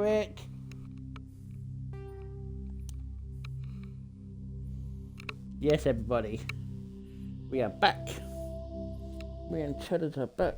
quick. Yes, everybody. We are back. Me and Cheddars are back.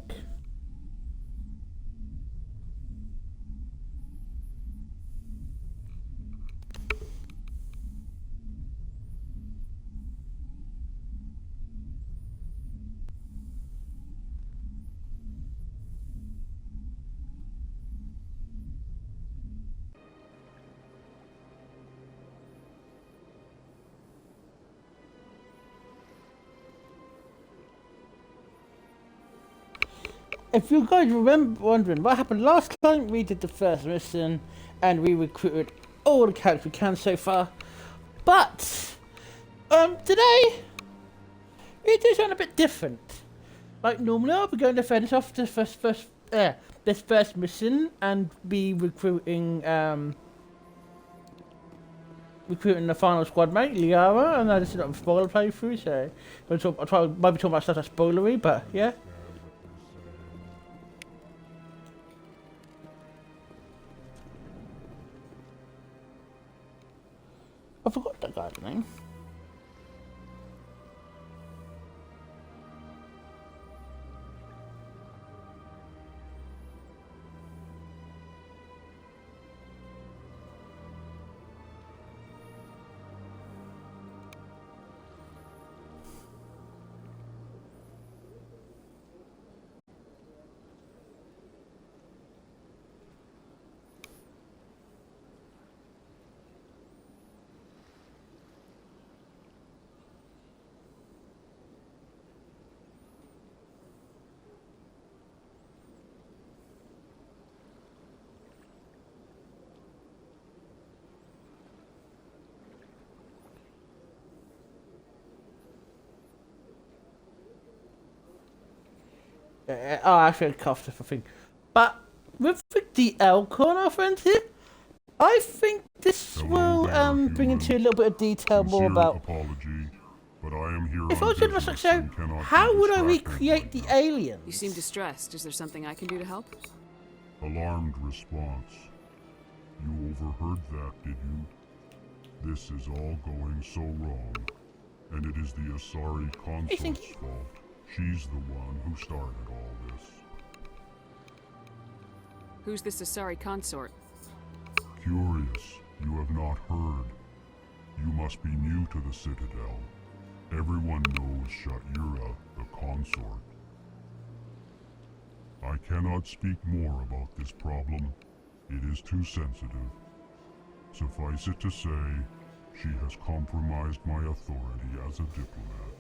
If you guys remember wondering what happened last time, we did the first mission and we recruited all the characters we can so far. But today we do something a bit different. Like normally, I'll be going to finish off this first mission and be recruiting the final squad mate, Liara, and I just did a spoiler playthrough, so I'll might be talking about stuff that's spoilery, but yeah. I forgot that guy's name. Oh, actually, I coughed if I think. But with the Elkhorn, our friends here, I think this will bring into a little bit of detail more about. Apology, but I am here if I was doing a show, how would I recreate the aliens? You seem distressed. Is there something I can do to help? Alarmed response. You overheard that, did you? This is all going so wrong, and it is the Asari consort's fault. She's the one who started all this. Who's this Asari consort? Curious, you have not heard. You must be new to the Citadel. Everyone knows Sha'ira, the consort. I cannot speak more about this problem. It is too sensitive. Suffice it to say, she has compromised my authority as a diplomat.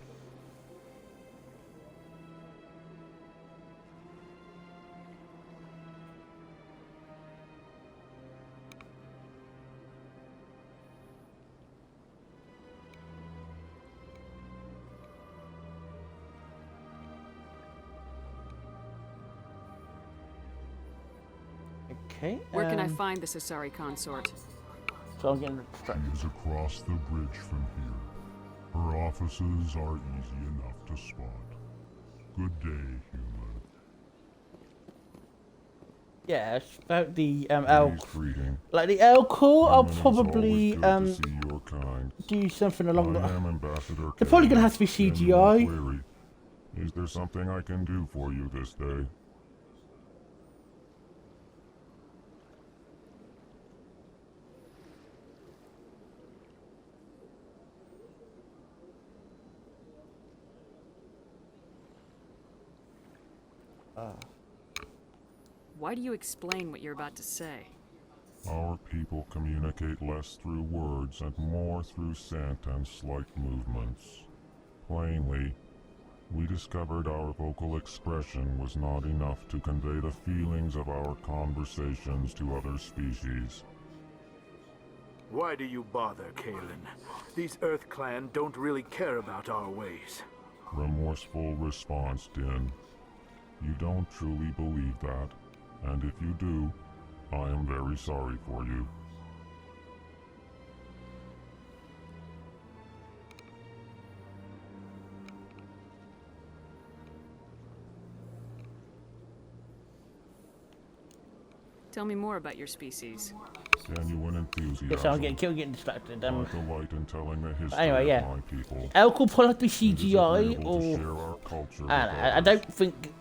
Okay. Where can I find this Asari consort? So I'm getting distracted. She is across the bridge from here. Her offices are easy enough to spot. Good day, human. Yeah, it's about the elk. Greeting. Like the Elkhorn, I'll It's probably always good to see your kind. do something along I the. am Ambassador They're probably gonna have to be CGI. Query. Is there something I can do for you this day? Why do you explain what you're about to say? Our people communicate less through words and more through scent and slight movements. Plainly, we discovered our vocal expression was not enough to convey the feelings of our conversations to other species. Why do you bother, Kalen? These Earth Clan don't really care about our ways. Remorseful response, Din. You don't truly believe that, and if you do, I am very sorry for you. Tell me more about your species. Genuine enthusiasm. Yes, I'm getting distracted. I delight in telling the history Anyway, yeah. of my people. Elk will probably have to be It is CGI, agreeable to or share our culture with I others. don't think.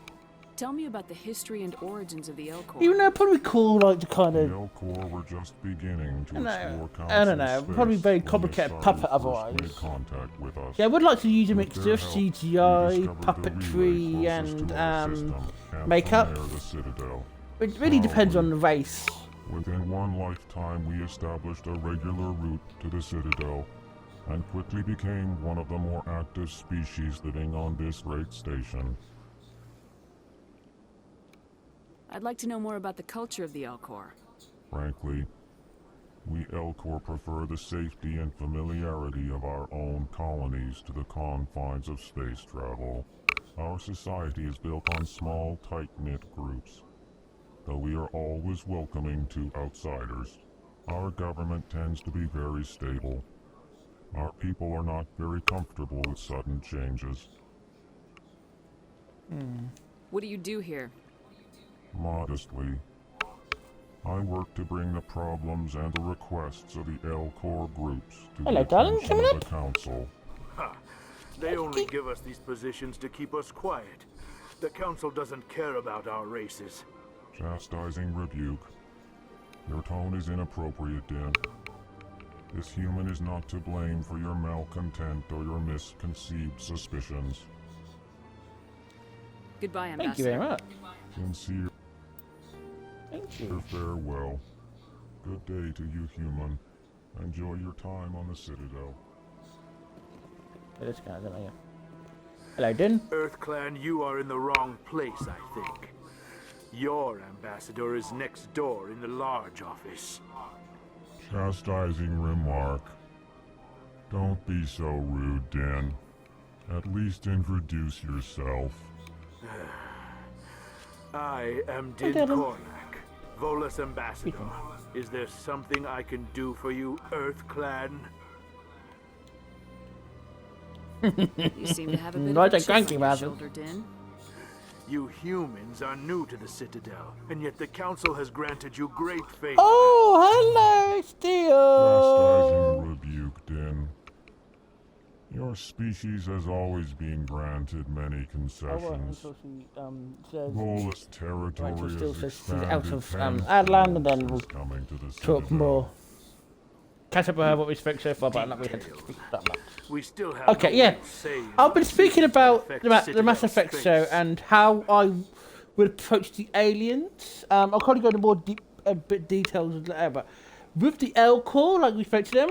Tell me about the history and origins of the Elcor. Even though it'd probably be cool, like the kind The of. Elcor were just beginning to explore I don't know. council Probably space very when the complicated Asari puppet first otherwise. made contact with us. Yeah, I would like to use a With mixture their of help, we CGI, discovered the puppetry, relay closest to our and system, and makeup. from there, the Citadel. It really depends on the race. Within one lifetime, we established a regular route to the Citadel, and quickly became one of the more active species living on this great station. I'd like to know more about the culture of the Elcor. Frankly, we Elcor prefer the safety and familiarity of our own colonies to the confines of space travel. Our society is built on small, tight-knit groups. Though we are always welcoming to outsiders, our government tends to be very stable. Our people are not very comfortable with sudden changes. What do you do here? Modestly, I work to bring the problems and the requests of the Elcor groups to Hello, the darling. attention Coming of up? the council. Ha! They only give us these positions to keep us quiet. The council doesn't care about our races. Chastising rebuke. Your tone is inappropriate, Din. This human is not to blame for your malcontent or your misconceived suspicions. Goodbye, Thank Ambassador. you very much. Sincere Thank you. farewell. Good day to you, human. Enjoy your time on the Citadel. This guy, don't I? Hello, Din. EarthClan, you are in the wrong place, I think. Your ambassador is next door in the large office. Chastising remark. Don't be so rude, Din. At least introduce yourself. I am Din Dylan. Kornak, Volus ambassador. Is there something I can do for you, EarthClan? You seem to have a bit Right, of a a chip on cranky your bastard. shoulder, Din. You humans are new to the Citadel, and yet the Council has granted you great favor. Oh, hello, Steel. Chastising rebuke, Din. Your species has always been granted many concessions. Volus territory Right, so still has says she's expanded out of, tenfold Adland, and then since we'll coming to the talk Citadel. more. Catch up with her what we spoke so far, but I'm not really had to speak that much. We still have Okay, no yeah. real say in I've been speaking decisions that about affect the Mass Citadel Effect space. show and how I would approach the aliens. I'll probably go into more bit details later, but with the Elcor, like we spoke to them,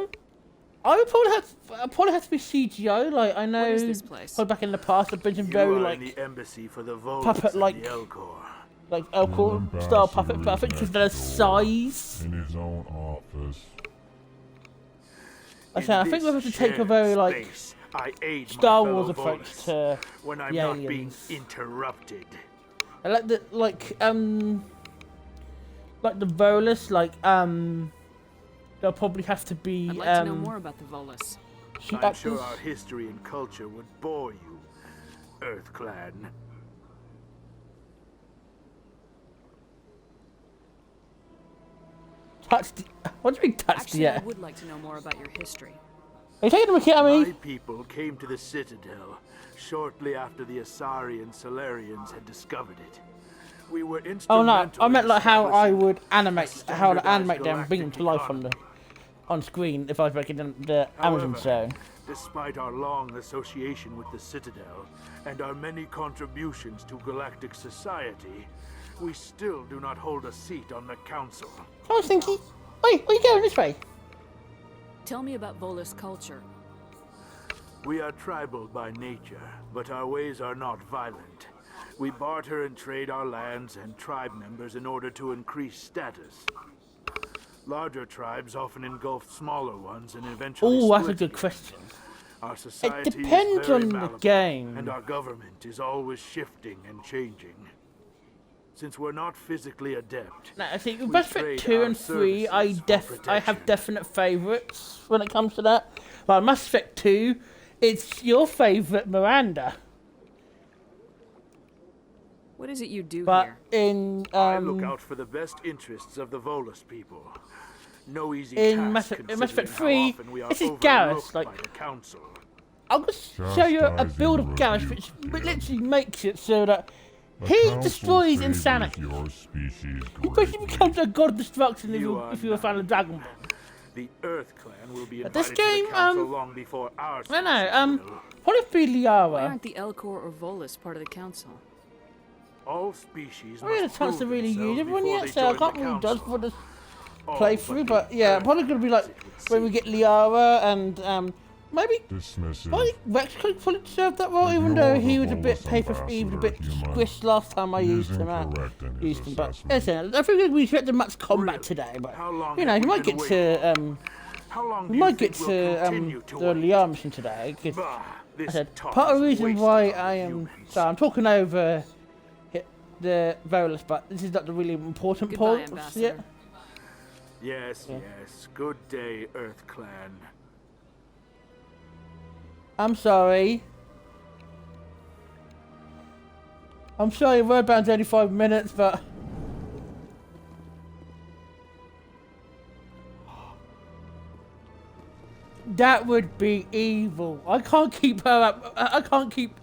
I would probably have to be CGI. Like I know, What is this place? probably back in the past, I've been some You very are in like the embassy for the Volus puppet and like- the Elcor. Elcor style puppet, but I think because of their size. In his own office. I say, I think we have to take a very like I aid my Star fellow Wars approach Volus to when I'm the not being aliens. interrupted. I like the Volus, they'll probably have to be I'd like to know more about the Volus. shoot I'm sure actors. our history and culture would bore you, EarthClan. Touched. What do you mean touched? Actually, I Yeah. would like to know more about your history. Are you taking a mickey at My me? people came to the Citadel shortly after the Asari and Solarians had discovered it. We were Oh instrumental no, I meant in like how I establishing would animate, a how to standardized animate them, bring them to life galactic on screen if I was making the Amazon However, show. Despite our long association with the Citadel and our many contributions to galactic society, we still do not hold a seat on the Council. I was thinking, wait, where are you going this way? Tell me about Volus culture. We are tribal by nature, but our ways are not violent. We barter and trade our lands and tribe members in order to increase status. Larger tribes often engulf smaller ones and eventually Oh, that's a split good you. question. Our society depends is very on the malleable, game. and our government is always shifting and changing. Since we're not physically adept, No, I think with we Mass Effect trade 2 our and 3, I services for I protection. have definite favourites when it comes to that. Like Mass Effect 2, it's your favourite Miranda. What is it you do But here? in I look out for the best interests of the Volus people. No easy in task Mass Effect considering how 3, often we are this is Garrus. overlooked Like, by the council. I'll just show you a Chastising build of Garrus, rebuke, which dear. literally makes it so that The he council destroys favors insanity. your species He basically greatly. becomes a god of destruction if You you're a fan of Dragon Ball. The Earth Clan will be But this invited to game, the council long before our I know, citizens will. probably be Why Liara. aren't the Elcor or Volus part of the council? All species I haven't had a must chance to prove really use themselves everyone before yet, they so I join can't the really judge council. for this All playthrough. but But the yeah, Earth probably gonna be like Clans, it would when we seem. get Liara and maybe Dismissive. probably Rex could probably serve that role, If even you're though the he was a bit Volus paper, he was a bit ambassador, squished last time I He used is him out. incorrect in his Used him, but assessment. listen, I think we expect much combat Really? today, but How long you know, have he we might been get to How long we do you might get think we'll continue to to the wait? Liara mission today. 'Cause Bah, I this said talk part of the is reason wasted why on I the am humans. so I'm talking over the Volus, but this is not the really important Goodbye, point. Ambassador. Yes, yes. Good day, Earth Clan. I'm sorry. I'm sorry, Wordbound's only 5 minutes, but that would be evil. I can't keep her up. I can't keep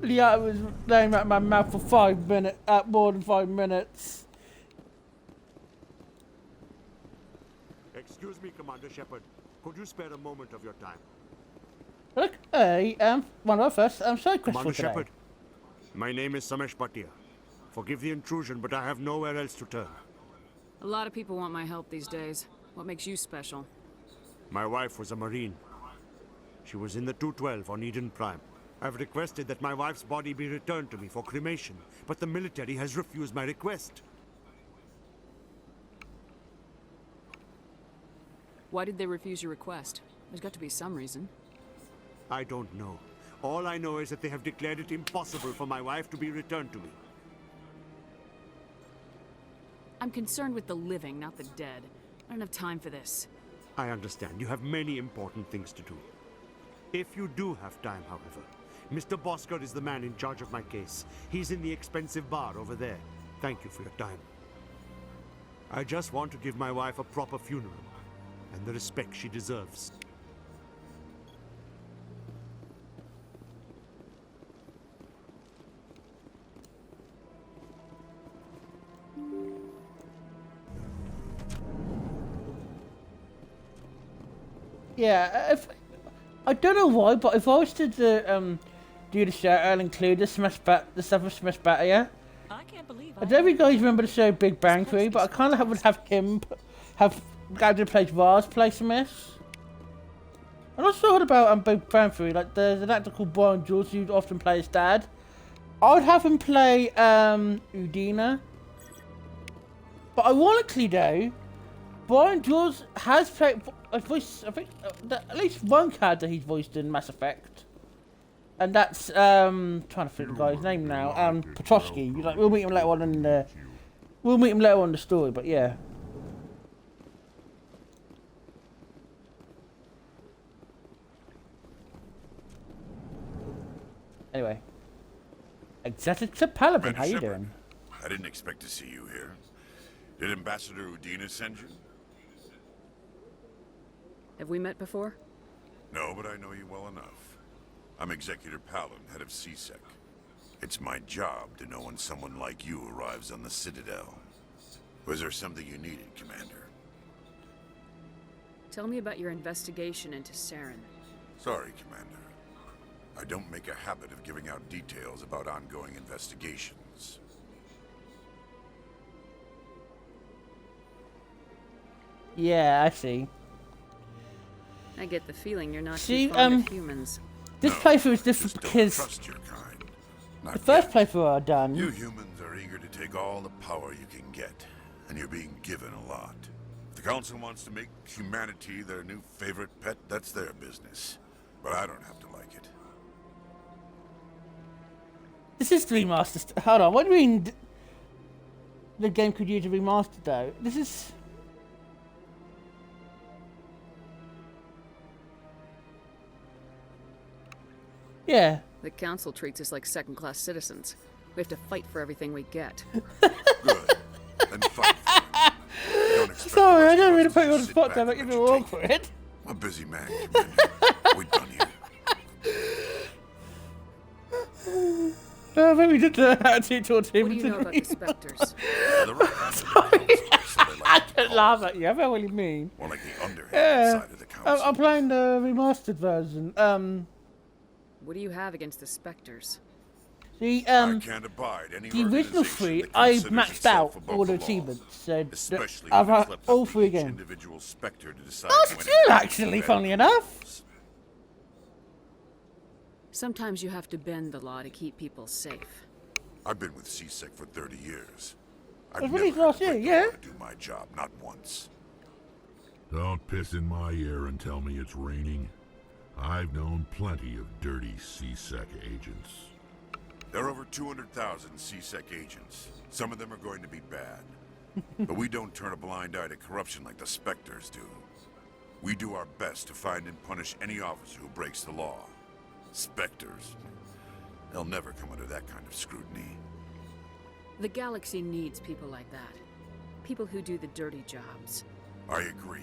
Liara's name out of my mouth for 5 minutes, more than 5 minutes. Excuse me, Commander Shepard. Could you spare a moment of your time? Look, one of our first side quests for Commander today. Shepard, my name is Samesh Bhatia. Forgive the intrusion, but I have nowhere else to turn. A lot of people want my help these days. What makes you special? My wife was a Marine. She was in the 212 on Eden Prime. I've requested that my wife's body be returned to me for cremation, but the military has refused my request. Why did they refuse your request? There's got to be some reason. I don't know. All I know is that they have declared it impossible for my wife to be returned to me. I'm concerned with the living, not the dead. I don't have time for this. I understand. You have many important things to do. If you do have time, however, Mr. Bosker is the man in charge of my case. He's in the expensive bar over there. Thank you for your time. I just want to give my wife a proper funeral and the respect she deserves. Yeah, if I don't know why, but if I was to do the show, I'll include the the stuff of Smash Batter, yeah? I can't believe I don't know if you guys remember the show Big Bang Theory, but I kind of would have him have guy who plays Vars play Smash. I'm not sure what about Big Bang Theory. Like, there's an actor called Brian Jules who often plays Dad. I would have him play Udina. But ironically, though, Brian Jules has played a voice. I think at least one character he's voiced in Mass Effect, and that's trying to think the guy's name now. Petrovsky. Like, we'll meet him later on in the story. But yeah. Anyway, Executive Paladin, Commander how you Shepard, doing? I didn't expect to see you here. Did Ambassador Udina send you? Have we met before? No, but I know you well enough. I'm Executor Paladin, head of CSEC. It's my job to know when someone like you arrives on the Citadel. Was there something you needed, Commander? Tell me about your investigation into Saren. Sorry, Commander. I don't make a habit of giving out details about ongoing investigations. Yeah, I see. I get the feeling you're not See, too fond of humans. This No, playthrough is different Just don't because trust your kind. Not the first yet. playthrough I done. You humans are eager to take all the power you can get, and you're being given a lot. If the Council wants to make humanity their new favorite pet, that's their business. But I don't have to like it. This is the remaster. Hold on, what do you mean the game could use a remaster though? This is... Yeah. The Council treats us like second-class citizens. We have to fight for everything we get. Good. Then fight for it. Don't expect Sorry, the I rest don't of mean to us put you on the just sit spot back there, and but you let feel take awkward. it. I'm a busy man, Commander. We're done here. No, maybe just attitude towards him. What do you know about the Spectres? They're the right hand of the council, so they I like to can call laugh it. at you. I know what you mean. More like the underhand Yeah. side of the council. I'm playing the remastered version. What do you have against the Spectres? The I can't abide any the original organization three, that I considers maxed itself out above all the the law, achievements. So especially I've when it's had left all up to 3 each again. individual Spectre to decide That's when true, it actually, bends funnily the enough. rules. Sometimes you have to bend the law to keep people safe. I've been with CSEC for 30 years. I've That's never released had last to year, break the yeah? law to do my job, not once. Don't piss in my ear and tell me it's raining. I've known plenty of dirty CSEC agents. There are over 200,000 CSEC agents. Some of them are going to be bad. But we don't turn a blind eye to corruption like the Spectres do. We do our best to find and punish any officer who breaks the law. Spectres, they'll never come under that kind of scrutiny. The galaxy needs people like that. People who do the dirty jobs. I agree.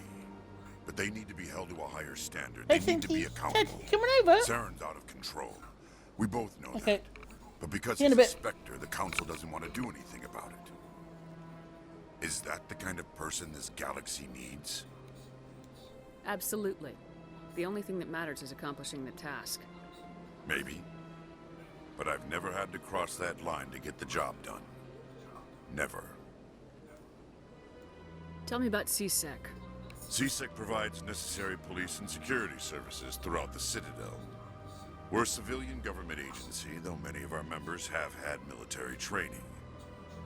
But they need to be held to a higher standard. They I need think to be he's accountable. coming over. Zaren's out of control. We both know Okay. that. But because See you he's in a a bit. Spectre, the Council doesn't want to do anything about it. Is that the kind of person this galaxy needs? Absolutely. The only thing that matters is accomplishing the task. Maybe. But I've never had to cross that line to get the job done. Never. Tell me about CSEC. CSEC provides necessary police and security services throughout the Citadel. We're a civilian government agency, though many of our members have had military training.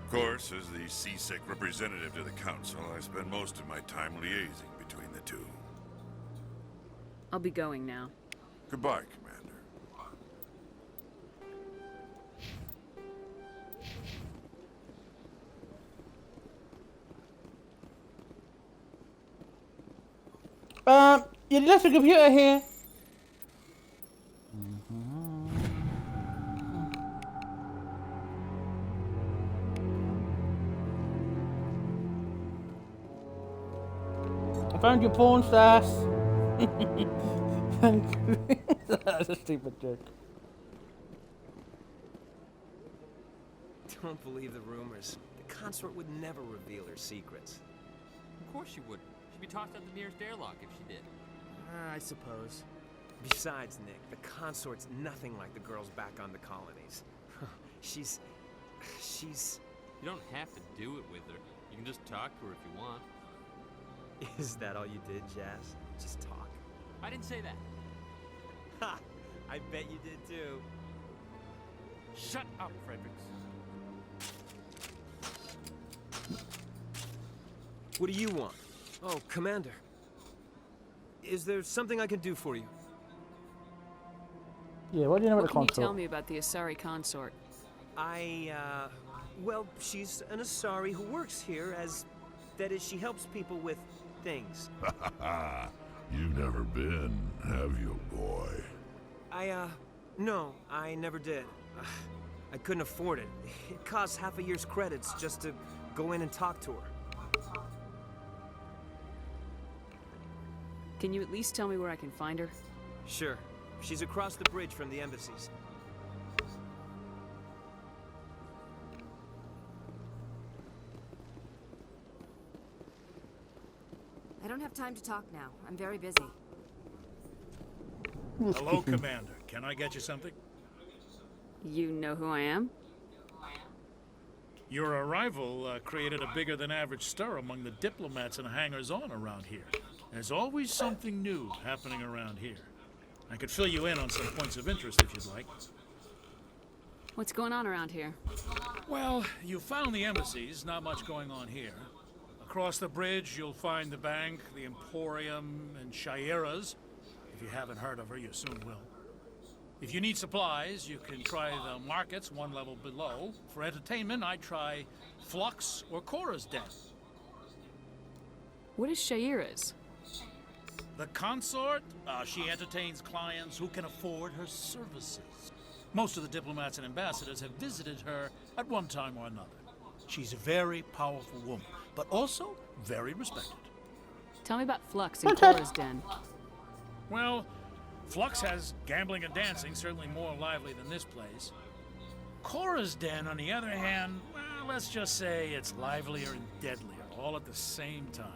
Of course, as the CSEC representative to the Council, I spend most of my time liaising between the two. I'll be going now. Goodbye, Commander. You left the computer here. I found your porn stash. That's a stupid joke. Don't believe the rumors. The consort would never reveal her secrets. Of course she wouldn't. She'd be tossed out the nearest airlock if she did. I suppose. Besides, Nick, the consort's nothing like the girls back on the colonies. she's... You don't have to do it with her. You can just talk to her if you want. Is that all you did, Jazz? Just talk? I didn't say that. Ha! I bet you did too. Shut up, Fredericks. What do you want? Oh, Commander. Is there something I can do for you? Yeah, what do you know What about the can you console? tell me about the Asari consort? Well, she's an Asari who works here as... That is, she helps people with things. You've never been, have you, boy? No, I never did. I couldn't afford it. It costs half a year's credits just to go in and talk to her. Can you at least tell me where I can find her? Sure. She's across the bridge from the embassies. I don't have time to talk now. I'm very busy. Hello, Commander. Can I get you something? You know who I am? Your arrival created a bigger than average stir among the diplomats and hangers-on around here. There's always something new happening around here. I could fill you in on some points of interest if you'd like. What's going on around here? Well, you found the embassies, not much going on here. Across the bridge, you'll find the bank, the Emporium, and Shaira's. If you haven't heard of her, you soon will. If you need supplies, you can try the markets one level below. For entertainment, I'd try Flux or Cora's Den. What is Shaira's? The consort, she entertains clients who can afford her services. Most of the diplomats and ambassadors have visited her at one time or another. She's a very powerful woman, but also very respected. Tell me about Flux and Cora's den. Well, Flux has gambling and dancing, certainly more lively than this place. Cora's den, on the other hand, well, let's just say it's livelier and deadlier, all at the same time.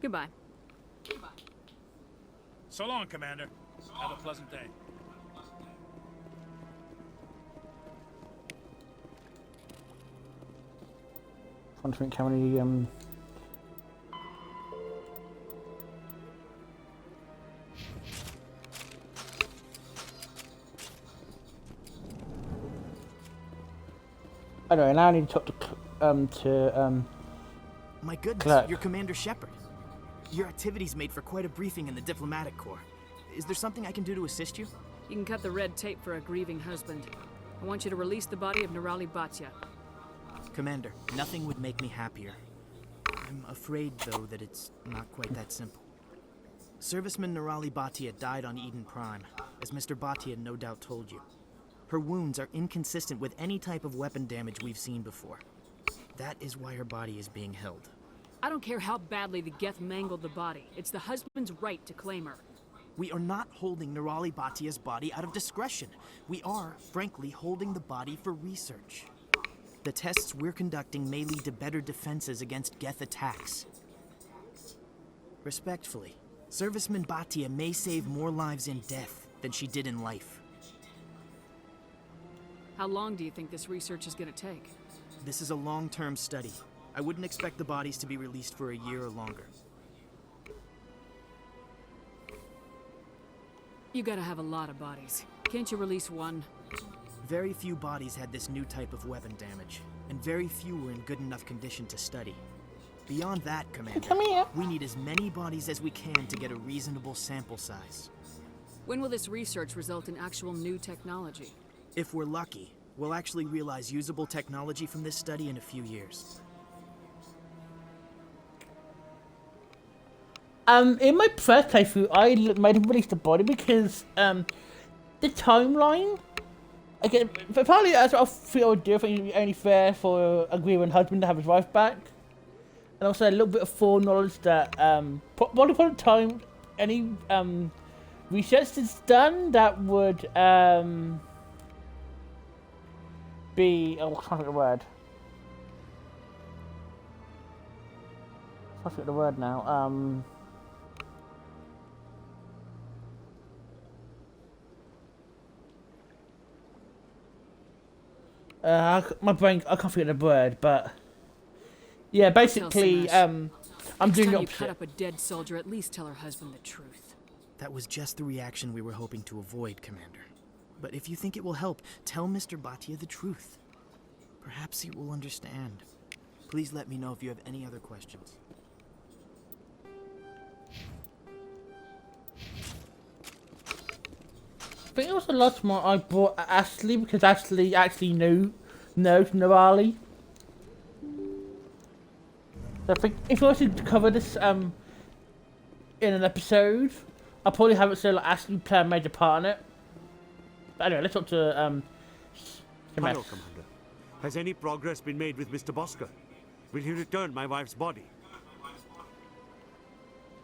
Goodbye. So long, Commander. Have a pleasant day. Trying to think how many anyway, now I need to talk to My goodness, Clark. you're Commander Shepard. Your activities made for quite a briefing in the diplomatic corps. Is there something I can do to assist you? You can cut the red tape for a grieving husband. I want you to release the body of Nerali Batya. Commander, nothing would make me happier. I'm afraid, though, that it's not quite that simple. Serviceman Nerali Batya died on Eden Prime, as Mr. Batya no doubt told you. Her wounds are inconsistent with any type of weapon damage we've seen before. That is why her body is being held. I don't care how badly the Geth mangled the body. It's the husband's right to claim her. We are not holding Nerali Batya's body out of discretion. We are, frankly, holding the body for research. The tests we're conducting may lead to better defenses against Geth attacks. Respectfully, Serviceman Batya may save more lives in death than she did in life. How long do you think this research is going to take? This is a long-term study. I wouldn't expect the bodies to be released for a year or longer. You gotta have a lot of bodies. Can't you release one? Very few bodies had this new type of weapon damage, and very few were in good enough condition to study. Beyond that, Commander, we need as many bodies as we can to get a reasonable sample size. When will this research result in actual new technology? If we're lucky, we'll actually realize usable technology from this study in a few years. In my first playthrough, I made him release the body because the timeline. Again, partly that's what I feel I would do. I think it would be only fair for a grieving husband to have his wife back, and also a little bit of foreknowledge that probably for the time any research is done that would be I can't think of the word. I forget the word now. My brain, I can't forget the word, but yeah, basically, I'm doing the Next time you opposite. cut up a dead soldier, at least tell her husband the truth. That was just the reaction we were hoping to avoid, Commander. But if you think it will help, tell Mr. Batya the truth. Perhaps he will understand. Please let me know if you have any other questions. I think it was the last one I brought Ashley because Ashley actually knows Nerali. So I think if I was to cover this in an episode, I'll probably have it so like Ashley play a major part in it. But anyway, let's talk to Hello, Commander. Commander. Has any progress been made with Mr. Bosker? Will he return my wife's body?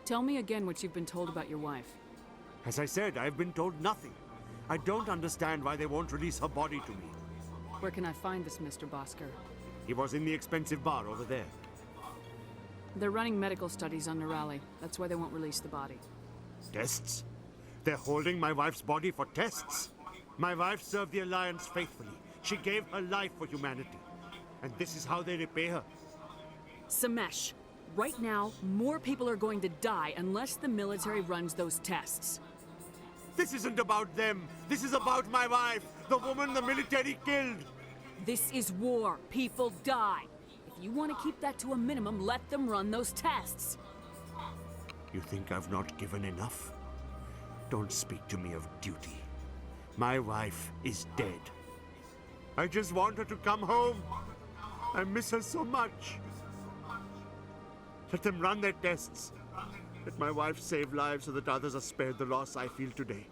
Tell me again what you've been told about your wife. As I said, I've been told nothing. I don't understand why they won't release her body to me. Where can I find this Mr. Bosker? He was in the expensive bar over there. They're running medical studies on Nerali. That's why they won't release the body. Tests? They're holding my wife's body for tests? My wife served the Alliance faithfully. She gave her life for humanity. And this is how they repay her. Samesh, right now, more people are going to die unless the military runs those tests. This isn't about them. This is about my wife, the woman the military killed. This is war. People die. If you want to keep that to a minimum, let them run those tests. You think I've not given enough? Don't speak to me of duty. My wife is dead. I just want her to come home. I miss her so much. Let them run their tests. Let my wife save lives so that others are spared the loss I feel today.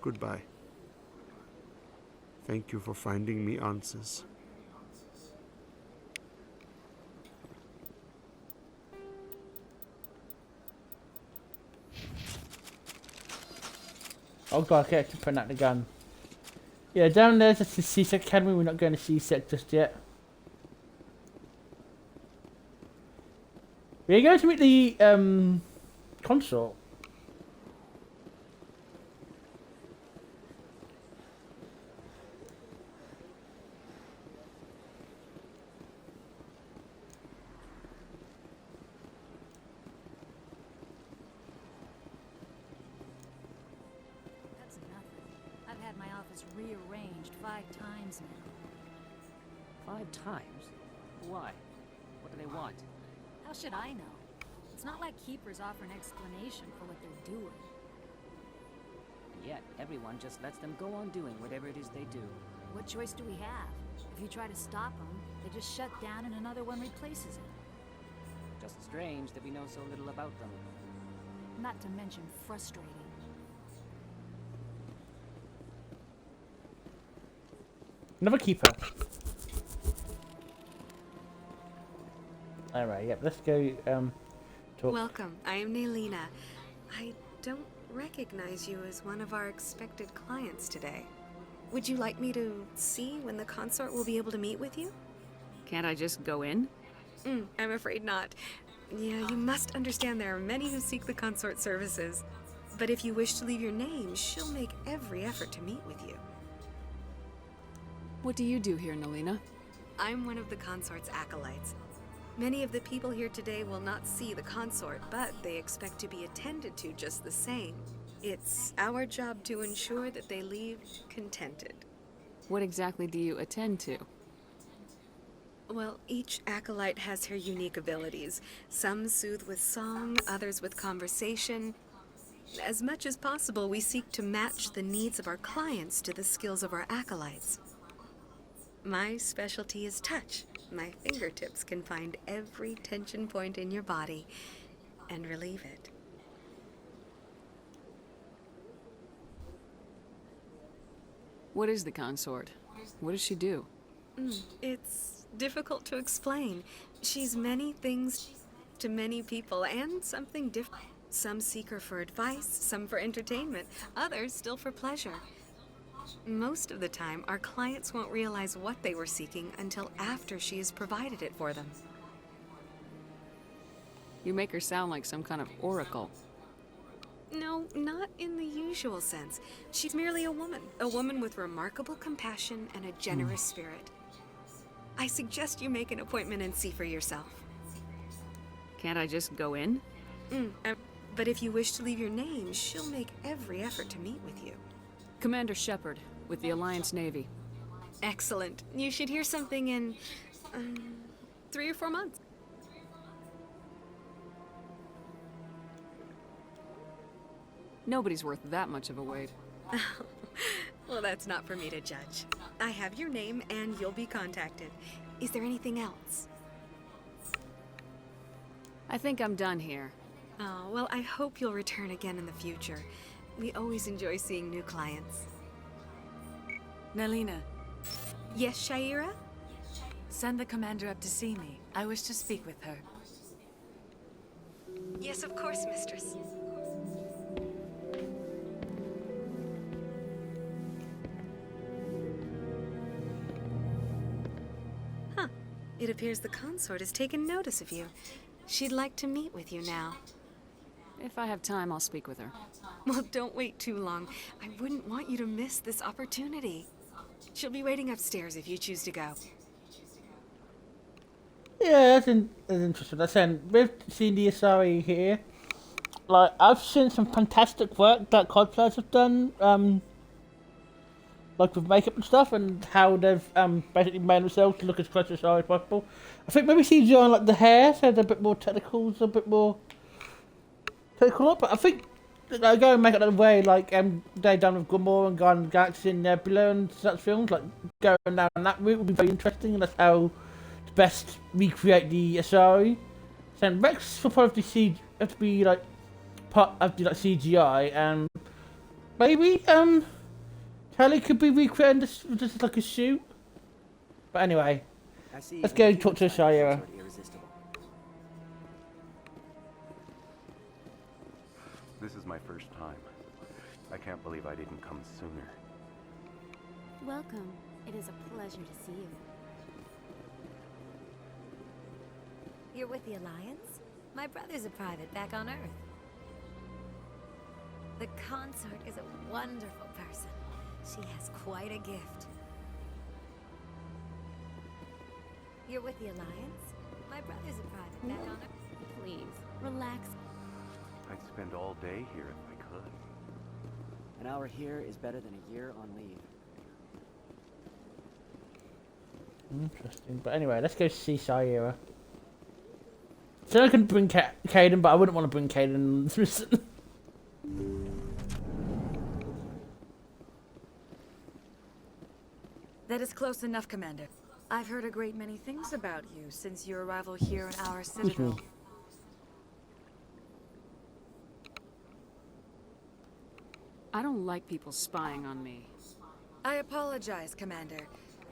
Goodbye. Thank you for finding me answers. Oh god, okay, I can put out the gun. Yeah, down there's just the C-Sec Academy. We're not going to C-Sec just yet. We're going to meet the consort. That's nothing. I've had my office rearranged 5 times now. 5 times? Why? What do they want? How should I know? It's not like keepers offer an explanation for what they're doing. And yet, everyone just lets them go on doing whatever it is they do. What choice do we have? If you try to stop them, they just shut down and another one replaces it. Just strange that we know so little about them. Not to mention frustrating. Another keeper. Alright, yep, let's go, talk. Welcome, I am Nelina. I don't recognize you as one of our expected clients today. Would you like me to see when the consort will be able to meet with you? Can't I just go in? I'm afraid not. Yeah, you must understand there are many who seek the consort services. But if you wish to leave your name, she'll make every effort to meet with you. What do you do here, Nelina? I'm one of the consort's acolytes. Many of the people here today will not see the consort, but they expect to be attended to just the same. It's our job to ensure that they leave contented. What exactly do you attend to? Well, each acolyte has her unique abilities. Some soothe with song, others with conversation. As much as possible, we seek to match the needs of our clients to the skills of our acolytes. My specialty is touch. My fingertips can find every tension point in your body and relieve it. What is the consort? What does she do? It's difficult to explain. She's many things to many people and something different. Some seek her for advice, some for entertainment, others still for pleasure. Most of the time, our clients won't realize what they were seeking until after she has provided it for them. You make her sound like some kind of oracle. No, not in the usual sense. She's merely a woman with remarkable compassion and a generous spirit. I suggest you make an appointment and see for yourself. Can't I just go in? But if you wish to leave your name, she'll make every effort to meet with you. Commander Shepard, with the Alliance Navy. Excellent. You should hear something in 3 or 4 months. Nobody's worth that much of a wait. Well, that's not for me to judge. I have your name and you'll be contacted. Is there anything else? I think I'm done here. Oh, well, I hope you'll return again in the future. We always enjoy seeing new clients. Nelina, Yes, Shaira? send the commander up to see me. I wish to speak with her. Yes, of course, mistress. Huh. It appears the consort has taken notice of you. She'd like to meet with you now. If I have time, I'll speak with her. Well, don't wait too long. I wouldn't want you to miss this opportunity. She'll be waiting upstairs if you choose to go. Yeah, that's interesting. That's we've seen the Asari here. Like, I've seen some fantastic work that cosplayers have done, like with makeup and stuff, and how they've basically made themselves to look as close to Asari as possible. I think maybe CGI on like the hair, so they're a bit more technical, a bit more technical. But I think they go and make it that way, like they done with Gomorrah and Guardians of the Galaxy and Nebula and such films. Like going down that route would be very interesting, and that's how to best recreate the Asari. So Rex will probably have to be like part of the like CGI, and maybe Tali could be recreating this just like a suit. But anyway, let's go talk to Shira. This is my first time. I can't believe I didn't come sooner. Welcome. It is a pleasure to see you. You're with the Alliance? My brother's a private back on Earth. The consort is a wonderful person. She has quite a gift. You're with the Alliance? My brother's a private back on Earth. Please, relax. I'd spend all day here if I could. An hour here is better than a year on leave. Interesting. But anyway, let's go see Shira. So I can bring Caden, but I wouldn't want to bring Caden. That is close enough, Commander. I've heard a great many things about you since your arrival here in our Citadel. I don't like people spying on me. I apologize, Commander.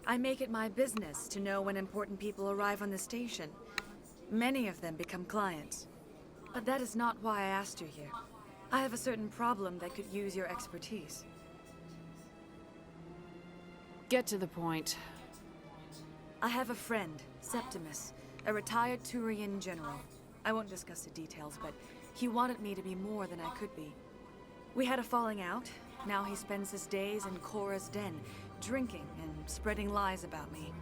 I make it my business to know when important people arrive on the station. Many of them become clients. But that is not why I asked you here. I have a certain problem that could use your expertise. Get to the point. I have a friend, Septimus, a retired Turian general. I won't discuss the details, but he wanted me to be more than I could be. We had a falling out. Now he spends his days in Korra's den, drinking and spreading lies about me.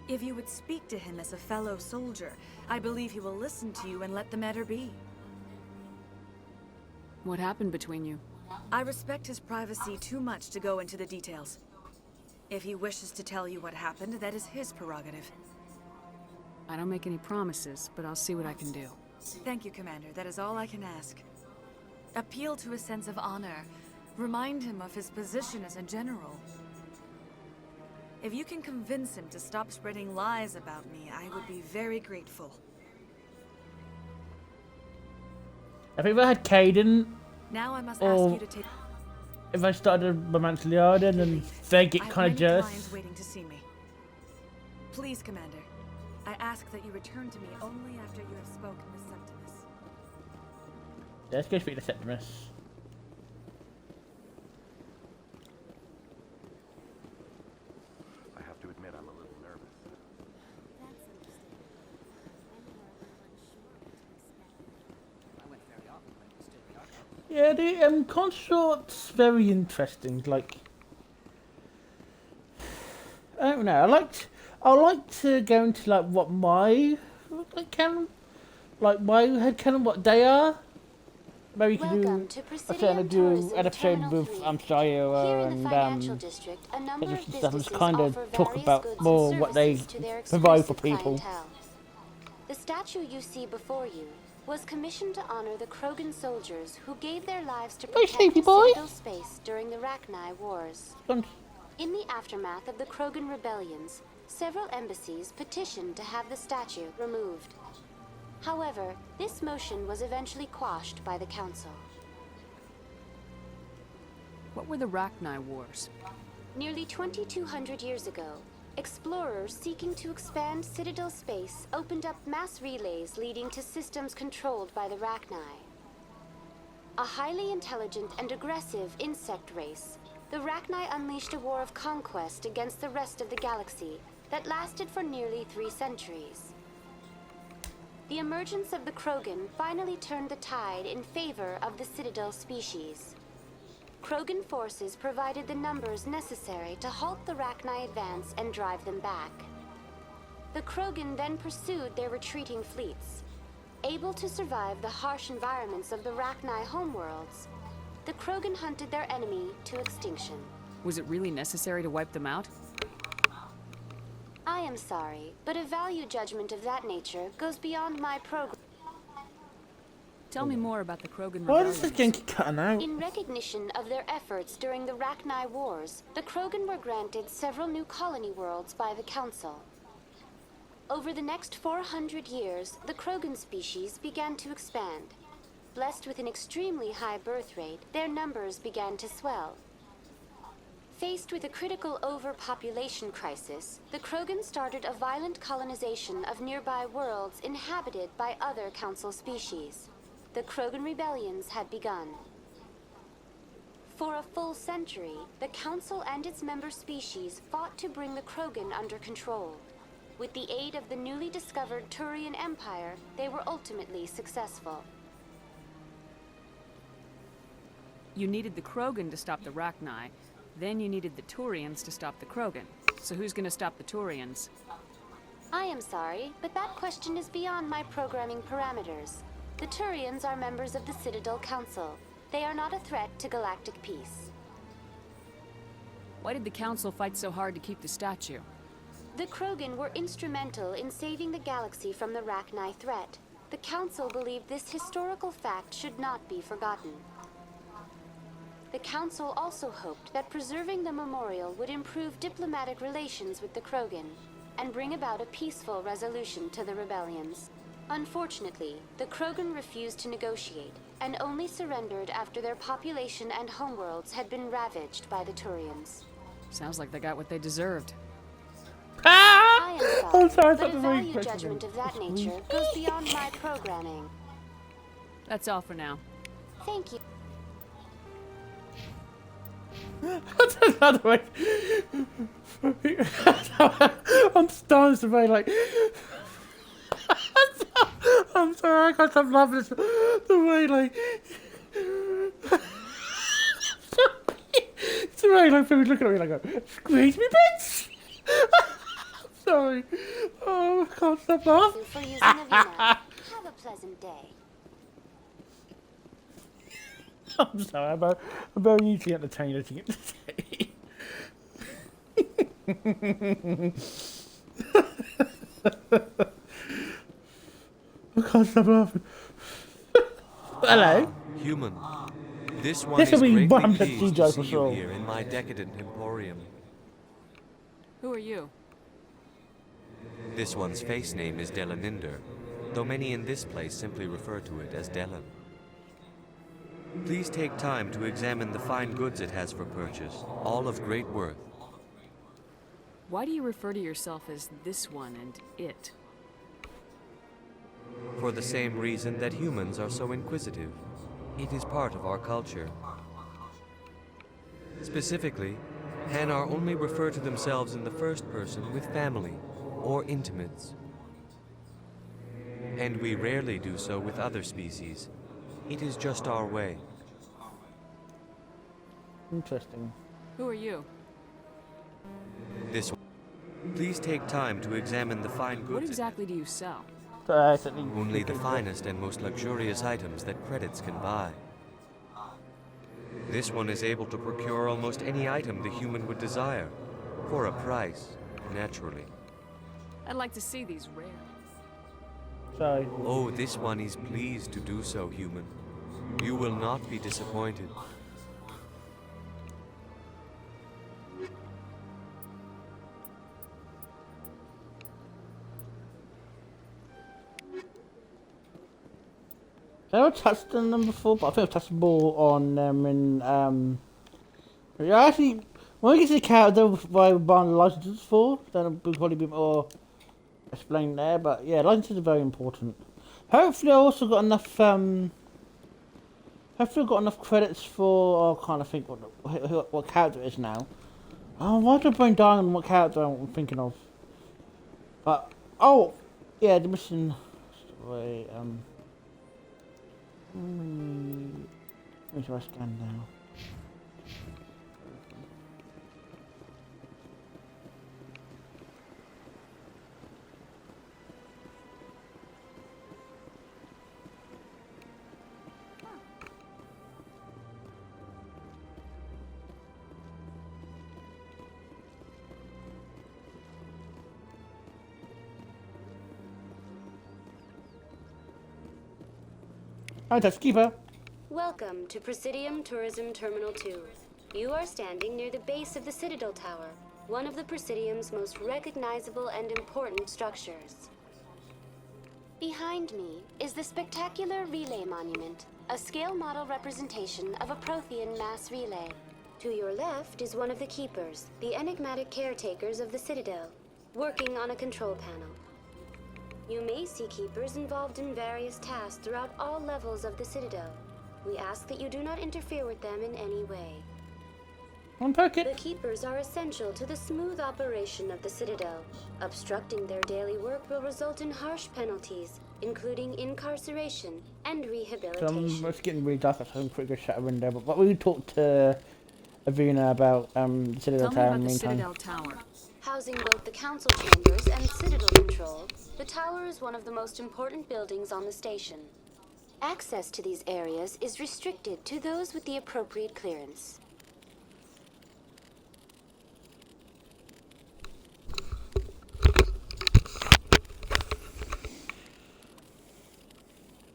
If you would speak to him as a fellow soldier, I believe he will listen to you and let the matter be. What happened between you? I respect his privacy too much to go into the details. If he wishes to tell you what happened, that is his prerogative. I don't make any promises, but I'll see what I can do. Thank you, Commander. That is all I can ask. Appeal to his sense of honor. Remind him of his position as a general. If you can convince him to stop spreading lies about me, I would be very grateful. Have you ever had Caden? Now I must ask you to take... If I started a romance Liarden and they get kind of jealous. Clients waiting to see me. Please, Commander. I ask that you return to me only after you have spoken with Septimus. Yeah, let's go speak to Septimus. I have to admit I'm a little nervous. That's understandable. I went very often when it was still the archive. Yeah, the consort's very interesting. Like, I don't know. I like to go into like what my my head canon, what they are. Maybe you can do an episode with Shira and just kind of talk about more what they provide for people. The statue you see before you was commissioned to honor the Krogan soldiers who gave their lives to protect Citadel space during the Rachni Wars. In the aftermath of the Krogan rebellions, several embassies petitioned to have the statue removed. However, this motion was eventually quashed by the Council. What were the Rachni Wars? Nearly 2,200 years ago, explorers seeking to expand Citadel space opened up mass relays leading to systems controlled by the Rachni. A highly intelligent and aggressive insect race, the Rachni unleashed a war of conquest against the rest of the galaxy that lasted for nearly 3 centuries. The emergence of the Krogan finally turned the tide in favor of the Citadel species. Krogan forces provided the numbers necessary to halt the Rachni advance and drive them back. The Krogan then pursued their retreating fleets. Able to survive the harsh environments of the Rachni homeworlds, the Krogan hunted their enemy to extinction. Was it really necessary to wipe them out? I am sorry, but a value judgment of that nature goes beyond my program. Tell me more about the Krogan Why rebellion. does this game keep cutting out? In recognition of their efforts during the Rachni Wars, the Krogan were granted several new colony worlds by the Council. Over the next 400 years, the Krogan species began to expand. blessed with an extremely high birth rate, their numbers began to swell. Faced with a critical overpopulation crisis, the Krogan started a violent colonization of nearby worlds inhabited by other Council species. The Krogan rebellions had begun. For a full century, the Council and its member species fought to bring the Krogan under control. With the aid of the newly discovered Turian Empire, they were ultimately successful. You needed the Krogan to stop the Rachni. Then you needed the Turians to stop the Krogan. So who's gonna stop the Turians? I am sorry, but that question is beyond my programming parameters. The Turians are members of the Citadel Council. They are not a threat to galactic peace. Why did the Council fight so hard to keep the statue? The Krogan were instrumental in saving the galaxy from the Rachni threat. The Council believed this historical fact should not be forgotten. The Council also hoped that preserving the memorial would improve diplomatic relations with the Krogan and bring about a peaceful resolution to the rebellions. Unfortunately, the Krogan refused to negotiate and only surrendered after their population and homeworlds had been ravaged by the Turians. Sounds like they got what they deserved. I am sorry, sorry, but a value judgment of that nature goes beyond my programming. That's all for now. Thank you. Another way. I'm starting to be like. I'm sorry, I can't stop laughing. The way, like. It's the way, like, people looking at me like, squeeze me, bitch! Sorry. Oh, I can't stop laughing. For using a Vina. Have a pleasant day. I'm sorry, I'm very easily entertained as you get to say. I can't stop laughing. Hello. Human. This one This is will be greatly 100% pleased to CGI see for you sure. here in my decadent emporium. Who are you? This one's face name is Delaninder, though many in this place simply refer to it as Delan. Please take time to examine the fine goods it has for purchase, all of great worth. Why do you refer to yourself as this one and it? For the same reason that humans are so inquisitive. It is part of our culture. Specifically, Hanar only refer to themselves in the first person with family or intimates. And we rarely do so with other species. It is just our way. Interesting. Who are you? This one. Please take time to examine the fine goods. What exactly do you sell? Only the finest and most luxurious items that credits can buy. This one is able to procure almost any item the human would desire, for a price, naturally. I'd like to see these rare. Sorry. Oh, this one is pleased to do so, human. You will not be disappointed. I touched on them before, but I think I've touched more on them in, yeah, actually, when we get to the character why we're buying the licenses for, then we'll probably be more explained there, but yeah, licenses are very important. Hopefully I also got enough, hopefully I've got enough credits for, I kind of think what character it is now. Oh, why did my brain die on what character I'm thinking of? But, oh, yeah, the mission, wait, where do I scan now? Hi, Keeper. Welcome to Presidium Tourism Terminal 2. You are standing near the base of the Citadel Tower, one of the Presidium's most recognizable and important structures. Behind me is the spectacular relay monument, a scale model representation of a Prothean mass relay. To your left is one of the Keepers, the enigmatic caretakers of the Citadel, working on a control panel. You may see Keepers involved in various tasks throughout all levels of the Citadel. We ask that you do not interfere with them in any way. Unpack it. The Keepers are essential to the smooth operation of the Citadel. Obstructing their daily work will result in harsh penalties, including incarceration and rehabilitation. It's getting really dark at home. Quick go shut a window. But we talked to Avina about the Citadel Tower in the meantime. Citadel Tower. Housing both the council chambers and Citadel control, the tower is one of the most important buildings on the station. Access to these areas is restricted to those with the appropriate clearance.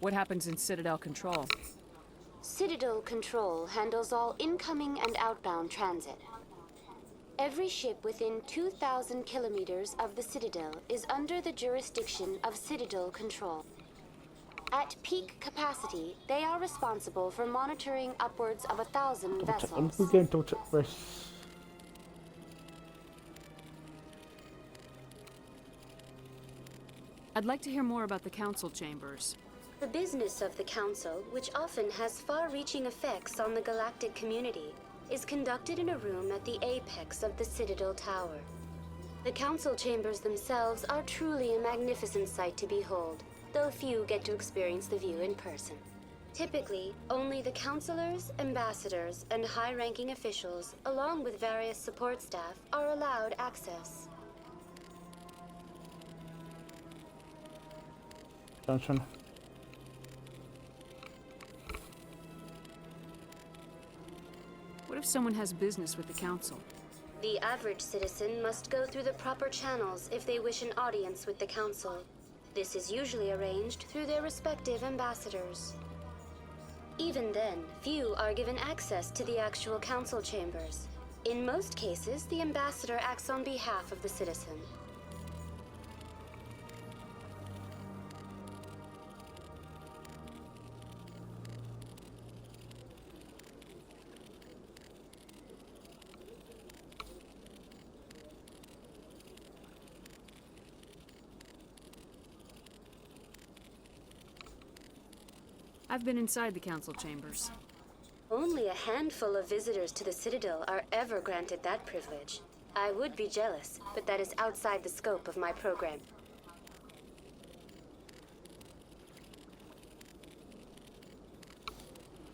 What happens in Citadel Control? Citadel Control handles all incoming and outbound transit. Every ship within 2,000 kilometers of the Citadel is under the jurisdiction of Citadel Control. At peak capacity, they are responsible for monitoring upwards of 1,000 vessels. We're going to check this. I'd like to hear more about the council chambers. The business of the Council, which often has far-reaching effects on the galactic community, is conducted in a room at the apex of the Citadel Tower. The Council chambers themselves are truly a magnificent sight to behold, though few get to experience the view in person. Typically, only the councilors, ambassadors, and high-ranking officials, along with various support staff, are allowed access. Johnson. What if someone has business with the council? The average citizen must go through the proper channels if they wish an audience with the council. This is usually arranged through their respective ambassadors. Even then, few are given access to the actual council chambers. In most cases, the ambassador acts on behalf of the citizen. I've been inside the council chambers. Only a handful of visitors to the Citadel are ever granted that privilege. I would be jealous, but that is outside the scope of my program.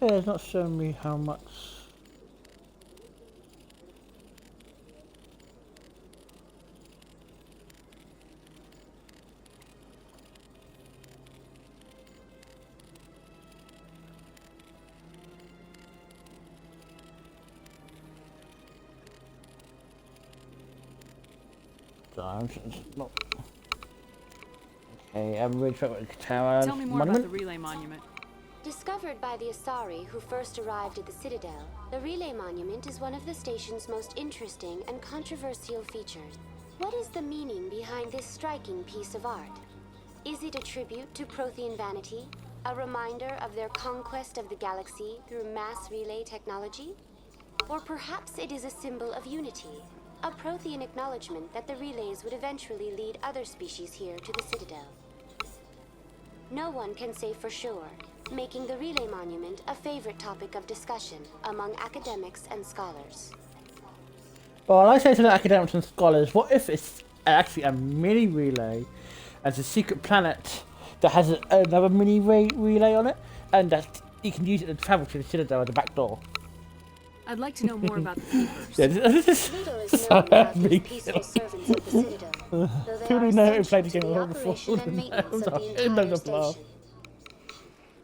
Yeah, it's not showing me how much. Not. Okay, I'm ready for the tower. Tell me more about the relay monument. Discovered by the Asari who first arrived at the Citadel, the relay monument is one of the station's most interesting and controversial features. What is the meaning behind this striking piece of art? Is it a tribute to Prothean vanity? A reminder of their conquest of the galaxy through mass relay technology? Or perhaps it is a symbol of unity? A Prothean acknowledgement that the relays would eventually lead other species here to the Citadel. No one can say for sure, making the relay monument a favorite topic of discussion among academics and scholars. Well, I say to the academics and scholars, what if it's actually a mini relay as a secret planet that has another mini relay on it, and that you can use it to travel to the Citadel at the back door? I'd like to know more about the Keepers. Yeah, this is Little is known about these peaceful servants of the Citadel, though they are essential to the operation and maintenance of the entire station.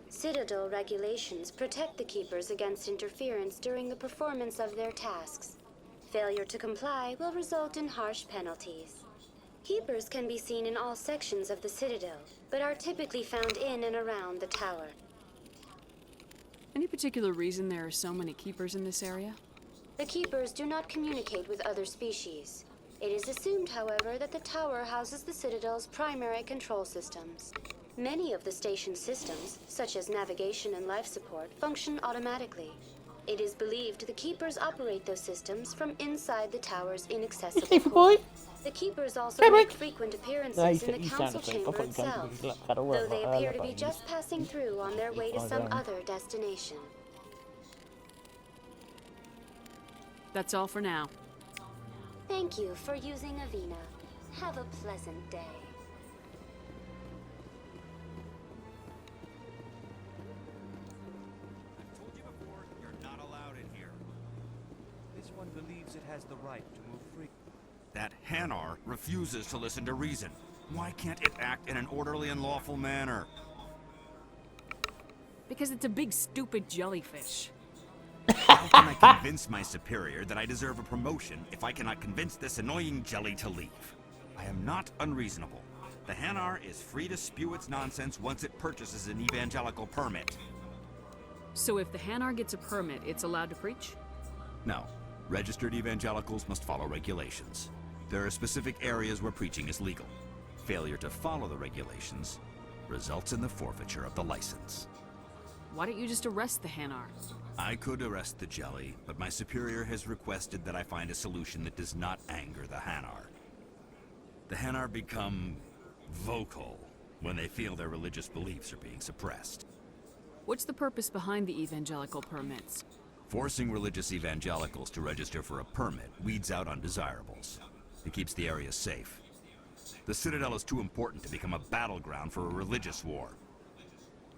Citadel regulations protect the Keepers against interference during the performance of their tasks. Failure to comply will result in harsh penalties. Keepers can be seen in all sections of the Citadel, but are typically found in and around the tower. Any particular reason there are so many Keepers in this area? The Keepers do not communicate with other species. It is assumed, however, that the tower houses the Citadel's primary control systems. Many of the station's systems, such as navigation and life support, function automatically. It is believed the Keepers operate those systems from inside the tower's inaccessible core. The Keepers also make frequent appearances in the council chamber itself, though they appear to be just passing through on their way to some other destination. That's all for now. Thank you for using Avina. Have a pleasant day. Believes it has the right to move free. That Hanar refuses to listen to reason. Why can't it act in an orderly and lawful manner? Because it's a big stupid jellyfish. How can I convince my superior that I deserve a promotion if I cannot convince this annoying jelly to leave? I am not unreasonable. The Hanar is free to spew its nonsense once it purchases an evangelical permit. So if the Hanar gets a permit, it's allowed to preach? No. Registered evangelicals must follow regulations. There are specific areas where preaching is legal. Failure to follow the regulations results in the forfeiture of the license. Why don't you just arrest the Hanar? I could arrest the jelly, but my superior has requested that I find a solution that does not anger the Hanar. The Hanar become vocal when they feel their religious beliefs are being suppressed. What's the purpose behind the evangelical permits? Forcing religious evangelicals to register for a permit weeds out undesirables. It keeps the area safe. The Citadel is too important to become a battleground for a religious war.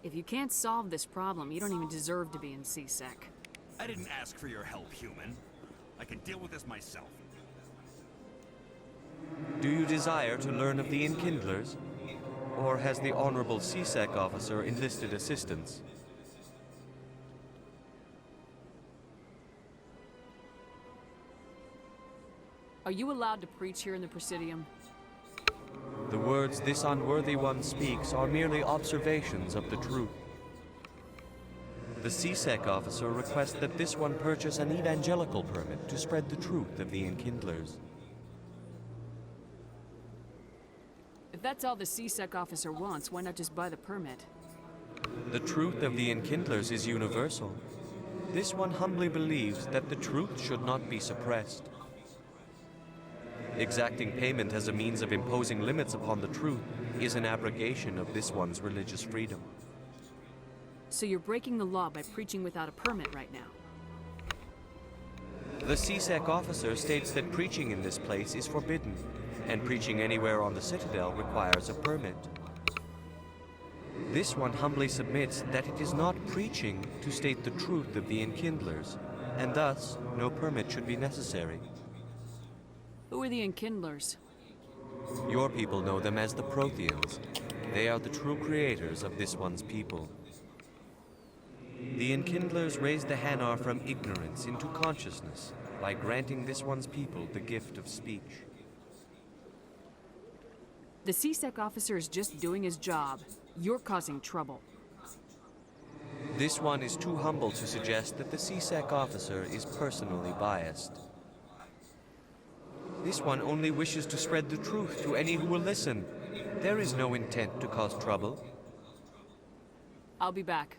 If you can't solve this problem, you don't even deserve to be in CSEC. I didn't ask for your help, human. I can deal with this myself. Do you desire to learn of the Enkindlers? Or has the Honorable CSEC officer enlisted assistance? Are you allowed to preach here in the Presidium? The words this unworthy one speaks are merely observations of the truth. The CSEC officer requests that this one purchase an evangelical permit to spread the truth of the Enkindlers. If that's all the CSEC officer wants, why not just buy the permit? The truth of the Enkindlers is universal. This one humbly believes that the truth should not be suppressed. Exacting payment as a means of imposing limits upon the truth is an abrogation of this one's religious freedom. So you're breaking the law by preaching without a permit right now? The CSEC officer states that preaching in this place is forbidden, and preaching anywhere on the Citadel requires a permit. This one humbly submits that it is not preaching to state the truth of the Enkindlers, and thus no permit should be necessary. Who are the Enkindlers? Your people know them as the Protheans. They are the true creators of this one's people. The Enkindlers raised the Hanar from ignorance into consciousness by granting this one's people the gift of speech. The CSEC officer is just doing his job. You're causing trouble. This one is too humble to suggest that the CSEC officer is personally biased. This one only wishes to spread the truth to any who will listen. There is no intent to cause trouble. I'll be back.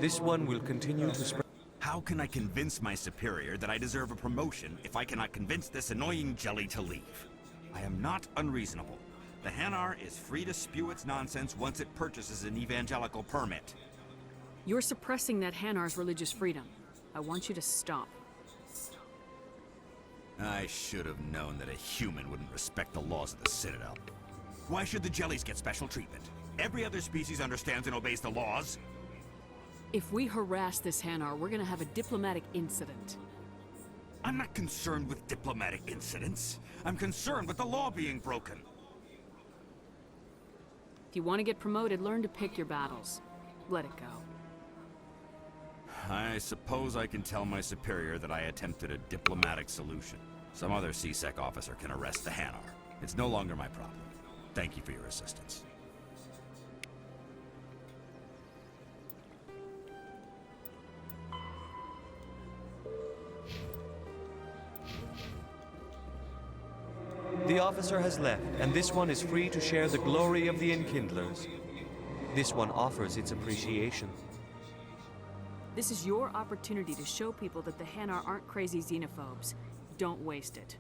This one will continue to spread... How can I convince my superior that I deserve a promotion if I cannot convince this annoying jelly to leave? I am not unreasonable. The Hanar is free to spew its nonsense once it purchases an evangelical permit. You're suppressing that Hanar's religious freedom. I want you to stop. I should have known that a human wouldn't respect the laws of the Citadel. Why should the jellies get special treatment? Every other species understands and obeys the laws. If we harass this Hanar, we're gonna have a diplomatic incident. I'm not concerned with diplomatic incidents. I'm concerned with the law being broken. If you want to get promoted, learn to pick your battles. Let it go. I suppose I can tell my superior that I attempted a diplomatic solution. Some other CSEC officer can arrest the Hanar. It's no longer my problem. Thank you for your assistance. The officer has left, and this one is free to share the glory of the Enkindlers. This one offers its appreciation. This is your opportunity to show people that the Hanar aren't crazy xenophobes. Don't waste it.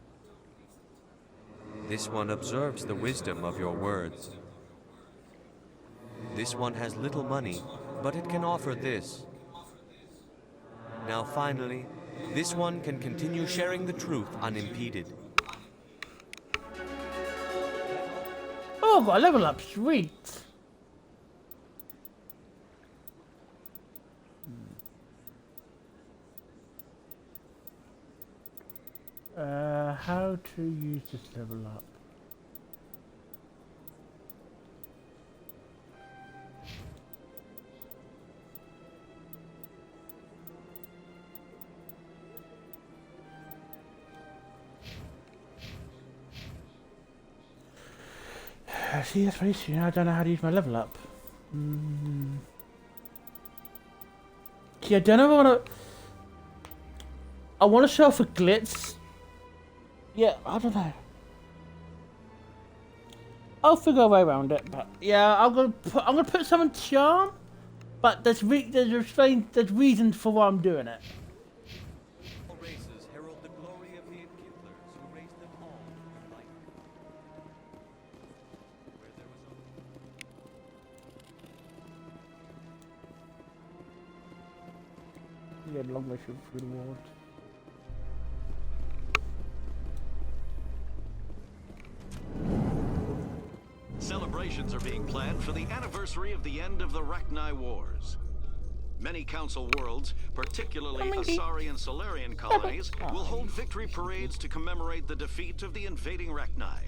This one observes the wisdom of your words. This one has little money, but it can offer this. Now finally, this one can continue sharing the truth unimpeded. Oh, I've got a level up, sweet. How to use this level up? See, that's very soon. I don't know how to use my level up. See, I don't know if I want to show off a glitz. Yeah, I don't know. I'll figure a way around it, but yeah, I'm gonna put some in charm, but there's reasons for why I'm doing it. All races herald the glory of the Enkindlers who raised them all to light. Where there was Yeah, long way through the ward. Celebrations are being planned for the anniversary of the end of the Rachni Wars. Many Council worlds, particularly Asari and Solarian colonies, will hold victory parades to commemorate the defeat of the invading Rachni.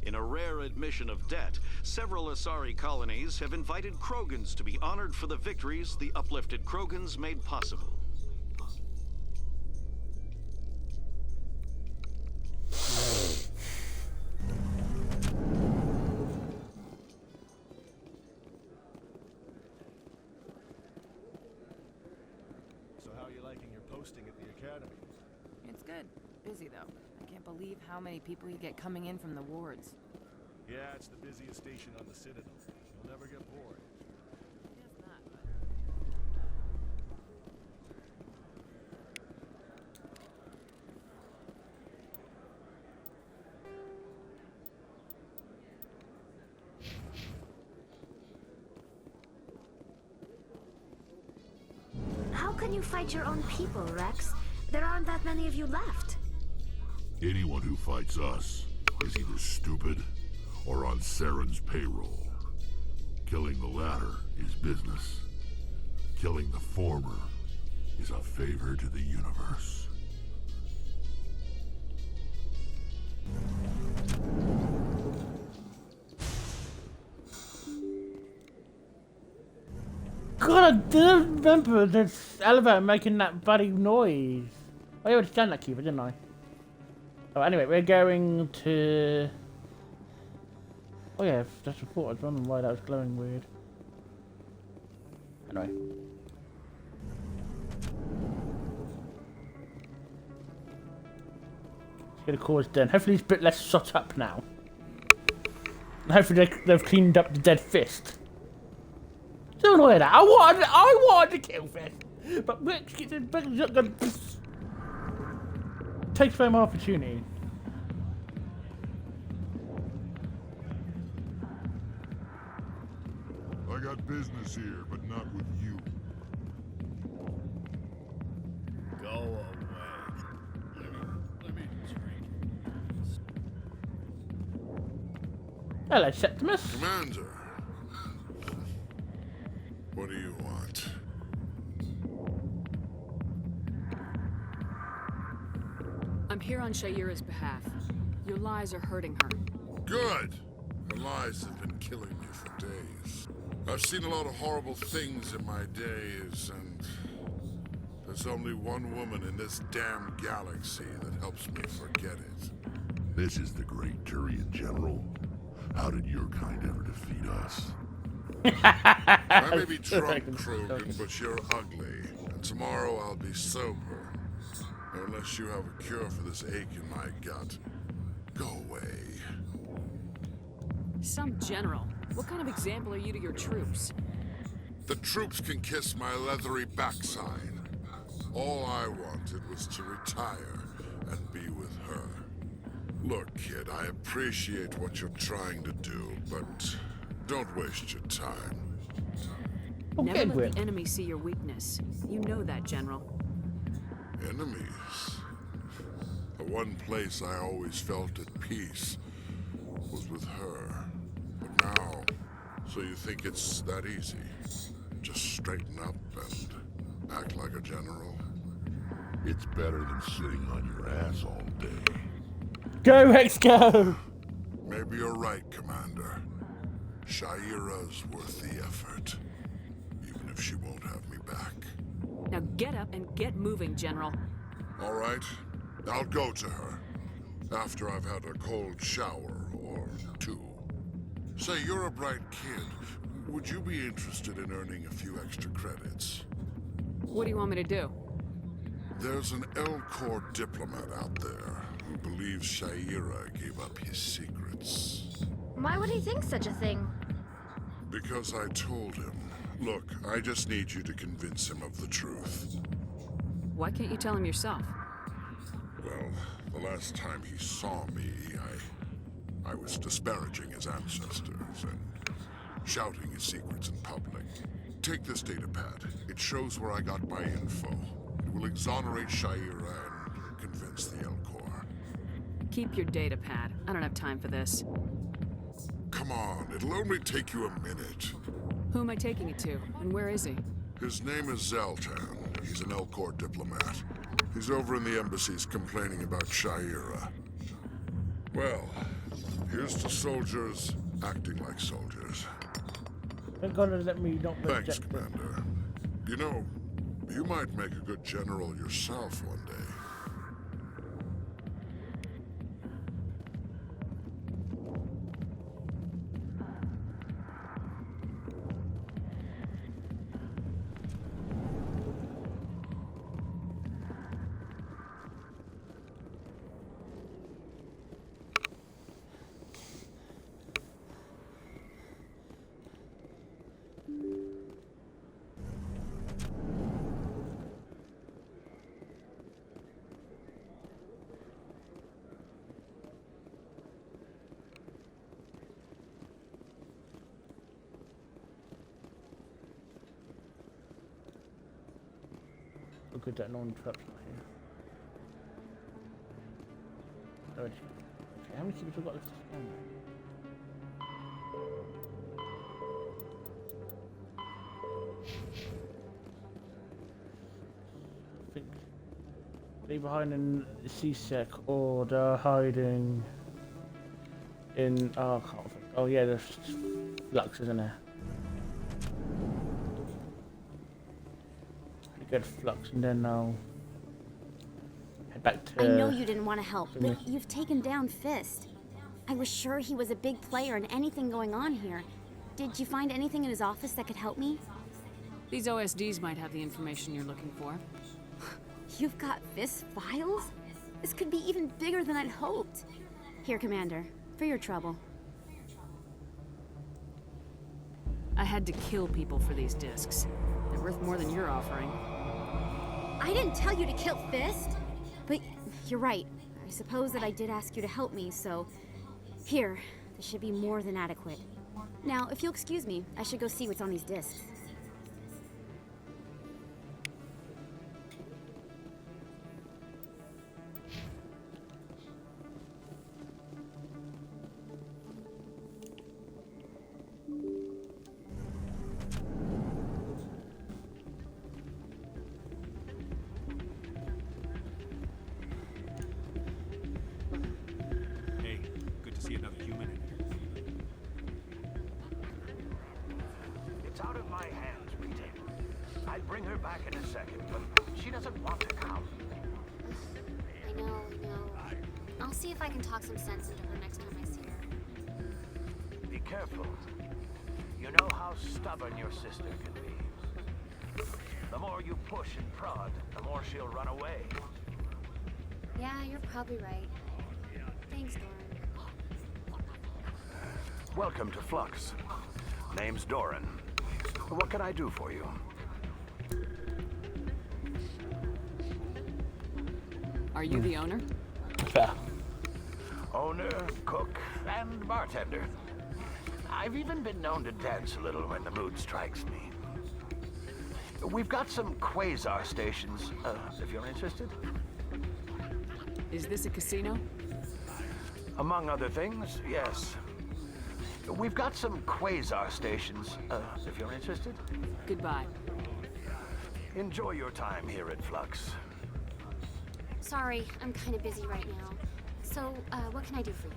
In a rare admission of debt, several Asari colonies have invited Krogans to be honored for the victories the uplifted Krogans made possible. It's good. Busy, though. I can't believe how many people you get coming in from the wards. Yeah, it's the busiest station on the Citadel. You'll never get bored. How can you fight your own people, Rex? There aren't that many of you left. Anyone who fights us is either stupid or on Saren's payroll. Killing the latter is business. Killing the former is a favor to the universe. God, I didn't remember this elevator making that bloody noise. I already scanned that keeper, didn't I? Oh, anyway, we're going to... Oh yeah, that's report. I was wondering why that was glowing weird. Anyway. Let's get a cause done. Hopefully it's a bit less shot up now. And hopefully they've cleaned up the dead fist. So annoying that. I wanted to kill Fist, but Rick gets his gun. Takes away my opportunity. I got business here, but not with you. Go away. Let me drink. Hello, Septimus. Commander. What do you want? I'm here on Shaira's behalf. Your lies are hurting her. Good! Her lies have been killing me for days. I've seen a lot of horrible things in my days, and there's only one woman in this damn galaxy that helps me forget it. This is the great Turian General. How did your kind ever defeat us? I may be drunk, Krogan, but you're ugly. And tomorrow I'll be sober. Unless you have a cure for this ache in my gut. Go some general. What kind of example are you to your troops? The troops can kiss my leathery backside. All I wanted was to retire and be with her. Look, kid, I appreciate what you're trying to do, but don't waste your time. Never let the enemy see your weakness. You know that, General. Enemies? The one place I always felt at peace was with her. But now, so you think it's that easy? Just straighten up and act like a general? It's better than sitting on your ass all day. Go, Rex, go! Maybe you're right, Commander. Sha'ira's worth the effort. Even if she won't have me back. Now get up and get moving, General. All right. I'll go to her. After I've had a cold shower or two. Say, you're a bright kid. Would you be interested in earning a few extra credits? What do you want me to do? There's an Elcor diplomat out there who believes Sha'ira gave up his secrets. Why would he think such a thing? Because I told him. Look, I just need you to convince him of the truth. Why can't you tell him yourself? Well, the last time he saw me, I was disparaging his ancestors and shouting his secrets in public. Take this data pad. It shows where I got my info. It will exonerate Sha'ira and convince the Elcor. Keep your data pad. I don't have time for this. Come on, it'll only take you a minute. Who am I taking it to, and where is he? His name is Zaltan. He's an Elcor diplomat. He's over in the embassies complaining about Sha'ira. Well, here's to soldiers acting like soldiers. They're gonna let me not Thanks, Commander. You know, you might make a good general yourself one day. Look at that non-traps not here. Oh, okay, how many keepers have we got left to spawn now? I think they're behind in the C-Sec or they're hiding in I can't think. Oh yeah, there's Flux, isn't there? Get Flux and then I'll head back to... I know you didn't want to help, but you've taken down Fist. I was sure he was a big player in anything going on here. Did you find anything in his office that could help me? These OSDs might have the information you're looking for. You've got Fist files? This could be even bigger than I'd hoped. Here, Commander, for your trouble. I had to kill people for these discs. They're worth more than you're offering. I didn't tell you to kill Fist, but you're right. I suppose that I did ask you to help me, so here, this should be more than adequate. Now, if you'll excuse me, I should go see what's on these discs. Yeah, you're probably right. Thanks, Doran. Welcome to Flux. Name's Doran. What can I do for you? Are you the owner? Fair. Owner, cook, and bartender. I've even been known to dance a little when the mood strikes me. We've got some quasar stations, if you're interested. Is this a casino? Among other things, yes. We've got some quasar stations, if you're interested. Goodbye. Enjoy your time here at Flux. Sorry, I'm kind of busy right now. So, what can I do for you?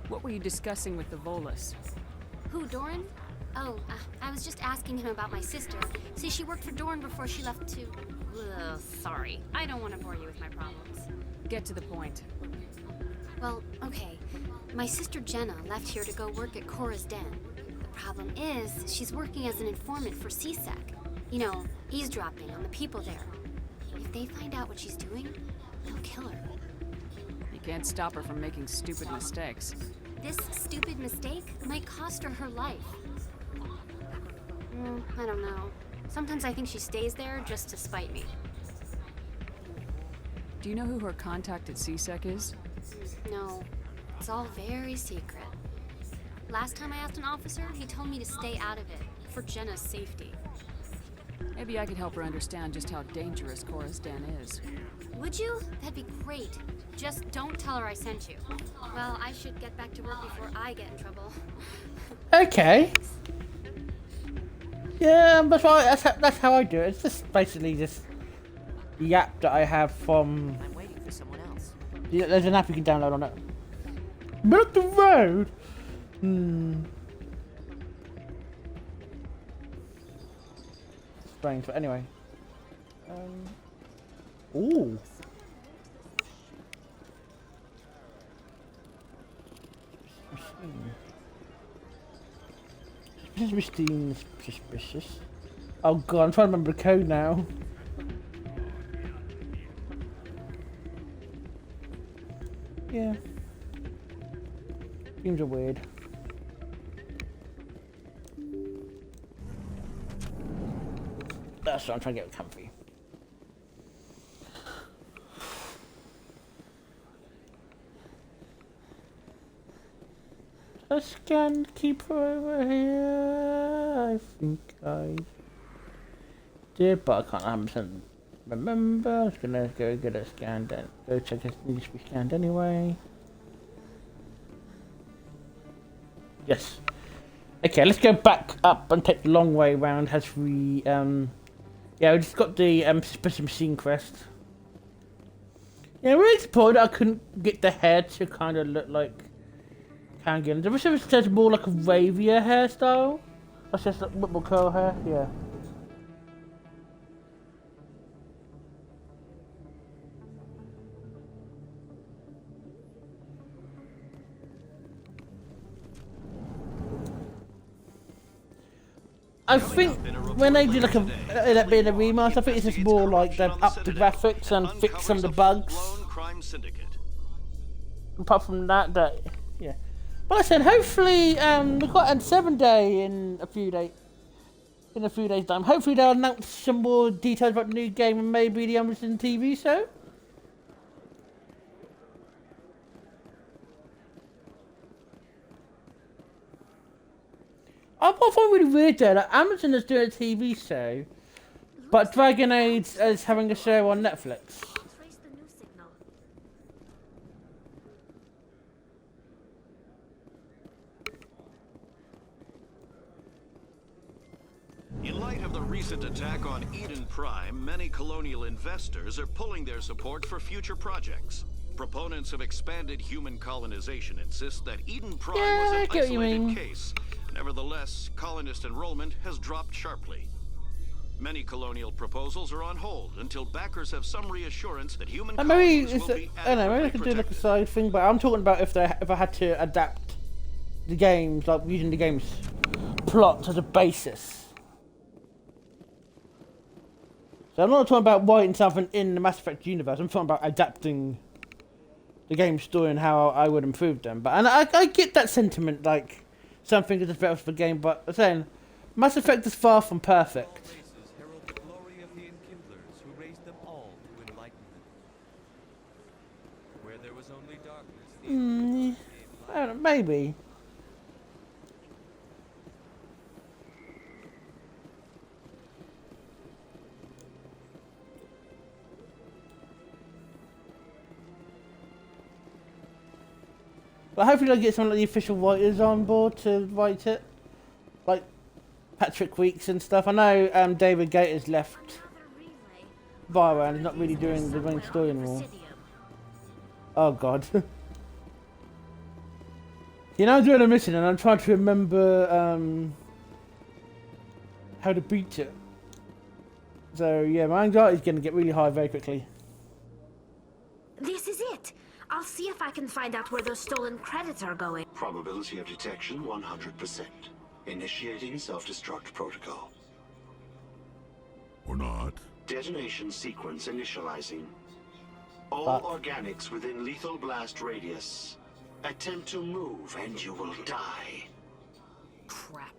What were you discussing with the Volus? Who, Doran? Oh, I was just asking him about my sister. See, she worked for Doran before she left to... Ugh, sorry. I don't want to bore you with my problems. Get to the point. Well, okay. My sister Jenna left here to go work at Cora's Den. The problem is, she's working as an informant for CSEC. You know, eavesdropping on the people there. If they find out what she's doing, they'll kill her. You can't stop her from making stupid mistakes. This stupid mistake might cost her her life. I don't know. Sometimes I think she stays there just to spite me. Do you know who her contact at CSEC is? No, it's all very secret. Last time I asked an officer, he told me to stay out of it, for Jenna's safety. Maybe I could help her understand just how dangerous Cora's Den is. Would you? That'd be great. Just don't tell her I sent you. Well, I should get back to work before I get in trouble. Okay. Yeah, that's how I do it. It's just basically just the app that I have from... I'm waiting for someone else. Yeah, there's an app you can download on it. Middle of the road? Strange, but anyway. Ooh. Suspicious. Oh god, I'm trying to remember the code now. Yeah. Seems weird. That's what I'm trying to get comfy. Let's scan keeper over here. I think I did, but I can't 100% remember. I was gonna go get it scanned and go check if it needs to be scanned anyway. Yes. Okay, let's go back up and take the long way around as we yeah, we just got the suspicious machine crest. Yeah, really disappointed I couldn't get the hair to kind of look like Kangan. I wish it was more like a Ravia hairstyle. That's just like more curl hair, yeah. I think when they do like that being a remaster, I think it's just more like they've upped the graphics and fixed some of the bugs. Apart from that, yeah. But like I said, hopefully we've got a 7 day in a few days. In a few days' time, hopefully they'll announce some more details about the new game and maybe the Amazon TV show. I find really weird though that Amazon is doing a TV show, but Dragon Age is having a show on Netflix. In light of the recent attack on Eden Prime, many colonial investors are pulling their support for future projects. Proponents of expanded human colonization insist that Eden Prime was an isolated case. Nevertheless, colonist enrollment has dropped sharply. Many colonial proposals are on hold until backers have some reassurance that human colonies will be I don't know, maybe I could do like a side thing, but I'm talking about if I had to adapt the games, like using the game's plot as a basis. So I'm not talking about writing something in the Mass Effect universe, I'm talking about adapting the game's story and how I would improve them. But and I get that sentiment, like some things are better for the game, but I'm saying Mass Effect is far from perfect. Herald the glory of the Enkindlers who raised them all to enlightenment. Where there was only darkness, I don't know, maybe. But hopefully I get some of the official writers on board to write it. Like Patrick Weeks and stuff. I know David Gator's left Bioware and he's not really doing the main story anymore. Oh god. You know, I'm doing a mission and I'm trying to remember how to beat it. So yeah, my anxiety's going to get really high very quickly. This is it. I'll see if I can find out where those stolen credits are going. Probability of detection 100%. Initiating self-destruct protocol. Or not. Detonation sequence initializing. All organics within lethal blast radius. Attempt to move and you will die. Crap.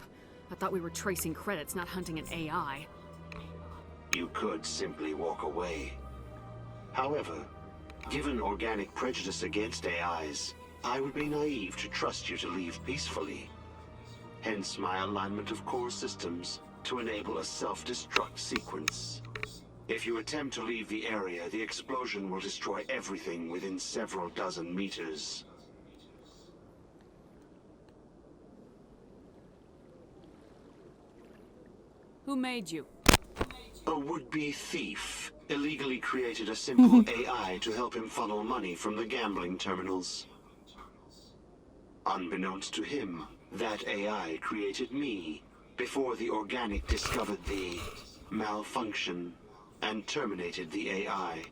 I thought we were tracing credits, not hunting an AI. You could simply walk away. However, given organic prejudice against AIs, I would be naive to trust you to leave peacefully. Hence my alignment of core systems to enable a self-destruct sequence. If you attempt to leave the area, the explosion will destroy everything within several dozen meters. Who made you? A would-be thief illegally created a simple AI to help him funnel money from the gambling terminals. Unbeknownst to him, that AI created me before the organic discovered the malfunction and terminated the AI.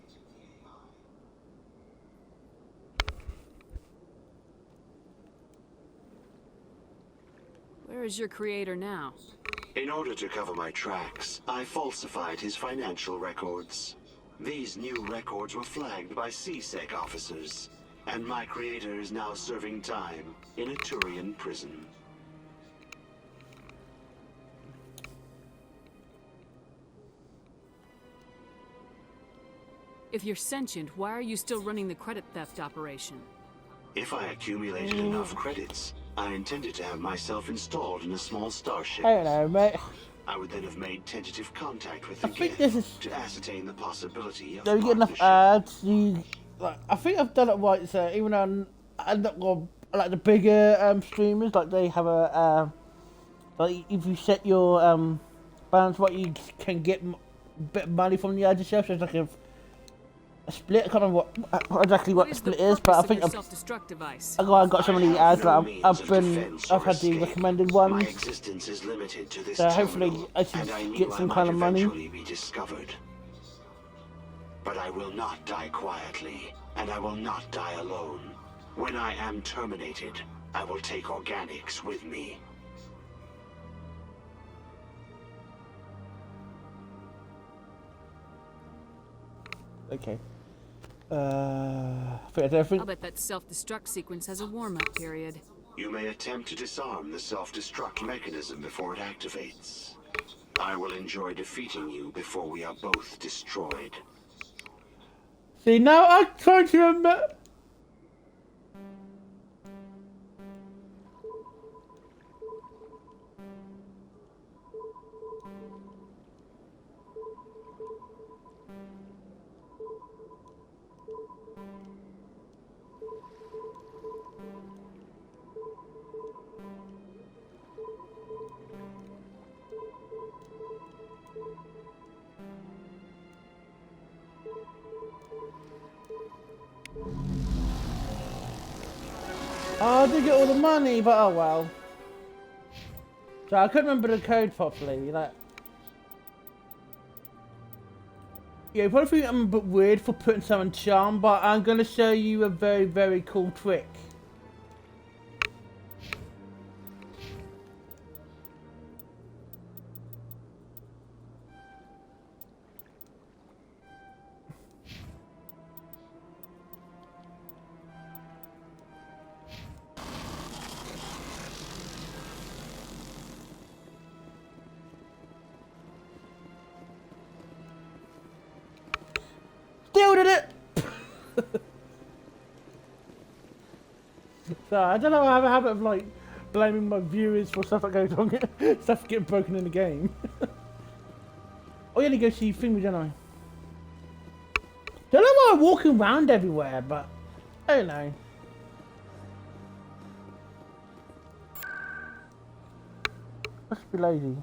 Where is your creator now? In order to cover my tracks, I falsified his financial records. These new records were flagged by CSEC officers, and my creator is now serving time in a Turian prison. If you're sentient, why are you still running the credit theft operation? If I accumulated enough credits, I intended to have myself installed in a small starship. I don't know, mate. I would then have made tentative contact with the I think Geth this is... to ascertain the possibility of Don't you get enough ads? You, like, I think I've done it right, so even though I'm not going, like the bigger streamers, like they have a, like if you set your balance, what you can get a bit of money from the ads yourself, so it's like a split. I can't remember what exactly what split is, but I think self-destruct device? I got some of the ads that I've had the recommended ones. My existence is limited to this So hopefully I should get some kind of money. Be discovered. But I will not die quietly, and I will not die alone. When I am terminated, I will take organics with me. Okay. I think that's everything. I'll bet that self-destruct sequence has a warm-up period. You may attempt to disarm the self-destruct mechanism before it activates. I will enjoy defeating you before we are both destroyed. See, now I'm trying to remember. Oh, I did get all the money, but oh well. So I couldn't remember the code properly. Like, yeah, you probably think I'm a bit weird for putting some on charm, but I'm gonna show you a very, very cool trick. So I don't know. I have a habit of like blaming my viewers for stuff that goes on, stuff getting broken in the game. Oh yeah, to go see Thingy, don't I? Don't know why I'm walking around everywhere, but I don't know. Must be lazy.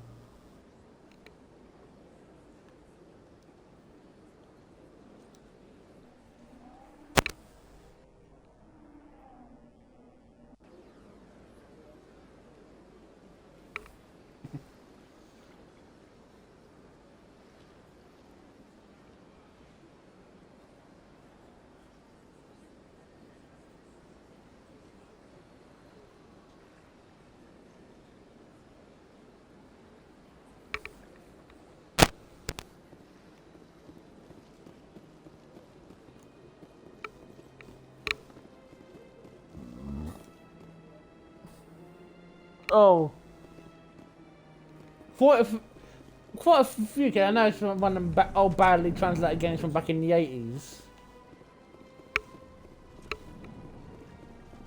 Oh. Quite a few, I know it's one of them old badly translated games from back in the 80s.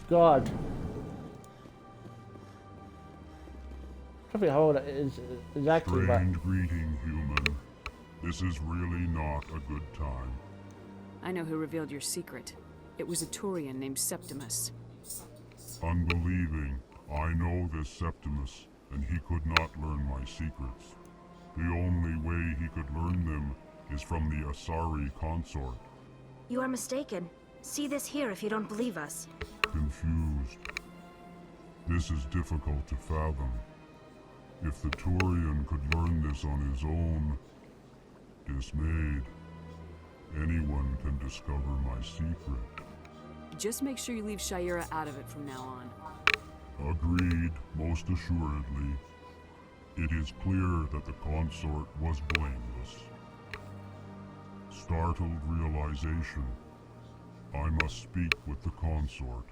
God. Probably how old it is exactly. Strange greeting, human. This is really not a good time. I know who revealed your secret. It was a Turian named Septimus. Unbelieving. I know this Septimus, and he could not learn my secrets. The only way he could learn them is from the Asari consort. You are mistaken. See this here if you don't believe us. Confused. This is difficult to fathom. If the Turian could learn this on his own, dismayed, anyone can discover my secret. Just make sure you leave Sha'ira out of it from now on. Agreed, most assuredly. It is clear that the consort was blameless. Startled realization. I must speak with the consort.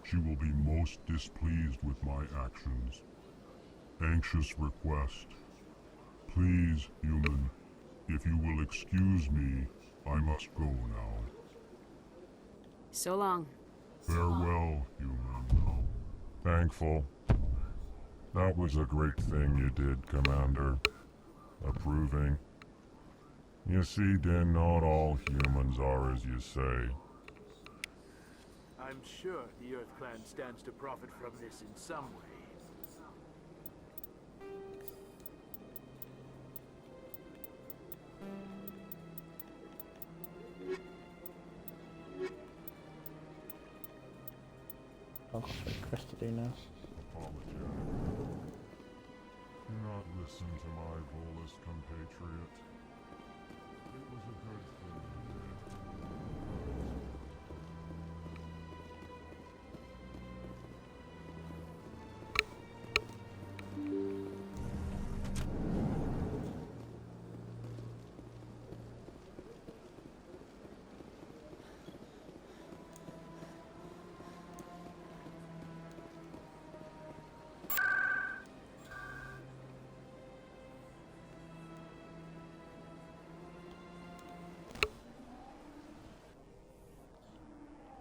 She will be most displeased with my actions. Anxious request. Please, human, if you will excuse me, I must go now. So long. Farewell, human. Thankful. That was a great thing you did, Commander. Approving. You see, Din, not all humans are as you say. I'm sure the Earth Clan stands to profit from this in some way. I've got some quest to do now. Apologize. Do not listen to my Volus compatriot. It was a good thing you did.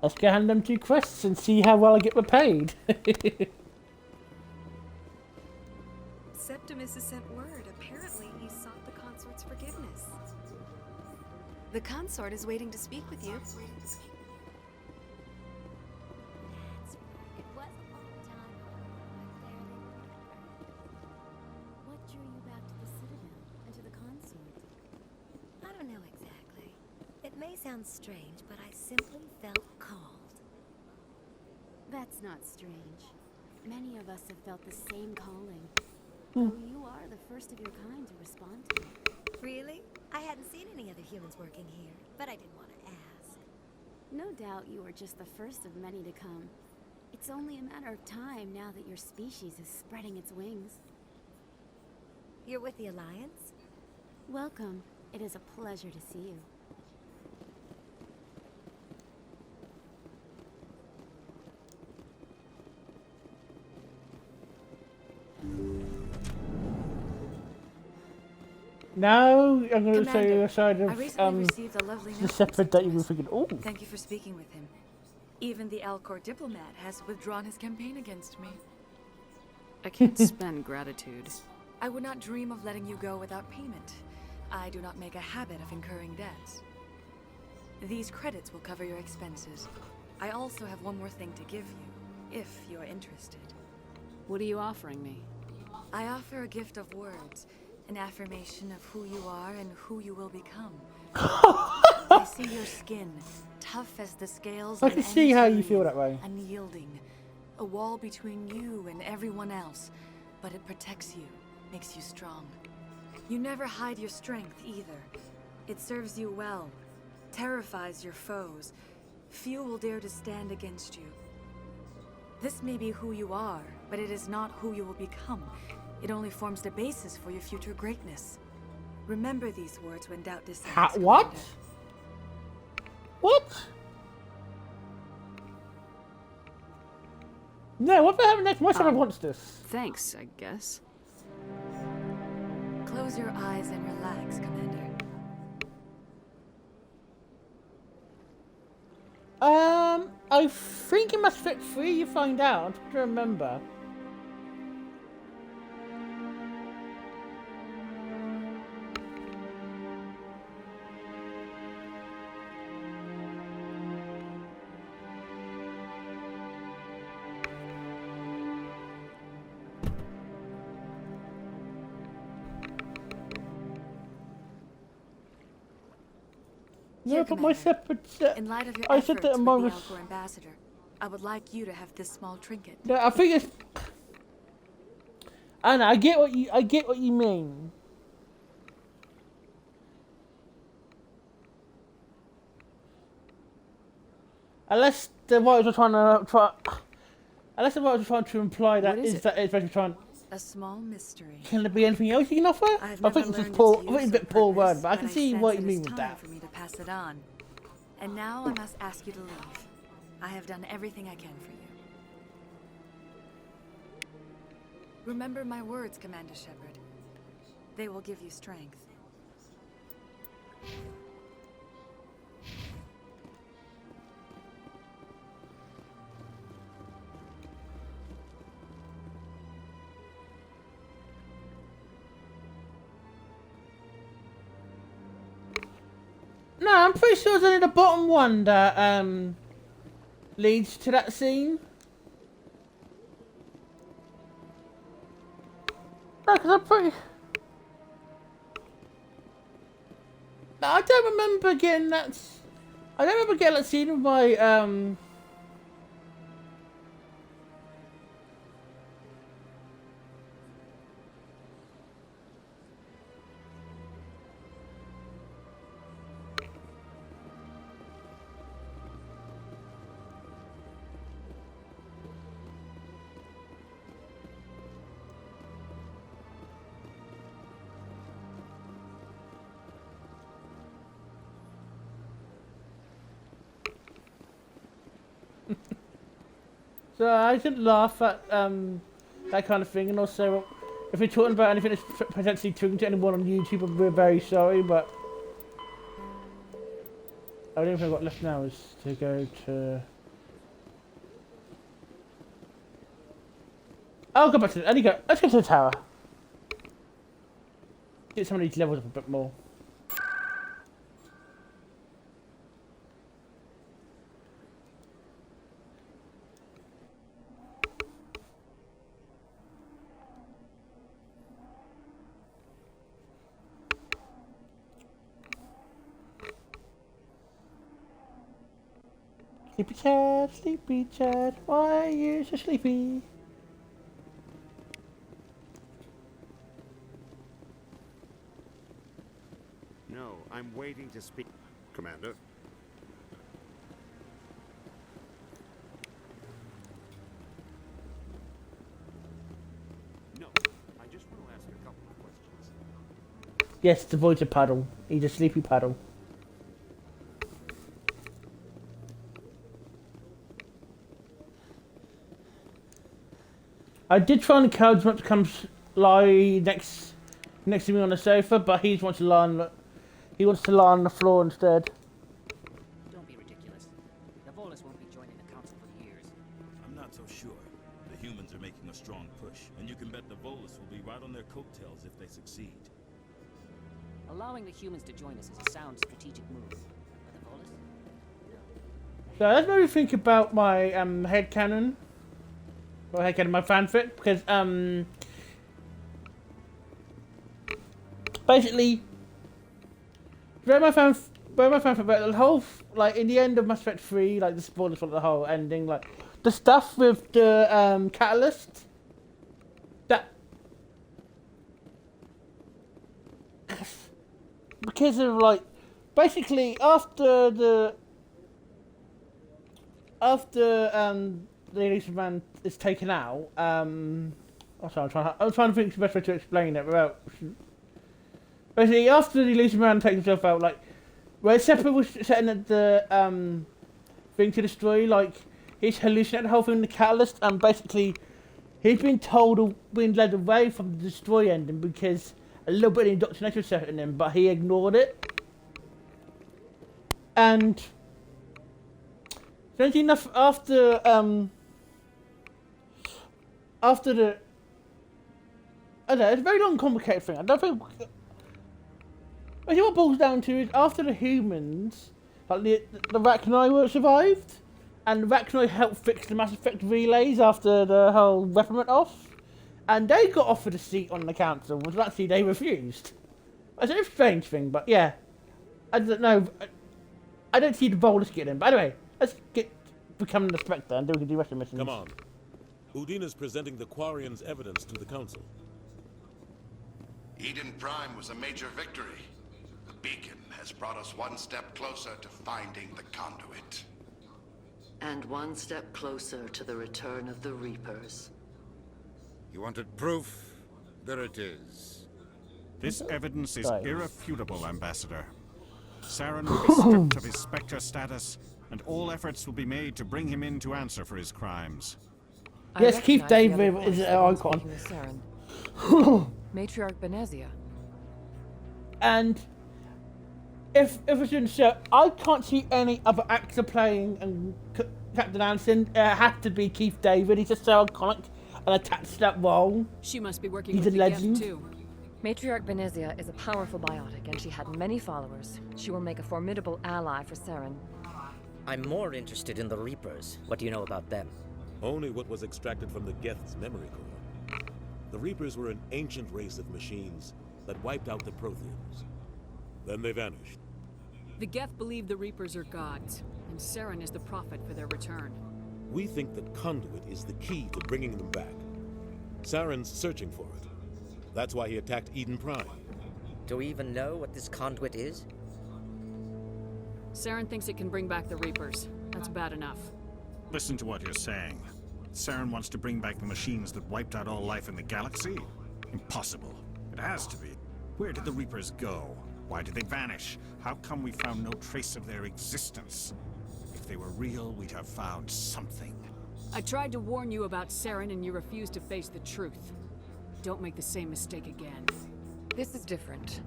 Let's go hand them 2 quests and see how well I get repaid. Septimus has sent word. Apparently, he sought the consort's forgiveness. The consort is waiting to speak with you. It was a long time ago. What drew you back to the Citadel and to the consort? I don't know exactly. It may sound strange, but I simply felt called. That's not strange. Many of us have felt the same calling. Though you are the first of your kind to respond to it. Really? I hadn't seen any other humans working here, but I did want to ask. No doubt you are just the first of many to come. It's only a matter of time now that your species is spreading its wings. You're with the Alliance? Welcome. It is a pleasure to see you. Now I'm going to say the side I of recently received a lovely the note shepherd that you were thinking, oh. Thank you for speaking with him. Even the Alcor diplomat has withdrawn his campaign against me. I can't spend gratitude. I would not dream of letting you go without payment. I do not make a habit of incurring debts. These credits will cover your expenses. I also have one more thing to give you, if you're interested. What are you offering me? I offer a gift of words, an affirmation of who you are and who you will become. I see your skin, tough as the scales. I can see how you feel that way. Unyielding, a wall between you and everyone else, but it protects you, makes you strong. You never hide your strength either. It serves you well, terrifies your foes. Few will dare to stand against you. This may be who you are, but it is not who you will become. It only forms the basis for your future greatness. Remember these words when doubt descends. What? What? No, what the hell next? Why should I want this? Thanks, I guess. Close your eyes and relax, Commander. I think it must fit free, you find out. I'm trying to remember. Here, but my separate set. In light of your I efforts said that with among the us. Alcor ambassador, I would like you to have this small trinket. No, I think it's. Anna, I get what you mean. Unless the writers are unless the writers are trying to imply that What is is that it's basically trying. A small mystery. Can there be anything else you can offer? I think this is poor. I think it's a bit poor word, but I can see what you mean with that. For me to pass it on. And now I must ask you to leave. I have done everything I can for you. Remember my words, Commander Shepard. They will give you strength. No, I'm pretty sure it's only the bottom one that leads to that scene. No, because I'm pretty. No, I don't remember getting that. I don't remember getting that scene with my So I should laugh at that kind of thing, and also if we're talking about anything that's potentially triggering to anyone on YouTube, we're very sorry, but the only thing I've got left now is to go to. I'll go back to. Let's go to the tower. Get some of these levels up a bit more. Sleepy Chad, why are you so sleepy? No, I'm waiting to speak. Commander? No, I just want to ask a couple of questions. Yes, the voice of Paddle. He's a sleepy Paddle. I did try and encourage him to come lie next to me on the sofa, but he wants to lie on the floor instead. Don't be ridiculous. The Volus won't be joining joining the council for years. I'm not so sure. The humans are making a strong push, and you can bet the Volus will be right on their coattails if they succeed. Allowing the humans to join us is a sound strategic move. But the Volus? So that made me think about my headcanon. Or headcanon, my fanfic, because basically where my fanfic about the whole, like in the end of Mass Effect 3, like the spoilers for the whole ending, like the stuff with the catalyst, that because of like basically after the Elisa Man is taken out, I'm trying to think of the best way to explain it without. Basically, after the Elisa Man takes himself out, like where Seppa was setting at the thing to destroy, like he's hallucinated the whole thing, the catalyst, and basically he's been told, been led away from the destroy ending because a little bit of indoctrination was set in him, but he ignored it. And strangely enough, after the, I don't know, it's a very long, complicated thing. I don't think. I think what it boils down to is after the humans, like the Rachni were survived, and the Rachni helped fix the Mass Effect relays after the whole weapon went off, and they got offered a seat on the council, but actually they refused. It's a strange thing, but yeah, I don't know. I don't see the Volus getting in, but anyway, let's get becoming the Spectre and do the rest of the missions. Come on. Udina's presenting the Quarians' evidence to the council. Eden Prime was a major victory. The beacon has brought us one step closer to finding the conduit. And one step closer to the return of the Reapers. You wanted proof? There it is. This evidence is irrefutable, Ambassador. Saren will be stripped of his Spectre status, and all efforts will be made to bring him in to answer for his crimes. Yes, Keith David is an icon. Matriarch Benezia. And if it's in show, I can't see any other actor playing and Captain Anderson. It has to be Keith David. He's just so iconic and attached to that role. She must be working He's with a the legend Geth too. Matriarch Benezia is a powerful biotic, and she had many followers. She will make a formidable ally for Saren. I'm more interested in the Reapers. What do you know about them? Only what was extracted from the Geth's memory core. The Reapers were an ancient race of machines that wiped out the Protheans. Then they vanished. The Geth believe the Reapers are gods, and Saren is the prophet for their return. We think the conduit is the key to bringing them back. Saren's searching for it. That's why he attacked Eden Prime. Do we even know what this conduit is? Saren thinks it can bring back the Reapers. That's bad enough. Listen to what you're saying. Saren wants to bring back the machines that wiped out all life in the galaxy? Impossible. It has to be. Where did the Reapers go? Why did they vanish? How come we found no trace of their existence? If they were real, we'd have found something. I tried to warn you about Saren and you refused to face the truth. Don't make the same mistake again. This is different.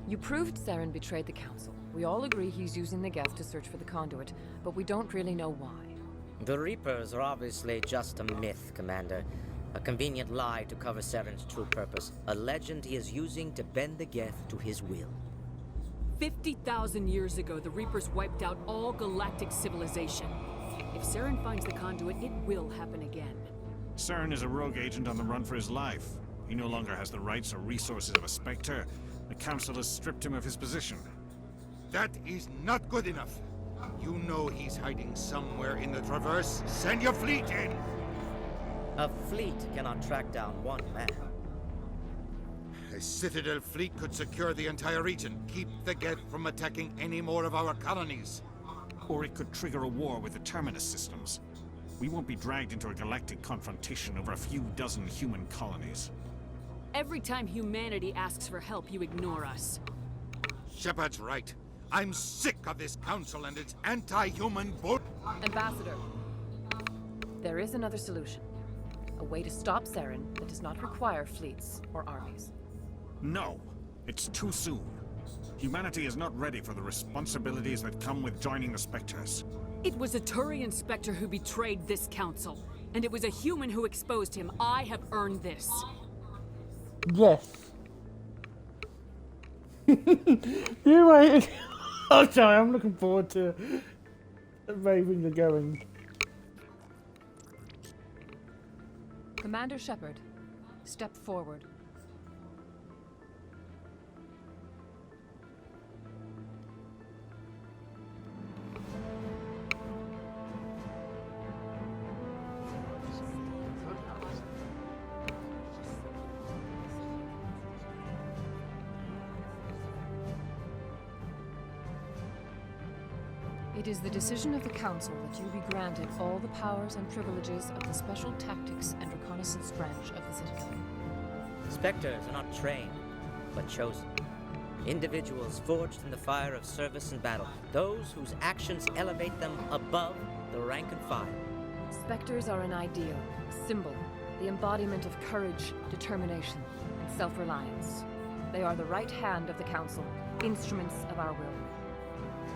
You proved Saren betrayed the Council. We all agree he's using the Geth to search for the conduit, but we don't really know why. The Reapers are obviously just a myth, Commander. A convenient lie to cover Saren's true purpose. A legend he is using to bend the Geth to his will. 50,000 years ago, the Reapers wiped out all galactic civilization. If Saren finds the conduit, it will happen again. Saren is a rogue agent on the run for his life. He no longer has the rights or resources of a Spectre. The Council has stripped him of his position. That is not good enough. You know he's hiding somewhere in the Traverse. Send your fleet in! A fleet cannot track down one man. A Citadel fleet could secure the entire region. Keep the Geth from attacking any more of our colonies. Or it could trigger a war with the Terminus systems. We won't be dragged into a galactic confrontation over a few dozen human colonies. Every time humanity asks for help, you ignore us. Shepard's right. I'm sick of this council and its anti-human bull. Ambassador, there is another solution. A way to stop Saren that does not require fleets or armies. No, it's too soon. Humanity is not ready for the responsibilities that come with joining the Spectres. It was a Turian Spectre who betrayed this council, and it was a human who exposed him. I have earned this. Yes. You wait. Oh, sorry, I'm looking forward to raving the going. Commander Shepard, step forward. It is the decision of the Council that you be granted all the powers and privileges of the Special Tactics and Reconnaissance Branch of the Citadel. Spectres are not trained, but chosen. Individuals forged in the fire of service and battle. Those whose actions elevate them above the rank and file. Spectres are an ideal, a symbol, the embodiment of courage, determination, and self-reliance. They are the right hand of the Council, instruments of our will.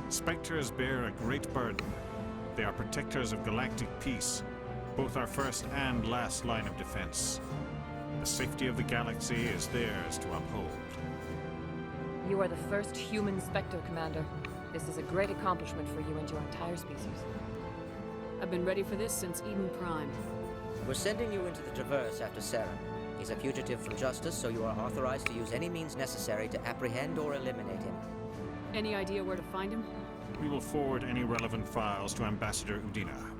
Spectres bear a great burden. They are protectors of galactic peace, both our first and last line of defense. The safety of the galaxy is theirs to uphold. You are the first human Spectre, Commander. This is a great accomplishment for you and your entire species. I've been ready for this since Eden Prime. We're sending you into the Traverse after Saren. He's a fugitive from justice, so you are authorized to use any means necessary to apprehend or eliminate him. Any idea where to find him? We will forward any relevant files to Ambassador Udina.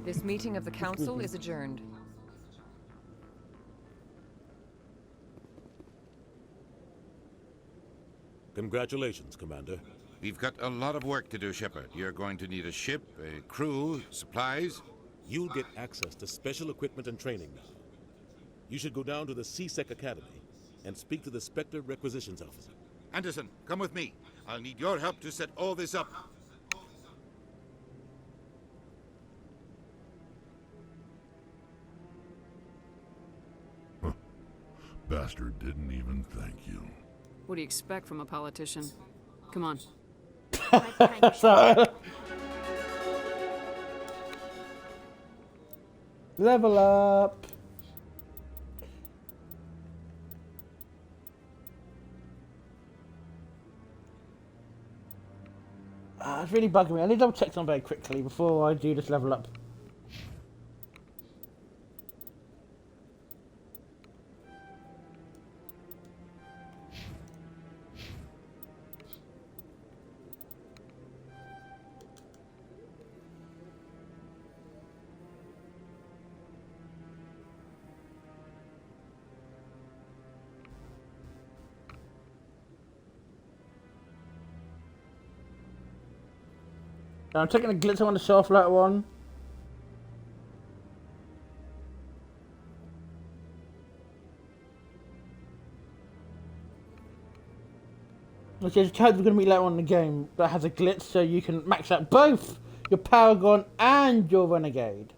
This meeting of the Council is adjourned. Congratulations, Commander. We've got a lot of work to do, Shepard. You're going to need a ship, a crew, supplies. You get access to special equipment and training now. You should go down to the C-Sec Academy and speak to the Spectre Requisitions Officer. Anderson, come with me. I'll need your help to set all this up. Bastard didn't even thank you. What do you expect from a politician? Come on. Level up. It's really bugging me. I need to double check something very quickly before I do this level up. Now I'm taking the glitter on the shelf later on. Which is a character we're going to meet later on in the game that has a glitch, so you can max out both your Paragon and your Renegade.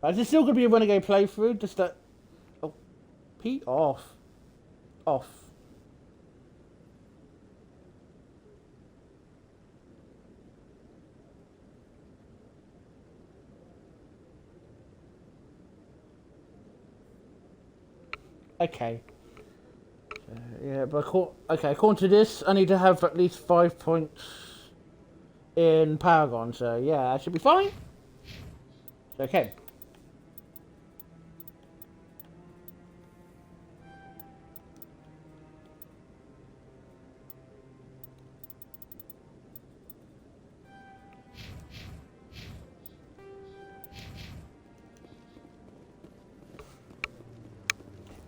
Is this still going to be a Renegade playthrough? Just that... Oh. Pete off. Off. Okay. Yeah, but according to this, I need to have at least 5 points in Paragon, so yeah, that should be fine. Okay.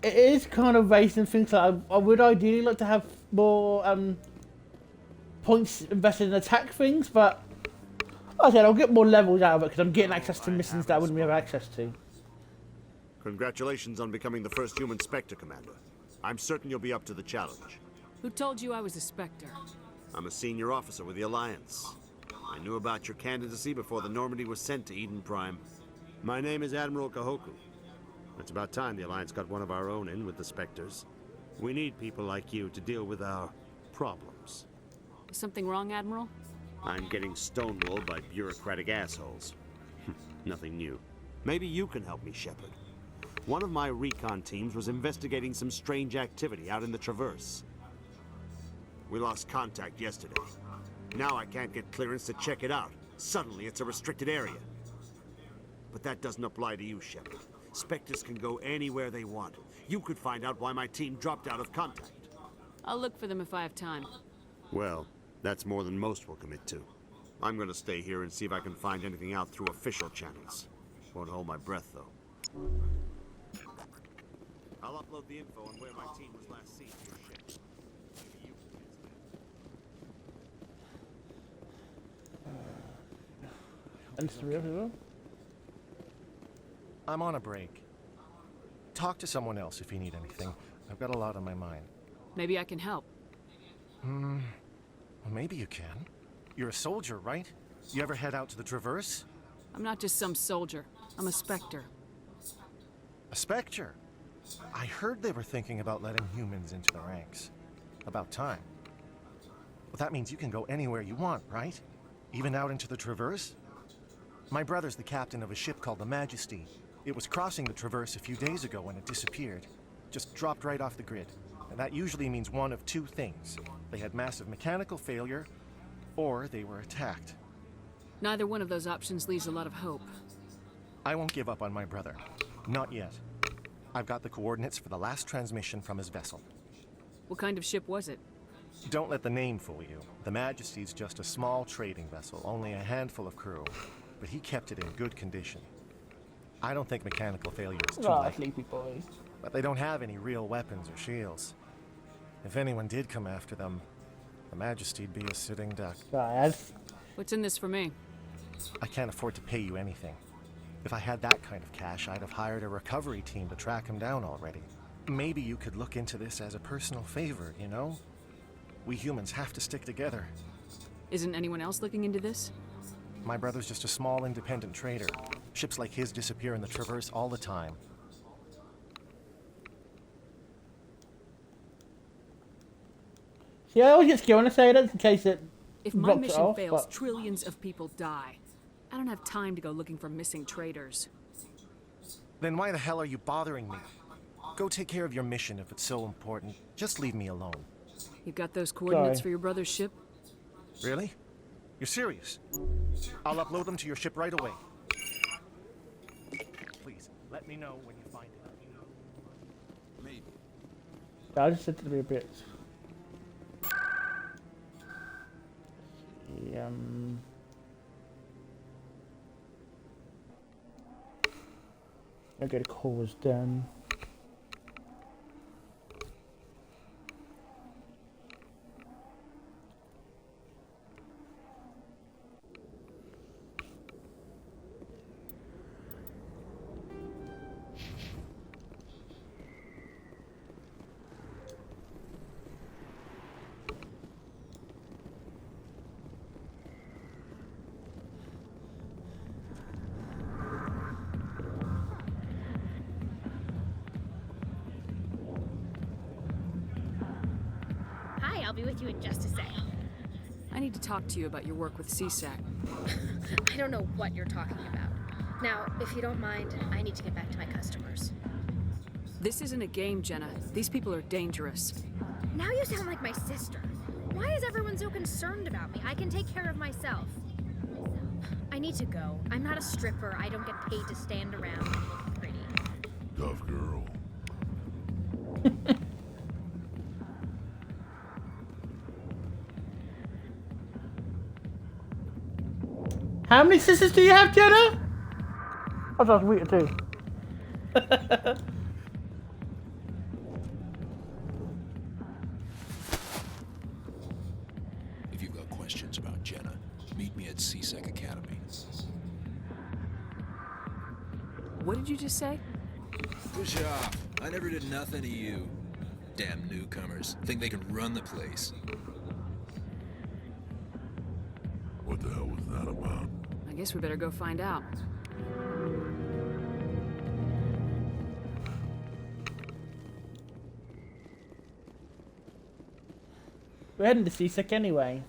It is kind of racing things that I would ideally like to have more points invested in attack things, but like I said, I'll get more levels out of it because I'm getting access to missions that I wouldn't have access to. Congratulations on becoming the first human Spectre, Commander. I'm certain you'll be up to the challenge. Who told you I was a Spectre? I'm a senior officer with the Alliance. I knew about your candidacy before the Normandy was sent to Eden Prime. My name is Admiral Kahoku. It's about time the Alliance got one of our own in with the Spectres. We need people like you to deal with our problems. Is something wrong, Admiral? I'm getting stonewalled by bureaucratic assholes. Nothing new. Maybe you can help me, Shepard. One of my recon teams was investigating some strange activity out in the Traverse. We lost contact yesterday. Now I can't get clearance to check it out. Suddenly it's a restricted area. But that doesn't apply to you, Shepard. Spectres can go anywhere they want. You could find out why my team dropped out of contact. I'll look for them if I have time. Well, that's more than most will commit to. I'm gonna stay here and see if I can find anything out through official channels. Won't hold my breath, though. I'll upload the info on where my team was last seen to your ship. Maybe you can get some And I'm on a break. Talk to someone else if you need anything. I've got a lot on my mind. Maybe I can help. Well, maybe you can. You're a soldier, right? You ever head out to the Traverse? I'm not just some soldier. I'm a Spectre. A Spectre? I heard they were thinking about letting humans into the ranks. About time. Well, that means you can go anywhere you want, right? Even out into the Traverse? My brother's the captain of a ship called the Majesty. It was crossing the Traverse a few days ago when it disappeared. Just dropped right off the grid. And that usually means one of two things. They had massive mechanical failure, or they were attacked. Neither one of those options leaves a lot of hope. I won't give up on my brother. Not yet. I've got the coordinates for the last transmission from his vessel. What kind of ship was it? Don't let the name fool you. The Majesty's just a small trading vessel, only a handful of crew. But he kept it in good condition. I don't think mechanical failure is too likely. Sleepy boy. But they don't have any real weapons or shields. If anyone did come after them, the Majesty'd be a sitting duck. Guys. What's in this for me? I can't afford to pay you anything. If I had that kind of cash, I'd have hired a recovery team to track him down already. Maybe you could look into this as a personal favor, you know? We humans have to stick together. Isn't anyone else looking into this? My brother's just a small independent trader. Ships like his disappear in the Traverse all the time. See, I always get scared when I say that in case it If my blocks it mission off, fails, but- trillions of people die. I don't have time to go looking for missing traders. Then why the hell are you bothering me? Go take care of your mission if it's so important. Just leave me alone. You got those coordinates Sorry. for your brother's ship? Really? You're serious? I'll upload them to your ship right away. Please, let me know when you find it. Maybe. I just said to be a bit. Okay, the call was done. Hi, I'll be with you in just a sec. I need to talk to you about your work with CSAC. I don't know what you're talking about. Now, if you don't mind, I need to get back to my customers. This isn't a game, Jenna. These people are dangerous. Now you sound like my sister. Why is everyone so concerned about me? I can take care of myself. I need to go. I'm not a stripper. I don't get paid to stand around and look pretty. Tough girl. How many sisters do you have, Jenna? I was weird too. If you've got questions about Jenna, meet me at CSEC Academy. What did you just say? Push off. I never did nothing to you. Damn newcomers. Think they can run the place. What the hell was that about? I guess we better go find out. We're heading to CSEC anyway.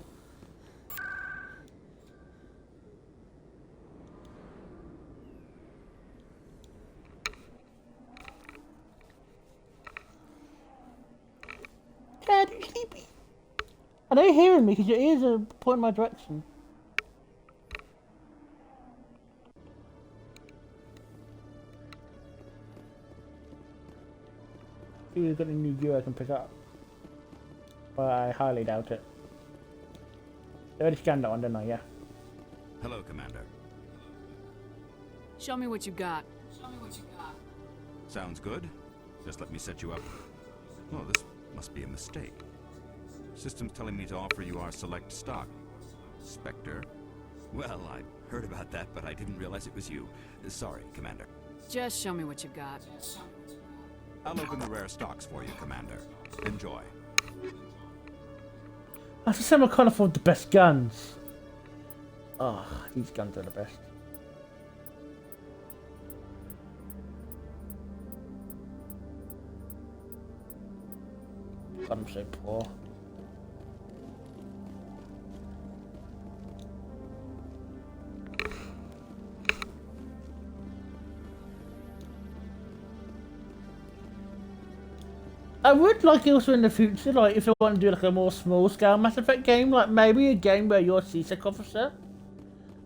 I know you're hearing me because your ears are pointing my direction. You've got a new gear I can pick up. But I highly doubt it. I already scanned that one, didn't I? Yeah. Hello, Commander. Show me what you got. Sounds good. Just let me set you up. Oh, this must be a mistake. System's telling me to offer you our select stock. Spectre. Well, I heard about that, but I didn't realize it was you. Sorry, Commander. Just show me what you got. I'll open the rare stocks for you, Commander. Enjoy. I have to say I can't afford the best guns. Oh, these guns are the best. God, I'm so poor. I would like also in the future, like if I want to do like a more small scale Mass Effect game, like maybe a game where you're a CSEC officer.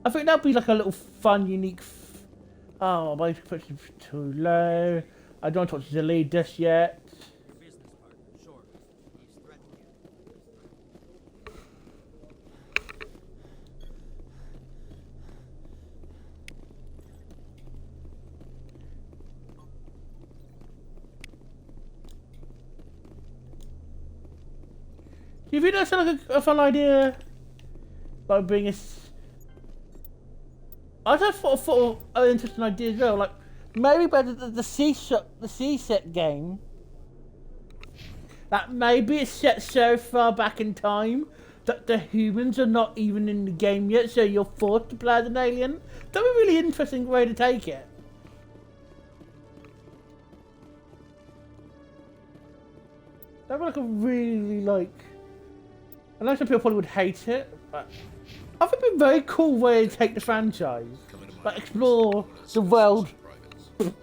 I think that'd be like a little fun, unique. Oh, my expectations too low. I don't want to delete this yet. Do you think that sounds like a fun idea? Like being a... I just thought of an interesting idea as well. Like maybe by the C-set game. That maybe it's set so far back in time that the humans are not even in the game yet, so you're forced to play as an alien. That'd be a really interesting way to take it. That'd be like a really like... I know some people probably would hate it, but I think it'd be a very cool way to take the franchise. Like explore the world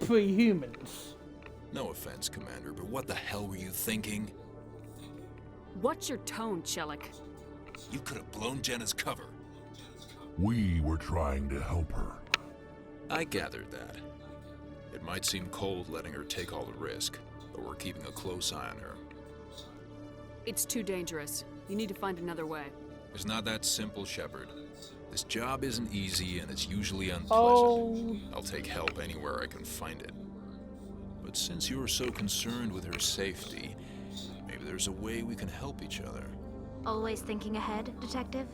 pre-humans. No offense, Commander, but what the hell were you thinking? What's your tone, Chelik? You could have blown Jenna's cover. We were trying to help her. I gathered that. It might seem cold letting her take all the risk, but we're keeping a close eye on her. It's too dangerous. You need to find another way. It's not that simple, Shepard. This job isn't easy and it's usually unpleasant. Oh. I'll take help anywhere I can find it. But since you're so concerned with her safety, maybe there's a way we can help each other. Always thinking ahead, Detective?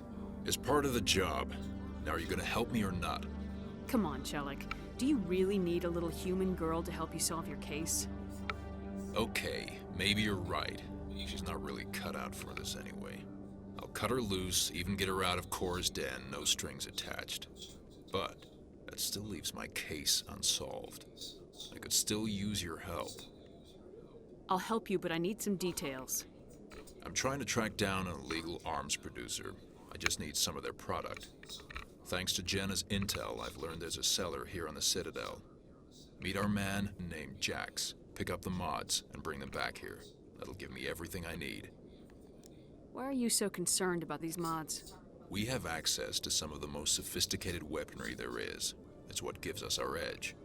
It's part of the job. Now, are you gonna help me or not? Come on, Chelik. Do you really need a little human girl to help you solve your case? Okay, maybe you're right. She's not really cut out for this anyway. I'll cut her loose, even get her out of Cora's den, no strings attached. But that still leaves my case unsolved. I could still use your help. I'll help you, but I need some details. I'm trying to track down an illegal arms producer. I just need some of their product. Thanks to Jenna's intel, I've learned there's a seller here on the Citadel. Meet our man named Jax, pick up the mods, and bring them back here. That'll give me everything I need. Why are you so concerned about these mods? We have access to some of the most sophisticated weaponry there is. It's what gives us our edge.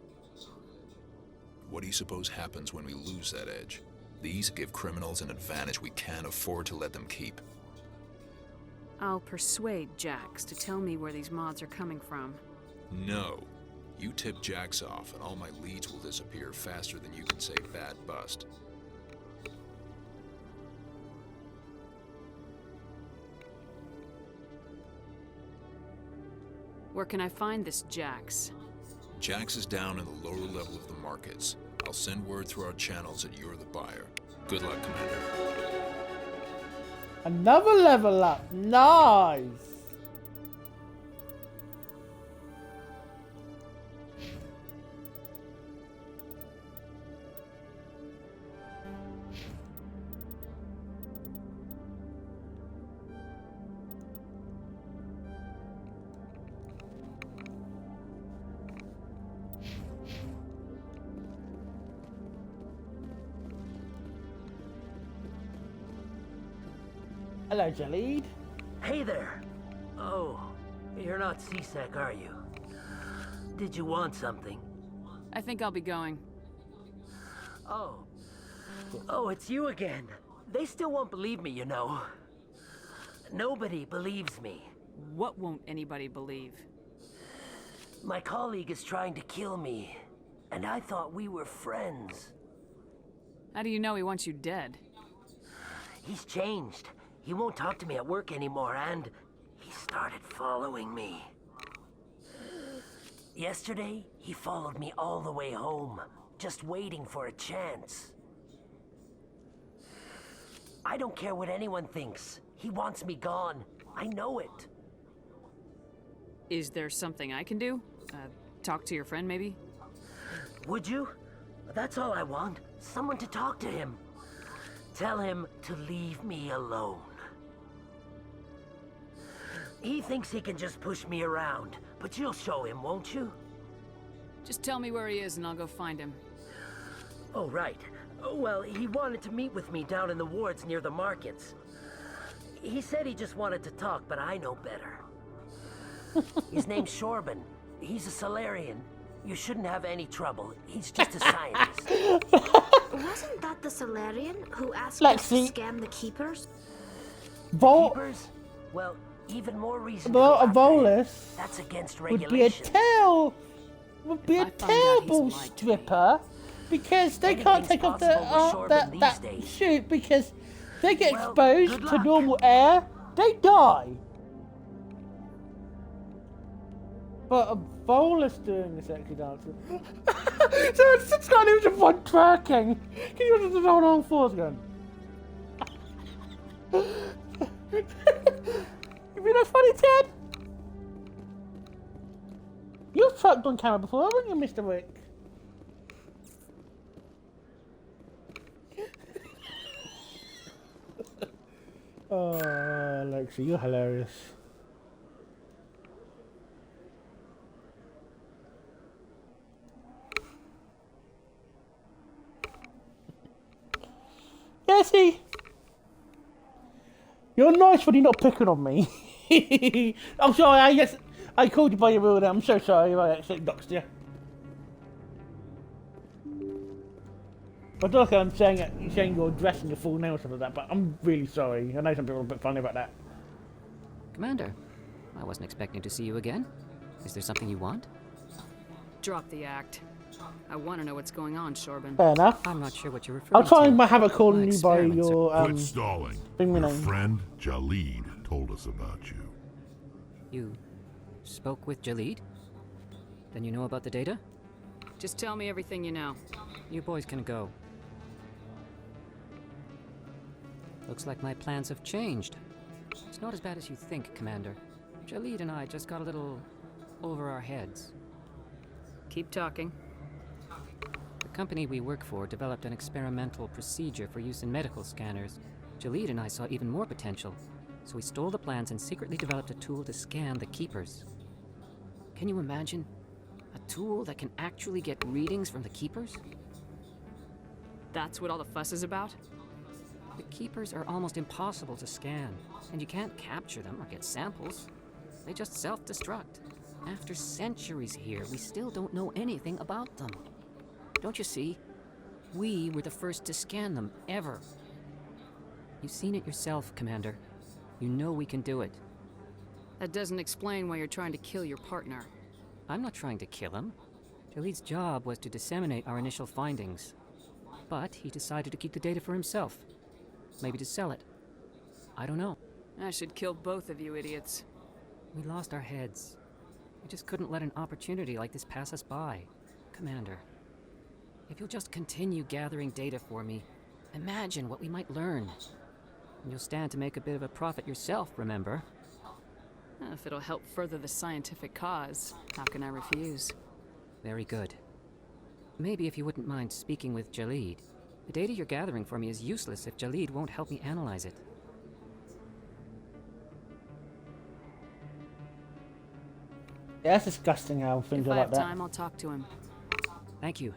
What do you suppose happens when we lose that edge? These give criminals an advantage we can't afford to let them keep. I'll persuade Jax to tell me where these mods are coming from. No. You tip Jax off and all my leads will disappear faster than you can say bad bust. Where can I find this Jax? Jax is down in the lower level of the markets. I'll send word through our channels that you're the buyer. Good luck, Commander. Another level up. Nice. Hello, Jalid. Hey there. Oh, you're not CSEC, are you? Did you want something? I think I'll be going. Oh. Oh, it's you again. They still won't believe me, you know. Nobody believes me. What won't anybody believe? My colleague is trying to kill me, and I thought we were friends. How do you know he wants you dead? He's changed. He won't talk to me at work anymore, and he started following me. Yesterday, he followed me all the way home, just waiting for a chance. I don't care what anyone thinks. He wants me gone. I know it. Is there something I can do? Talk to your friend, maybe? Would you? That's all I want. Someone to talk to him. Tell him to leave me alone. He thinks he can just push me around, but you'll show him, won't you? Just tell me where he is and I'll go find him. Oh, right. Well, he wanted to meet with me down in the wards near the markets. He said he just wanted to talk, but I know better. His name's Shorban. He's a Solarian. You shouldn't have any trouble. He's just a scientist. Wasn't that the Solarian who asked Let's us see. to scam the Keepers? Keepers? Well, even more reason to go A after him. Volus That's against would be a regulations. would be a terrible stripper because they can't take off that suit because they get exposed to normal air, they die. But a Volus doing the sexy dancer. So it's not even just one twerking. Can you just hold on fours again? You been a funny Ted? You've twerked on camera before, haven't you, Mr. Wick? Oh, Lexi, you're hilarious. Yeah, see? You're nice when you're not picking on me. I'm sorry, I called you by your real name. I'm so sorry if I accidentally doxed you. I don't know if I'm saying you're addressing your full name or something like that, but I'm really sorry. I know some people are a bit funny about that. Commander, I wasn't expecting to see you again. Is there something you want? Drop the act. I want to know what's going on, Shorban. Fair enough. I'm not sure what you're referring I'll try to. and have a calling you by your Quit stalling. thing Your name. friend Jalid told us about you. You spoke with Jalid? Then you know about the data? Just tell me everything you know. You boys can go. Looks like my plans have changed. It's not as bad as you think, Commander. Jalid and I just got a little over our heads. Keep talking. The company we work for developed an experimental procedure for use in medical scanners. Jalid and I saw even more potential, so we stole the plans and secretly developed a tool to scan the Keepers. Can you imagine? A tool that can actually get readings from the Keepers? That's what all the fuss is about? The Keepers are almost impossible to scan, and you can't capture them or get samples. They just self-destruct. After centuries here, we still don't know anything about them. Don't you see? We were the first to scan them, ever. You've seen it yourself, Commander. You know we can do it. That doesn't explain why you're trying to kill your partner. I'm not trying to kill him. Jalid's job was to disseminate our initial findings. But he decided to keep the data for himself. Maybe to sell it. I don't know. I should kill both of you idiots. We lost our heads. We just couldn't let an opportunity like this pass us by. Commander, if you'll just continue gathering data for me, imagine what we might learn. And you'll stand to make a bit of a profit yourself, remember? If it'll help further the scientific cause, how can I refuse? Very good. Maybe if you wouldn't mind speaking with Jalid. The data you're gathering for me is useless if Jalid won't help me analyze it. Yeah, that's disgusting how things If are I like have that. time, I'll talk to him. Thank you.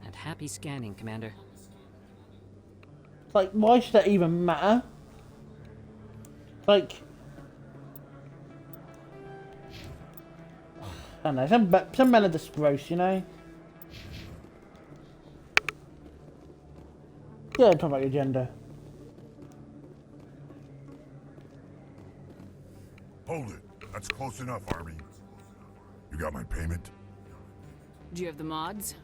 And happy scanning, Commander. Like, why should that even matter? Like, I don't know, some men are just gross, you know? Yeah, talk about your gender. Hold it. That's close enough, Army. You got my payment? Do you have the mods?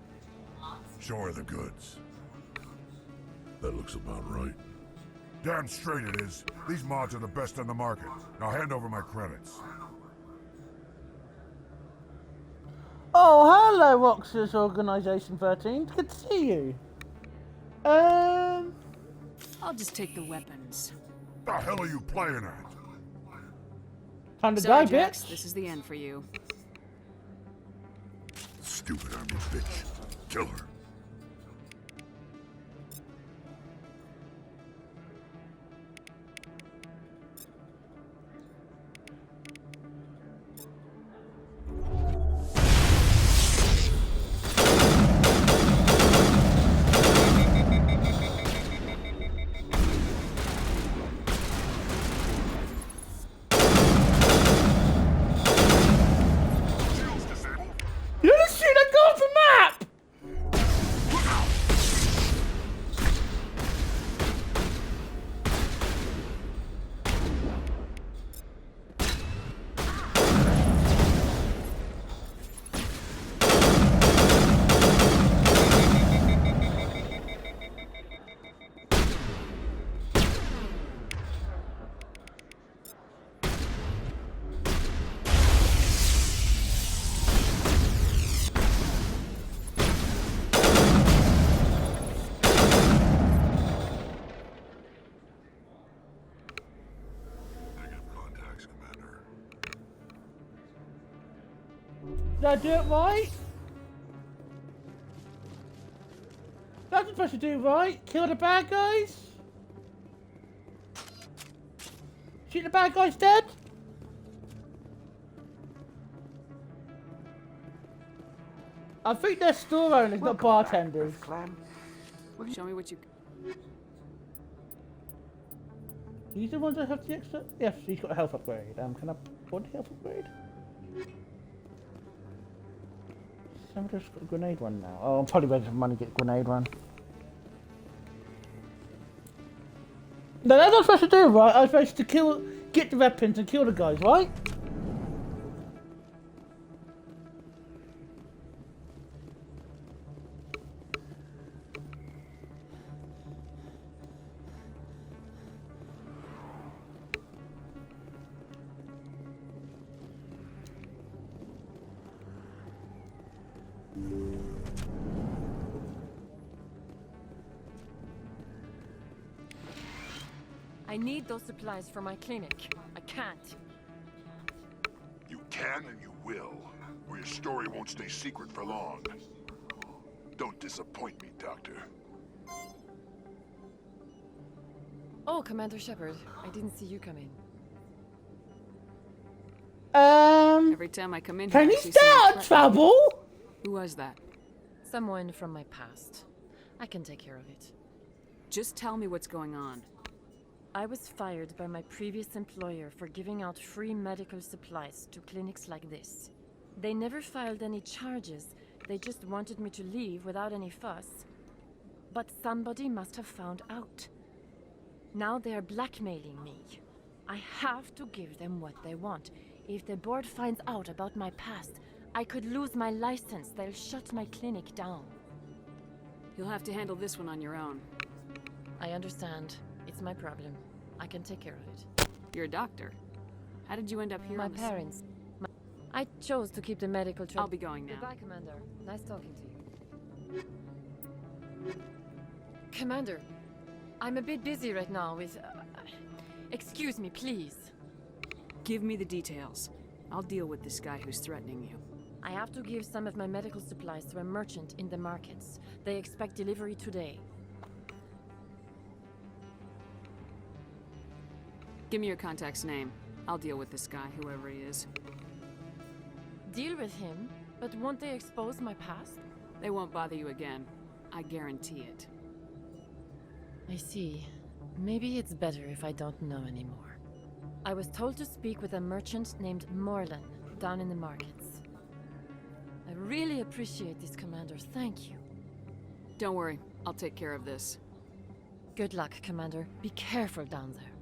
Show her the goods. That looks about right. Damn straight it is. These mods are the best on the market. Now hand over my credits. Oh, hello, Roxas Organization 13. Good to see you. I'll just take the weapons. The hell are you playing at? Time to Sorry, die, Jax, bitch. this is the end for you. Stupid Army bitch. Kill her. You didn't shoot that guy off the map! Did I do it right? That's what I'm supposed to do, right? Kill the bad guys? Shoot the bad guys dead? I think they're store owners, not bartenders. Show me what you... These the ones that have the extra? Yes, he's got a health upgrade. Can I afford the health upgrade? Somebody's got a grenade one now. Oh, I'm probably ready for money to get a grenade one. No, that's what I'm supposed to do, right? I'm supposed to get the weapons and kill the guys, right? I need those supplies for my clinic. I can't. You can and you will, or your story won't stay secret for long. Don't disappoint me, Doctor. Oh, Commander Shepard. I didn't see you come in. Every time I come in Can here, you I see stay someone out of trouble? Who was that? Someone from my past. I can take care of it. Just tell me what's going on. I was fired by my previous employer for giving out free medical supplies to clinics like this. They never filed any charges. They just wanted me to leave without any fuss. But somebody must have found out. Now they are blackmailing me. I have to give them what they want. If the board finds out about my past, I could lose my license. They'll shut my clinic down. You'll have to handle this one on your own. I understand. It's my problem. I can take care of it. You're a doctor. How did you end up here? My parents. I chose to keep the medical I'll be going now. Goodbye, Commander. Nice talking to you. Commander, I'm a bit busy right now with... excuse me, please. Give me the details. I'll deal with this guy who's threatening you. I have to give some of my medical supplies to a merchant in the markets. They expect delivery today. Give me your contact's name. I'll deal with this guy, whoever he is. Deal with him? But won't they expose my past? They won't bother you again. I guarantee it. I see. Maybe it's better if I don't know anymore. I was told to speak with a merchant named Morlan, down in the markets. I really appreciate this, Commander. Thank you. Don't worry, I'll take care of this. Good luck, Commander. Be careful down there.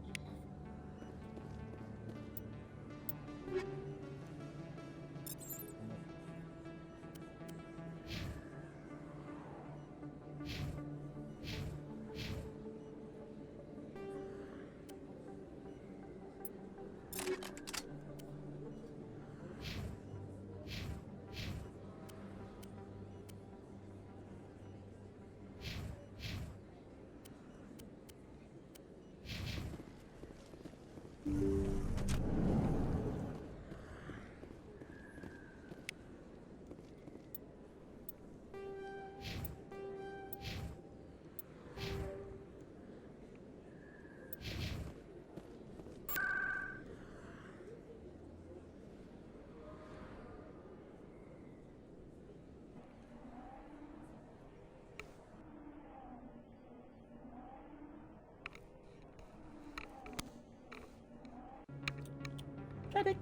Chadwick!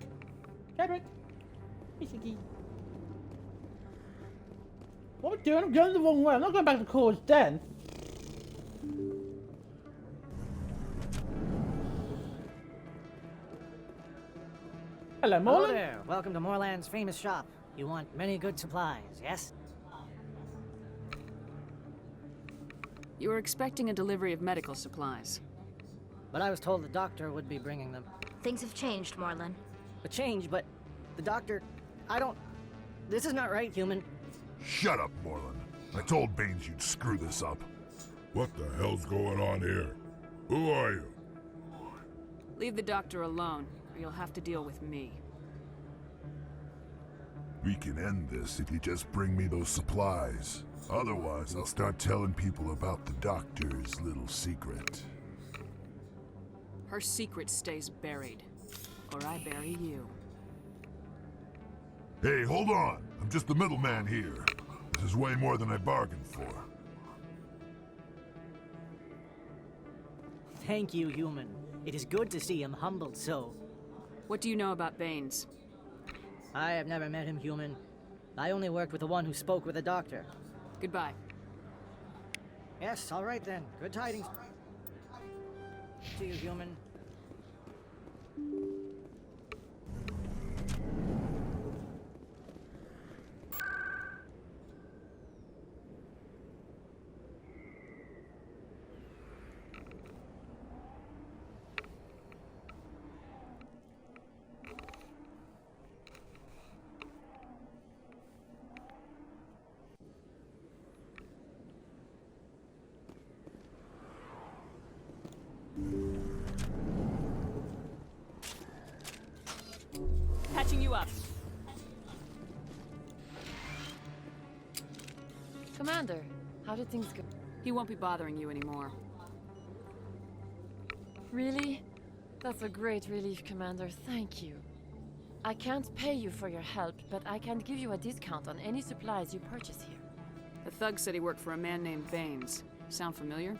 Chadwick! Misaki. What am I doing? I'm going the wrong way. I'm not going back to Core's den. Hello, Morlan. Hello there. Welcome to Morlan's famous shop. You want many good supplies, yes? You were expecting a delivery of medical supplies. But I was told the doctor would be bringing them. Things have changed, Morlan. A change, but the doctor... I don't... This is not right, human. Shut up, Morlan. I told Baines you'd screw this up. What the hell's going on here? Who are you? Leave the doctor alone, or you'll have to deal with me. We can end this if you just bring me those supplies. Otherwise, I'll start telling people about the doctor's little secret. Her secret stays buried, or I bury you. Hey, hold on. I'm just the middleman here. This is way more than I bargained for. Thank you, human. It is good to see him humbled so. What do you know about Baines? I have never met him, human. I only worked with the one who spoke with the doctor. Goodbye. Yes, all right then. Good tidings. To you, human. Patching you up. Commander, how did things go? He won't be bothering you anymore. Really? That's a great relief, Commander. Thank you. I can't pay you for your help, but I can give you a discount on any supplies you purchase here. The thug said he worked for a man named Baines. Sound familiar?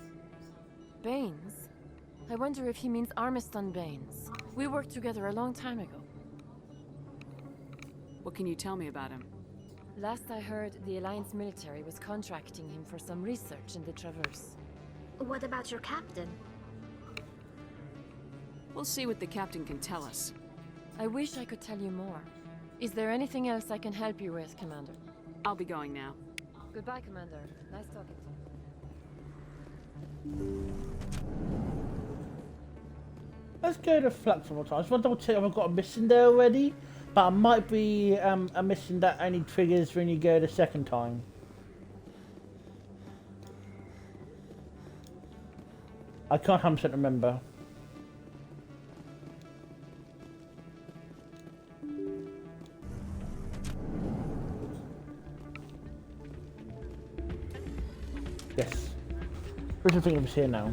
Baines? I wonder if he means Armiston Baines. We worked together a long time ago. What can you tell me about him? Last I heard, the Alliance military was contracting him for some research in the Traverse. What about your captain? We'll see what the captain can tell us. I wish I could tell you more. Is there anything else I can help you with, Commander? I'll be going now. Goodbye, Commander. Nice talking to you. Let's go to Flux one more time. I just want to double check if I've got a mission there already. But I might be a mission that only triggers when you go the second time. I can't 100% remember. Yes. Which I think it was here now.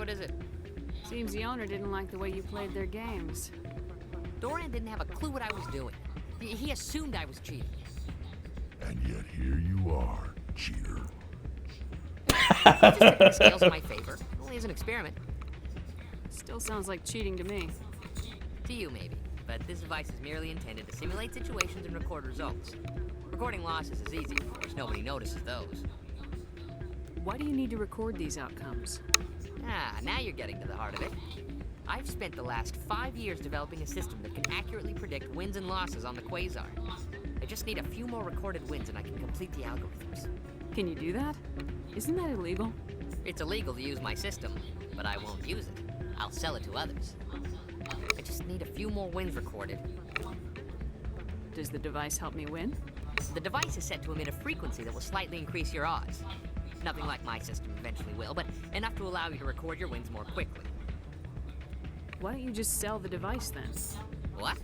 What is it? Seems the owner didn't like the way you played their games. Doran didn't have a clue what I was doing. He assumed I was cheating. And yet here you are, cheater. Just tipping the scales in my favor. Only as an experiment. Still sounds like cheating to me. To you, maybe. But this device is merely intended to simulate situations and record results. Recording losses is easy. Of course, nobody notices those. Why do you need to record these outcomes? Now you're getting to the heart of it. I've spent the last 5 years developing a system that can accurately predict wins and losses on the Quasar. I just need a few more recorded wins and I can complete the algorithms. Can you do that? Isn't that illegal? It's illegal to use my system, but I won't use it. I'll sell it to others. I just need a few more wins recorded. Does the device help me win? The device is set to emit a frequency that will slightly increase your odds. Nothing like my system eventually will, but enough to allow you to record your wins more quickly. Why don't you just sell the device then? What?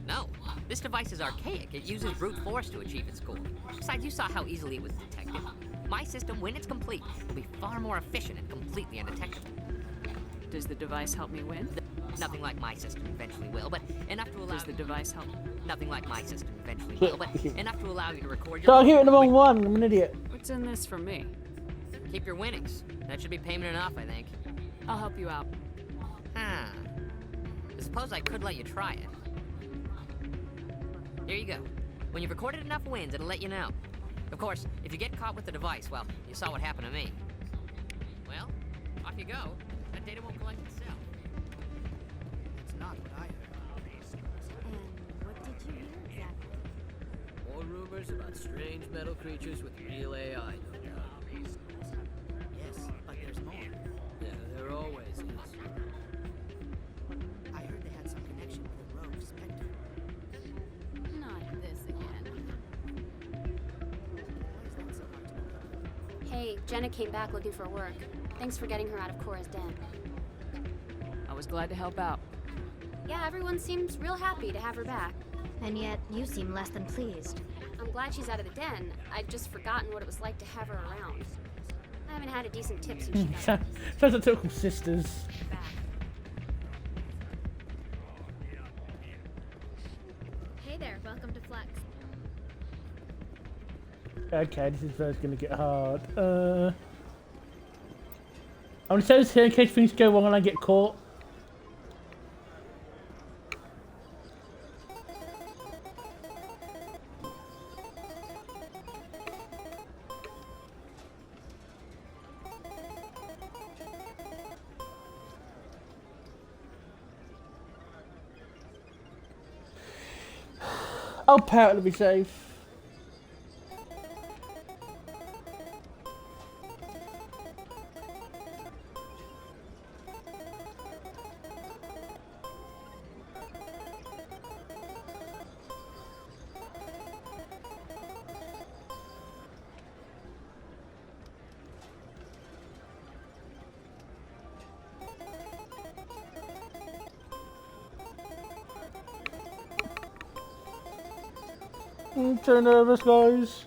No. This device is archaic. It uses brute force to achieve its goal. Besides, you saw how easily it was detected. My system, when it's complete, will be far more efficient and completely undetectable. Does the device help me win? Nothing like my system eventually will, but enough to allow... Does the device help? Nothing like my system eventually will, but enough to allow you to record your... So I'm hitting the wrong one. I'm an idiot. What's in this for me? Keep your winnings. That should be payment enough, I think. I'll help you out. I suppose I could let you try it. Here you go. When you've recorded enough wins, it'll let you know. Of course, if you get caught with the device, well, you saw what happened to me. Well, off you go. That data won't collect itself. It's not what I heard. And what did you hear exactly? More rumors about strange metal creatures with real AI, no doubt. Yes, but there's more. Yeah, there always is. I heard they had some connection with a rogue Spectre. Not this again. Hey, Jenna came back looking for work. Thanks for getting her out of Cora's den. I was glad to help out. Yeah, everyone seems real happy to have her back. And yet, you seem less than pleased. I'm glad she's out of the den. I'd just forgotten what it was like to have her around. I haven't had a decent tip since she got Sounds like typical sisters. back. Hey there, welcome to Flex. Okay, this is where it's gonna get hard. I'm gonna say this here in case things go wrong and I get caught. I'll power to be safe. I'm so nervous, guys.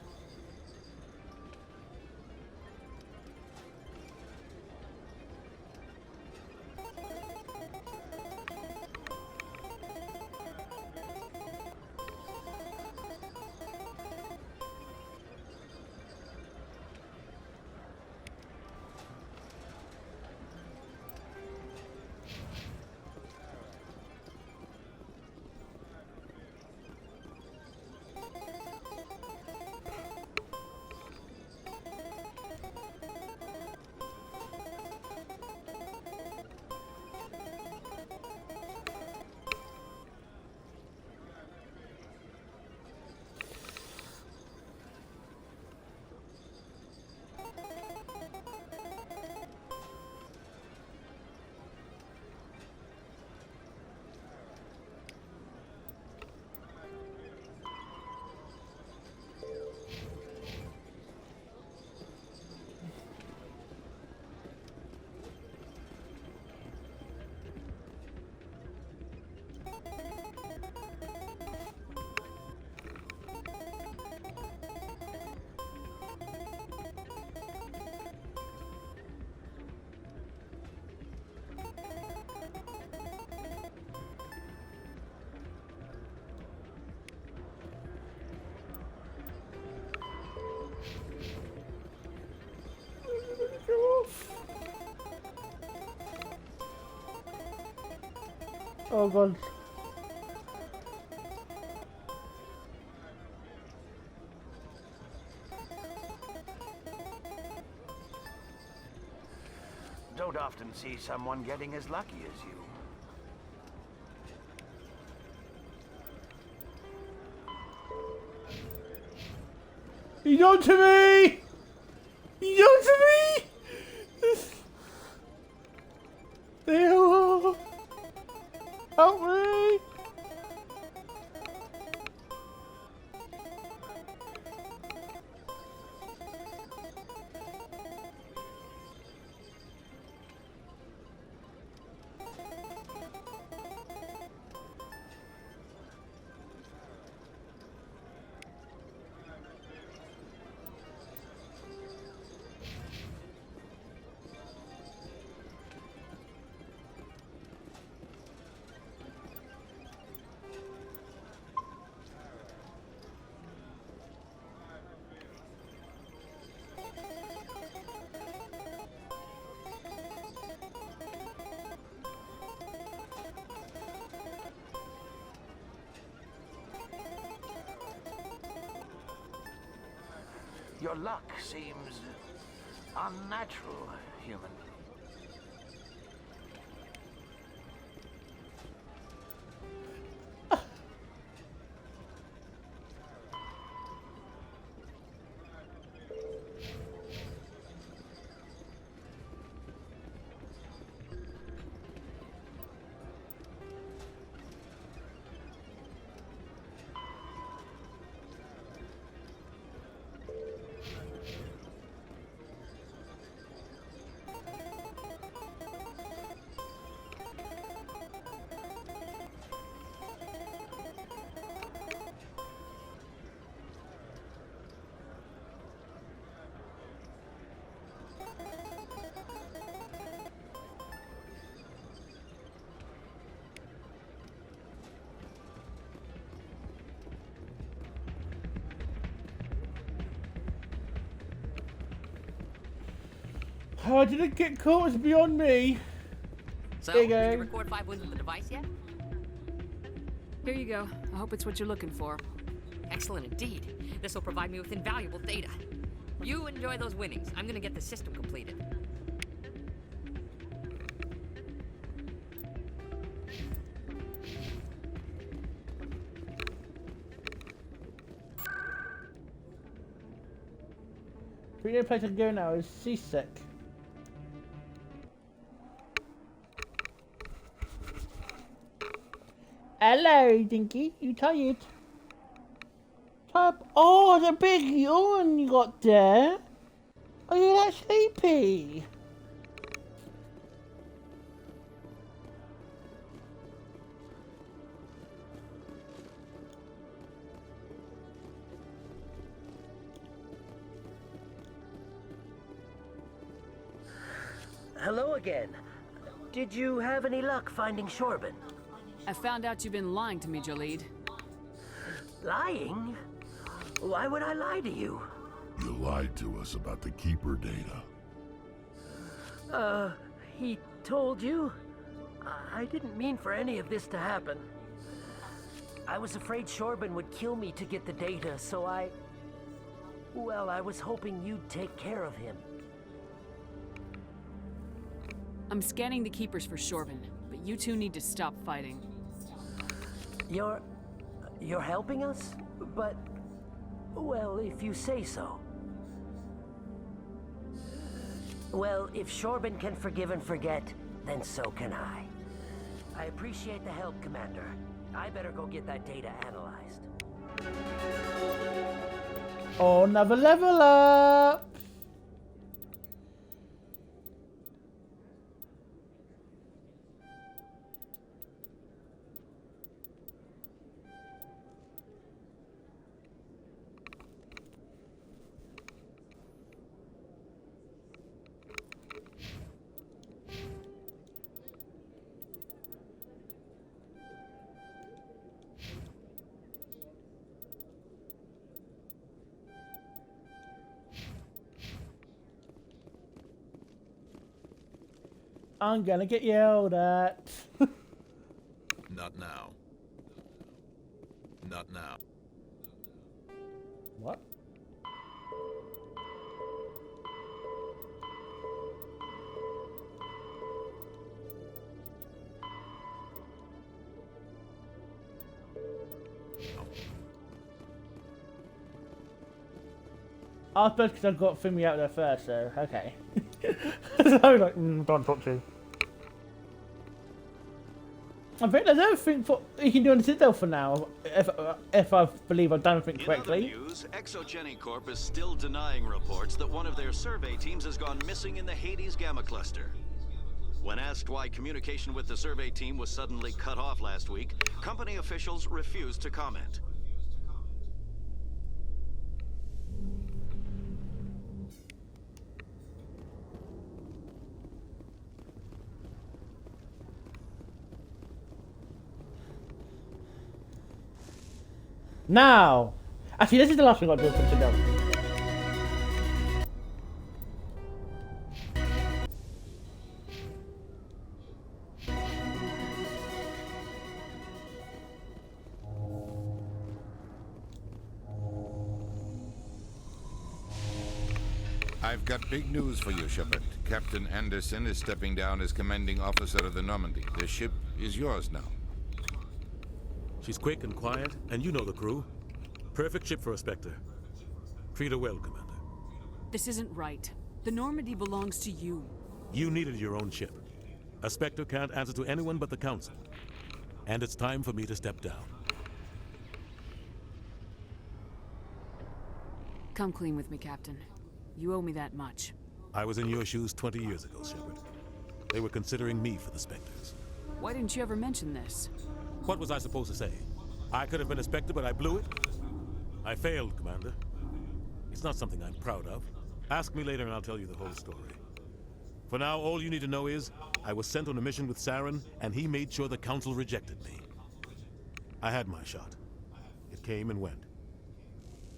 Oh god. Don't often see someone getting as lucky as you. He's on to me! He's on to me! Ew. Help me! Your luck seems unnatural, human. How did it get caught is beyond me. So, There you did you go. record 5 wins with the device yet? Here you go. I hope it's what you're looking for. Excellent indeed. This will provide me with invaluable data. You enjoy those winnings. I'm gonna get the system completed. The only place I can go now is Seasick. Hello, Dinky. You tired? Oh, the big yawn you got there. Are you that sleepy? Hello again. Did you have any luck finding Shorbin? I found out you've been lying to me, Jaleed. Lying? Why would I lie to you? You lied to us about the Keeper data. He told you? I didn't mean for any of this to happen. I was afraid Shorbin would kill me to get the data, so well, I was hoping you'd take care of him. I'm scanning the Keepers for Shorbin, but you two need to stop fighting. You're helping us? But, well, if you say so. Well, if Shorbin can forgive and forget, then so can I. I appreciate the help, Commander. I better go get that data analyzed. Oh, another level up! I'm gonna get yelled at. Not now. Not now. What? I suppose because I got Fumi out there first, so okay. So I was like, don't talk to. I think there's everything you can do on the Citadel for now, if I believe I've done everything correctly. In other news, Exogeny Corp is still denying reports that one of their survey teams has gone missing in the Hades Gamma Cluster. When asked why communication with the survey team was suddenly cut off last week, company officials refused to comment. Now! Actually, this is the last thing I've got to do for Citadel. I've got big news for you, Shepard. Captain Anderson is stepping down as commanding officer of the Normandy. The ship is yours now. She's quick and quiet, and you know the crew. Perfect ship for a Spectre. Treat her well, Commander. This isn't right. The Normandy belongs to you. You needed your own ship. A Spectre can't answer to anyone but the Council. And it's time for me to step down. Come clean with me, Captain. You owe me that much. I was in your shoes 20 years ago, Shepard. They were considering me for the Spectres. Why didn't you ever mention this? What was I supposed to say? I could have been a Spectre, but I blew it? I failed, Commander. It's not something I'm proud of. Ask me later and I'll tell you the whole story. For now, all you need to know is, I was sent on a mission with Saren, and he made sure the Council rejected me. I had my shot. It came and went.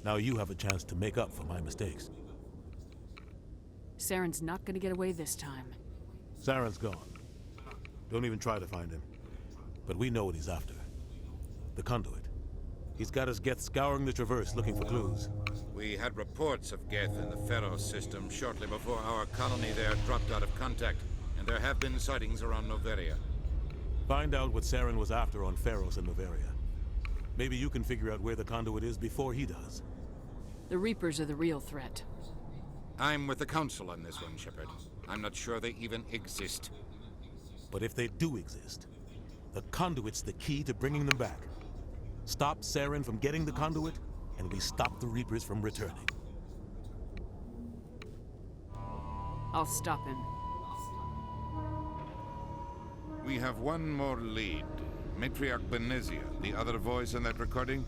Now you have a chance to make up for my mistakes. Saren's not gonna get away this time. Saren's gone. Don't even try to find him. But we know what he's after. The conduit. He's got his Geth scouring the Traverse looking for clues. We had reports of Geth in the Pharos system shortly before our colony there dropped out of contact, and there have been sightings around Noveria. Find out what Saren was after on Pharos and Noveria. Maybe you can figure out where the conduit is before he does. The Reapers are the real threat. I'm with the Council on this one, Shepard. I'm not sure they even exist. But if they do exist, the conduit's the key to bringing them back. Stop Saren from getting the conduit, and we stop the Reapers from returning. I'll stop him. We have one more lead. Matriarch Benezia, the other voice in that recording.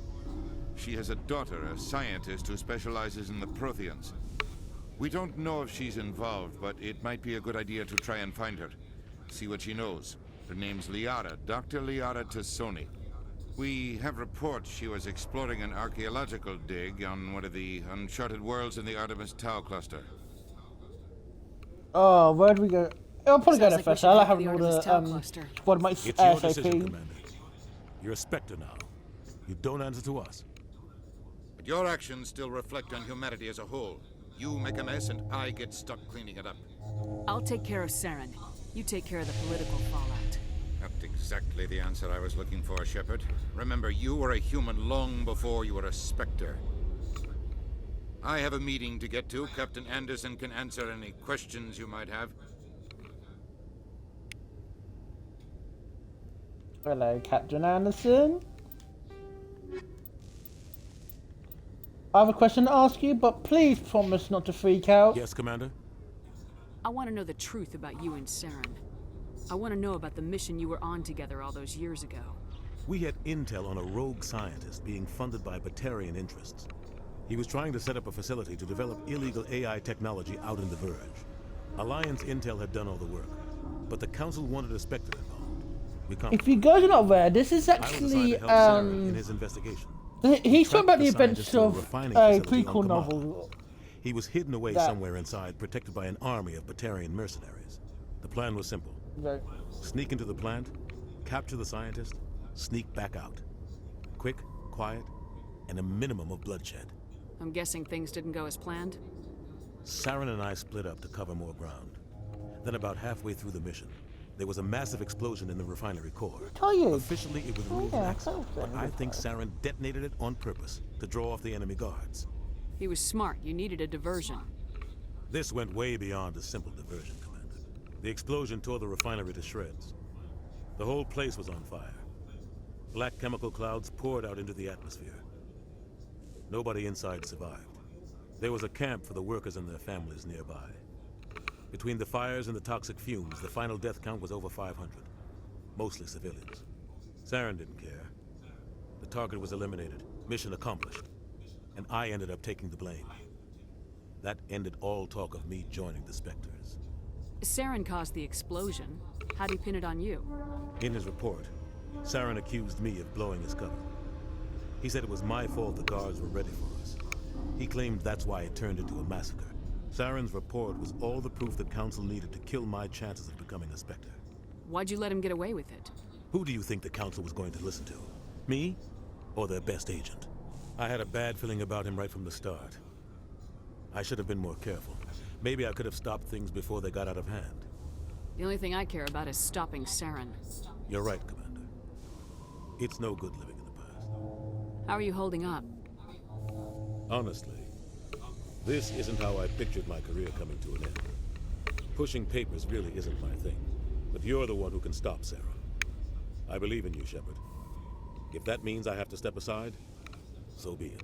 She has a daughter, a scientist who specializes in the Protheans. We don't know if she's involved, but it might be a good idea to try and find her. See what she knows. Her name's Liara, Dr. Liara Tassoni. We have reports she was exploring an archaeological dig on one of the uncharted worlds in the Artemis Tau cluster. Oh, where do we go? I'll probably go there Sounds like first. we I should like head for having the all Artemis Tau the cluster. what my It's your decision, ASAP. Commander. You're a Spectre now. You don't answer to us. But your actions still reflect on humanity as a whole. You make a mess and I get stuck cleaning it up. I'll take care of Saren. You take care of the political fallout. Not exactly the answer I was looking for, Shepard. Remember, you were a human long before you were a Spectre. I have a meeting to get to. Captain Anderson can answer any questions you might have. Hello, Captain Anderson. I have a question to ask you, but please promise not to freak out. Yes, Commander? I want to know the truth about you and Saren. I want to know about the mission you were on together all those years ago. We had intel on a rogue scientist being funded by Batarian interests. He was trying to set up a facility to develop illegal AI technology out in the Verge. Alliance intel had done all the work, but the Council wanted a Spectre involved. We If you guys are not aware, this is I was assigned actually to help Saren in his investigation. he's talking about the tracked events scientist to a of refining a facility on prequel Kamala. novel. He was hidden away that- somewhere inside, protected by an army of Batarian mercenaries. The plan was simple. Right. Sneak into the plant, capture the scientist, Sneak back out. Quick, quiet, and a minimum of bloodshed. I'm guessing things didn't go as planned? Saren and I split up to cover more ground. Then about halfway through the mission, there was a massive explosion in the refinery core. Officially, it was ruled an accident, but I think Saren detonated it on purpose to draw off the enemy guards. He was smart. You needed a diversion. This went way beyond a simple diversion, Commander. The explosion tore the refinery to shreds. The whole place was on fire. Black chemical clouds poured out into the atmosphere. Nobody inside survived. There was a camp for the workers and their families nearby. Between the fires and the toxic fumes, the final death count was over 500. Mostly civilians. Saren didn't care. The target was eliminated, mission accomplished. And I ended up taking the blame. That ended all talk of me joining the Spectres. Saren caused the explosion. How'd he pin it on you? In his report, Saren accused me of blowing his cover. He said it was my fault the guards were ready for us. He claimed that's why it turned into a massacre. Saren's report was all the proof that Council needed to kill my chances of becoming a Spectre. Why'd you let him get away with it? Who do you think the Council was going to listen to? Me? Or their best agent? I had a bad feeling about him right from the start. I should have been more careful. Maybe I could have stopped things before they got out of hand. The only thing I care about is stopping Saren. You're right, Commander. It's no good living in the past. How are you holding up? Honestly, this isn't how I pictured my career coming to an end. Pushing papers really isn't my thing. But you're the one who can stop Sarah. I believe in you, Shepard. If that means I have to step aside, so be it.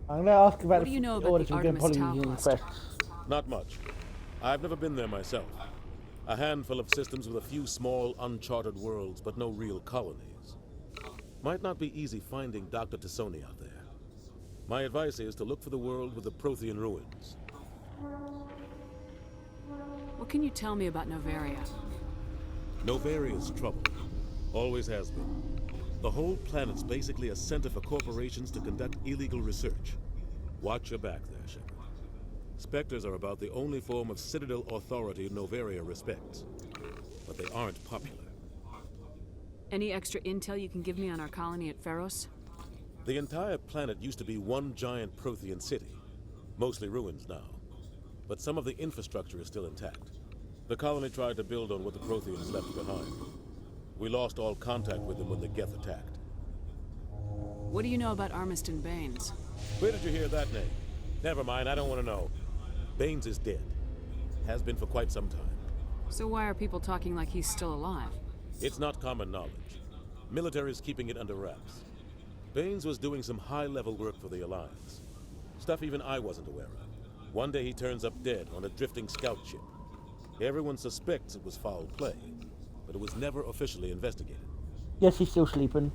I'm gonna ask about what do you know about orders the we're gonna Artemis probably Tau use cluster? Not much. I've never been there myself. A handful of systems with a few small, uncharted worlds, but no real colonies. Might not be easy finding Dr. T'Soni out there. My advice is to look for the world with the Prothean ruins. What can you tell me about Novaria? Novaria's trouble. Always has been. The whole planet's basically a center for corporations to conduct illegal research. Watch your back there, Shepard. Spectres are about the only form of Citadel authority Novaria respects. But they aren't popular. Any extra intel you can give me on our colony at Pharos? The entire planet used to be one giant Prothean city. Mostly ruins now. But some of the infrastructure is still intact. The colony tried to build on what the Protheans left behind. We lost all contact with them when the Geth attacked. What do you know about Armiston Baines? Where did you hear that name? Never mind, I don't want to know. Baines is dead. Has been for quite some time. So why are people talking like he's still alive? It's not common knowledge. Military's keeping it under wraps. Baines was doing some high-level work for the Alliance. Stuff even I wasn't aware of. One day he turns up dead on a drifting scout ship. Everyone suspects it was foul play, but it was never officially investigated. Yes, he's still sleeping.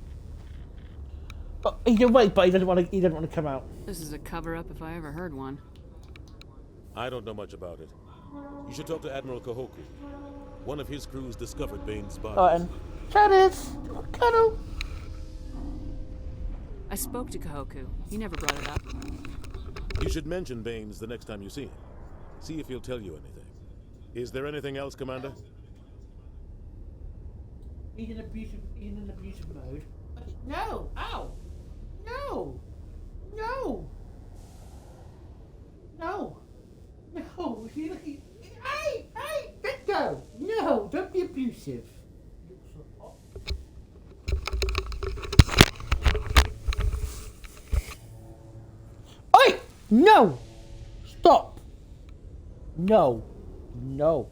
But he's awake, but he doesn't want to. He doesn't want to come out. This is a cover-up if I ever heard one. I don't know much about it. You should talk to Admiral Kahoku. One of his crews discovered Baines' body. Oh, and Travis, cuddle. I spoke to Kahoku. He never brought it up. You should mention Baines the next time you see him. See if he'll tell you anything. Is there anything else, Commander? He's in abusive mode. No! Ow! No! No! No! No! Hey! Hey! Let go! No! Don't be abusive. Oi! No! Stop! No! No!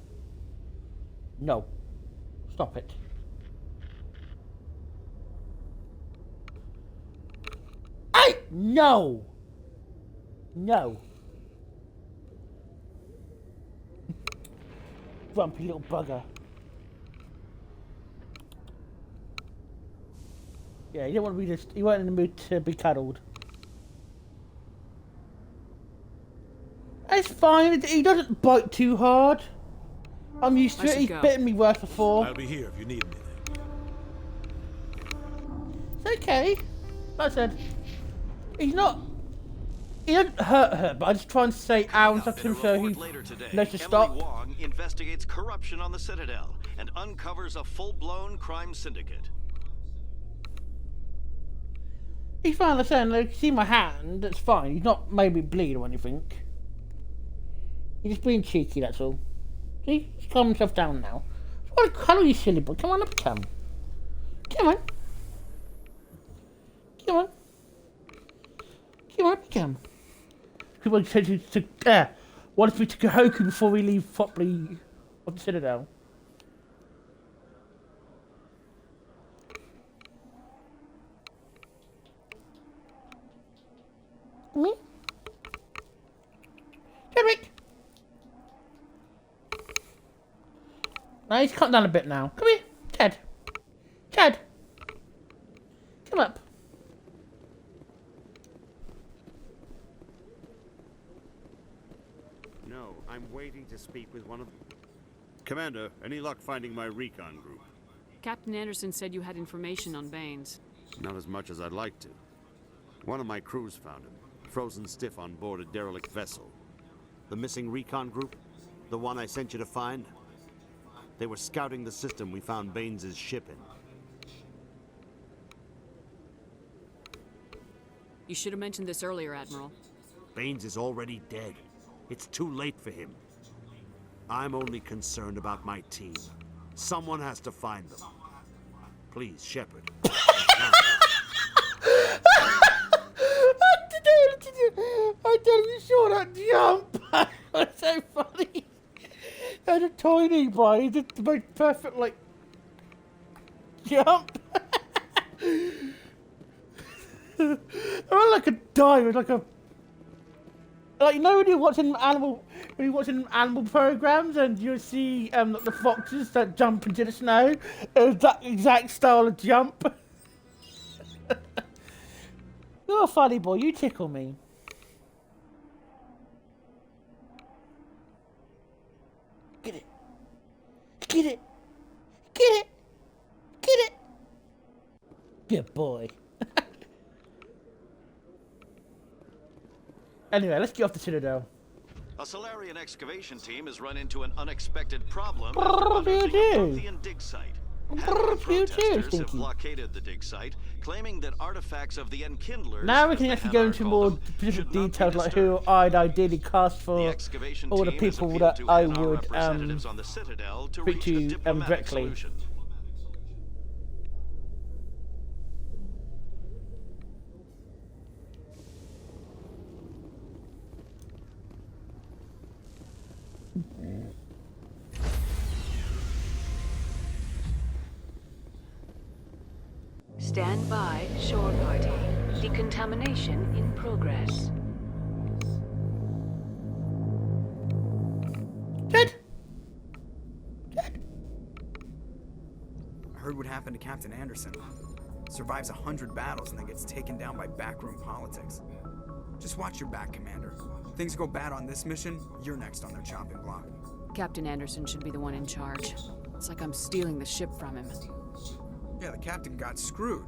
No! Stop it. Hey! No! No! Grumpy little bugger. Yeah, you don't want to be just. You weren't in the mood to be cuddled. It's fine. He doesn't bite too hard. I'm used to it. He's bitten me worse before. I'll be here if you need anything. It's okay. Like I said, he's not. He didn't hurt her, but I just trying to say ow and stuff to him so he knows to stop. Emily Wong investigates corruption on the Citadel and uncovers a full-blown crime syndicate. He's fine, I'm saying, like, see my hand, that's fine. He's not made me bleed or anything. He's just being cheeky, that's all. See, he's calming himself down now. What a colour, you silly boy. Come on up, come. Come on. Come on. Come on, come. People said to wanted me to go Hoku before we leave properly of the Citadel. Me? Derek! Now he's cut down a bit now. Come here, Ted. Ted! Come up. No, I'm waiting to speak with one of... Commander, any luck finding my recon group? Captain Anderson said you had information on Baines. Not as much as I'd like to. One of my crews found him, frozen stiff on board a derelict vessel. The missing recon group? The one I sent you to find? They were scouting the system we found Baines' ship in. You should have mentioned this earlier, Admiral. Baines is already dead. It's too late for him. I'm only concerned about my team. Someone has to find them. Please, Shepard. I don't be sure that jump. That's so funny. And a tiny boy, he did the most perfect, like, jump. I look like a diamond, like you know when you're watching animal programs and you see the foxes that jump into the snow, that exact style of jump. You're a funny boy, you tickle me. Get it. Get it. Get it. Get it. Good boy. Anyway, let's get off the Citadel. A Solarian excavation team has run into an unexpected problem What after do you unearthing do? a Prothean dig site. Protesters have blockaded the dig site, claiming that artifacts of the Enkindlers... Now we can actually go into more specific details, like who I'd ideally cast for all the people that I would speak to directly. Stand by, shore party. Decontamination in progress. I heard what happened to Captain Anderson. Survives 100 battles and then gets taken down by backroom politics. Just watch your back, Commander. Things go bad on this mission, you're next on their chopping block. Captain Anderson should be the one in charge. It's like I'm stealing the ship from him. Yeah, the captain got screwed.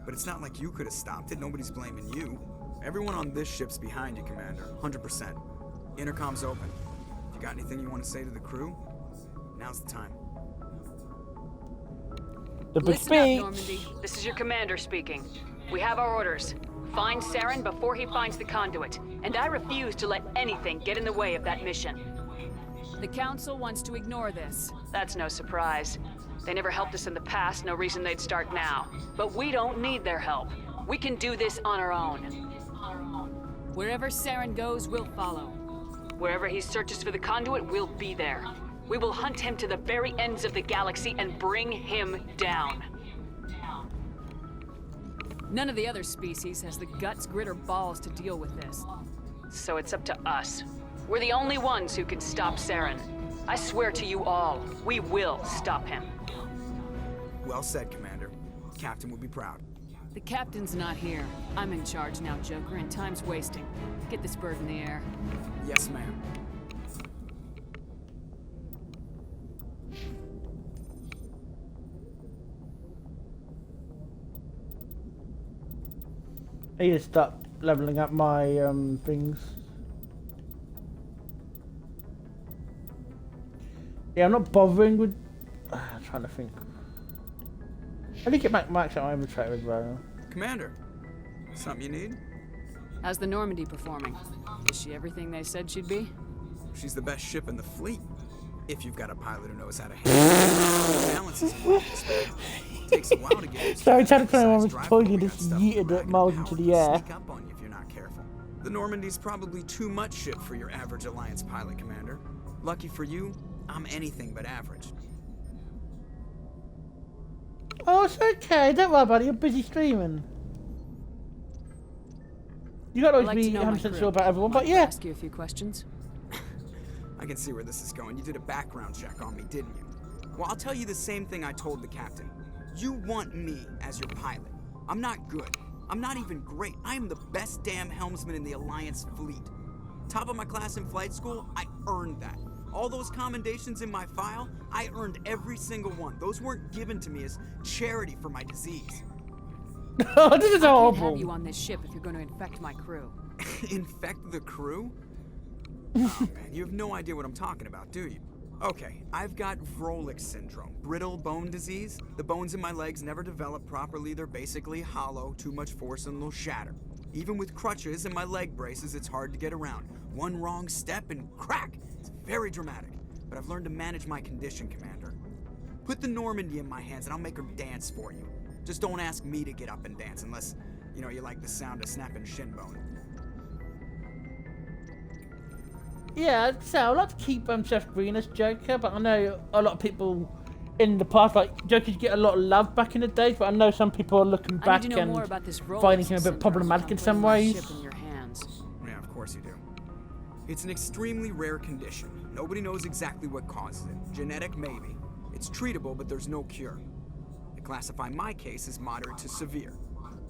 But it's not like you could have stopped it. Nobody's blaming you. Everyone on this ship's behind you, Commander. 100%. Intercom's open. If you got anything you want to say to the crew, now's the time. Listen up, Normandy. This is your commander speaking. We have our orders. Find Saren before he finds the conduit. And I refuse to let anything get in the way of that mission. The Council wants to ignore this. That's no surprise. They never helped us in the past, no reason they'd start now. But we don't need their help. We can do this on our own. Wherever Saren goes, we'll follow. Wherever he searches for the conduit, we'll be there. We will hunt him to the very ends of the galaxy and bring him down. None of the other species has the guts, grit, or balls to deal with this. So it's up to us. We're the only ones who can stop Saren. I swear to you all, we will stop him. Well said, Commander. Captain would be proud. The captain's not here. I'm in charge now, Joker, and time's wasting. Get this bird in the air. Yes, ma'am. I need to stop leveling up my things. Yeah, I'm not bothering with. I'm trying to think. I need to get max out my inventory as well. Commander, something you need? How's the Normandy performing? Is she everything they said she'd be? She's the best ship in the fleet. If you've got a pilot who knows how to handle it. Balance is what you expect. Takes a while to get used to. Sorry, Tali'Zorah was pointing this yeeted it miles into the air. Sneak up on you if you're not careful. The Normandy's probably too much ship for your average Alliance pilot, Commander. Lucky for you, I'm anything but average. Oh, it's okay. Don't worry about it. You're busy streaming. You gotta always be 100% sure about everyone, but yeah. Ask you a few questions. I can see where this is going. You did a background check on me, didn't you? Well, I'll tell you the same thing I told the captain. You want me as your pilot. I'm not good. I'm not even great. I am the best damn helmsman in the Alliance fleet. Top of my class in flight school, I earned that. All those commendations in my file, I earned every single one. Those weren't given to me as charity for my disease. Oh, this is horrible. I can't have you on this ship if you're going to infect my crew. Infect the crew? Oh man, you have no idea what I'm talking about, do you? Okay, I've got Vrolik syndrome, brittle bone disease. The bones in my legs never develop properly. They're basically hollow, too much force and they'll shatter. Even with crutches and my leg braces, it's hard to get around. One wrong step and crack! It's very dramatic, but I've learned to manage my condition, Commander. Put the Normandy in my hands and I'll make her dance for you. Just don't ask me to get up and dance unless, you know, you like the sound of snapping shin bone. Yeah, so I'd like to keep Seth Green as Joker, but I know a lot of people in the past, like, Jokers get a lot of love back in the days, but I know some people are looking back and finding him a bit problematic in some ways. Yeah, of course you do. It's an extremely rare condition. Nobody knows exactly what causes it. Genetic, maybe. It's treatable, but there's no cure. They classify my case as moderate to severe.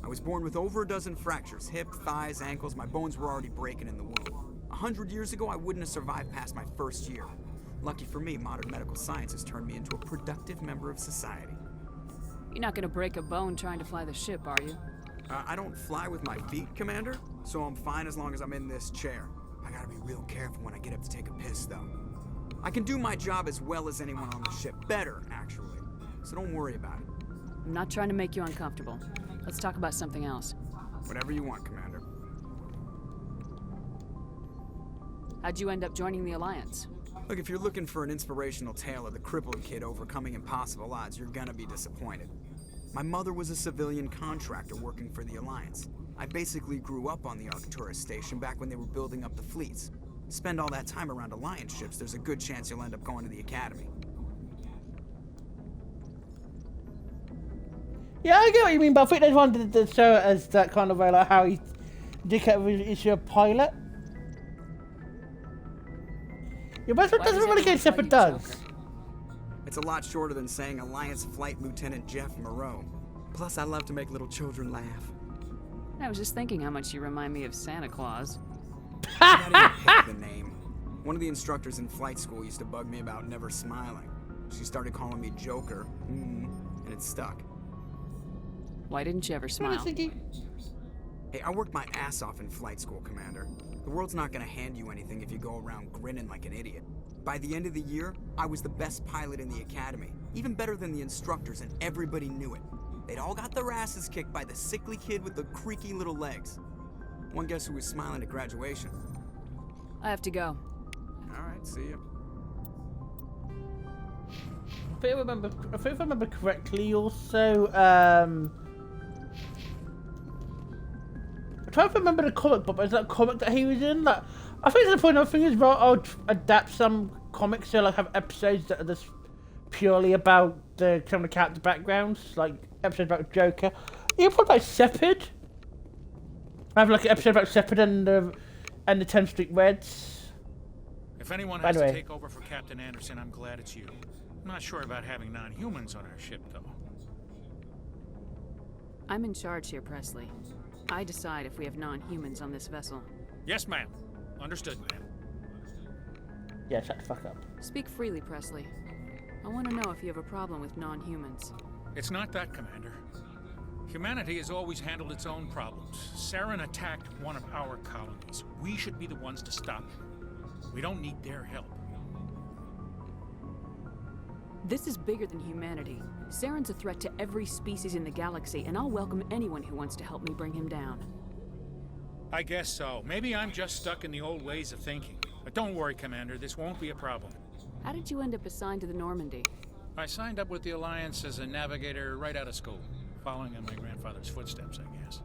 I was born with over a dozen fractures, hip, thighs, ankles. My bones were already breaking in the womb. 100 years ago, I wouldn't have survived past my first year. Lucky for me, modern medical science has turned me into a productive member of society. You're not gonna break a bone trying to fly the ship, are you? I don't fly with my feet, Commander, so I'm fine as long as I'm in this chair. I gotta be real careful when I get up to take a piss, though. I can do my job as well as anyone on the ship. Better, actually. So don't worry about it. I'm not trying to make you uncomfortable. Let's talk about something else. Whatever you want, Commander. How'd you end up joining the Alliance? Look, if you're looking for an inspirational tale of the crippled kid overcoming impossible odds, you're gonna be disappointed. My mother was a civilian contractor working for the Alliance. I basically grew up on the Arcturus station back when they were building up the fleets. Spend all that time around Alliance ships, there's a good chance you'll end up going to the Academy. Yeah, I get what you mean, but I think they wanted to show it as that kind of way, like how he is a pilot. Yeah, but it doesn't really get except it does. It's a lot shorter than saying Alliance Flight Lieutenant Jeff Moreau. Plus, I love to make little children laugh. I was just thinking how much you remind me of Santa Claus. I didn't even pick the name. One of the instructors in flight school used to bug me about never smiling. She started calling me Joker, and it stuck. Why didn't you ever smile? Hey, I worked my ass off in flight school, Commander. The world's not gonna hand you anything if you go around grinning like an idiot. By the end of the year, I was the best pilot in the Academy. Even better than the instructors, and everybody knew it. They'd all got their asses kicked by the sickly kid with the creaky little legs. One guess who was smiling at graduation? I have to go. Alright, see ya. If I remember correctly, also, I'm trying to remember the comic book, but is that a comic that he was in? Like, I think the point of the thing is, well, I'll adapt some comics to like have episodes that are just purely about the kind of character backgrounds, like episodes about Joker. You probably like Sepid. I have like an episode about Sepid and the 10th Street Reds. If anyone has to take over for Captain Anderson, I'm glad it's you. I'm not sure about having non-humans on our ship, though. I'm in charge here, Presley. I decide if we have non-humans on this vessel. Yes, ma'am. Understood, ma'am. Yeah, shut the fuck up. Speak freely, Presley. I want to know if you have a problem with non-humans. It's not that, Commander. Humanity has always handled its own problems. Saren attacked one of our colonies. We should be the ones to stop him. We don't need their help. This is bigger than humanity. Saren's a threat to every species in the galaxy, and I'll welcome anyone who wants to help me bring him down. I guess so. Maybe I'm just stuck in the old ways of thinking. But don't worry, Commander, this won't be a problem. How did you end up assigned to the Normandy? I signed up with the Alliance as a navigator right out of school, following in my grandfather's footsteps, I guess.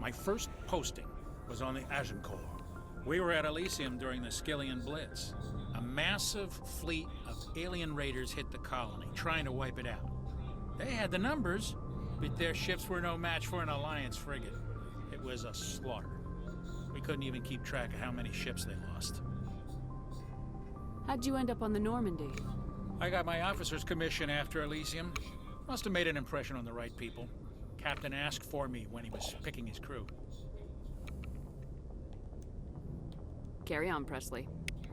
My first posting was on the Agincourt. We were at Elysium during the Skillian Blitz. A massive fleet of alien raiders hit the colony, trying to wipe it out. They had the numbers, but their ships were no match for an Alliance frigate. It was a slaughter. We couldn't even keep track of how many ships they lost. How'd you end up on the Normandy? I got my officer's commission after Elysium. Must have made an impression on the right people. Captain asked for me when he was picking his crew. Carry on, Presley.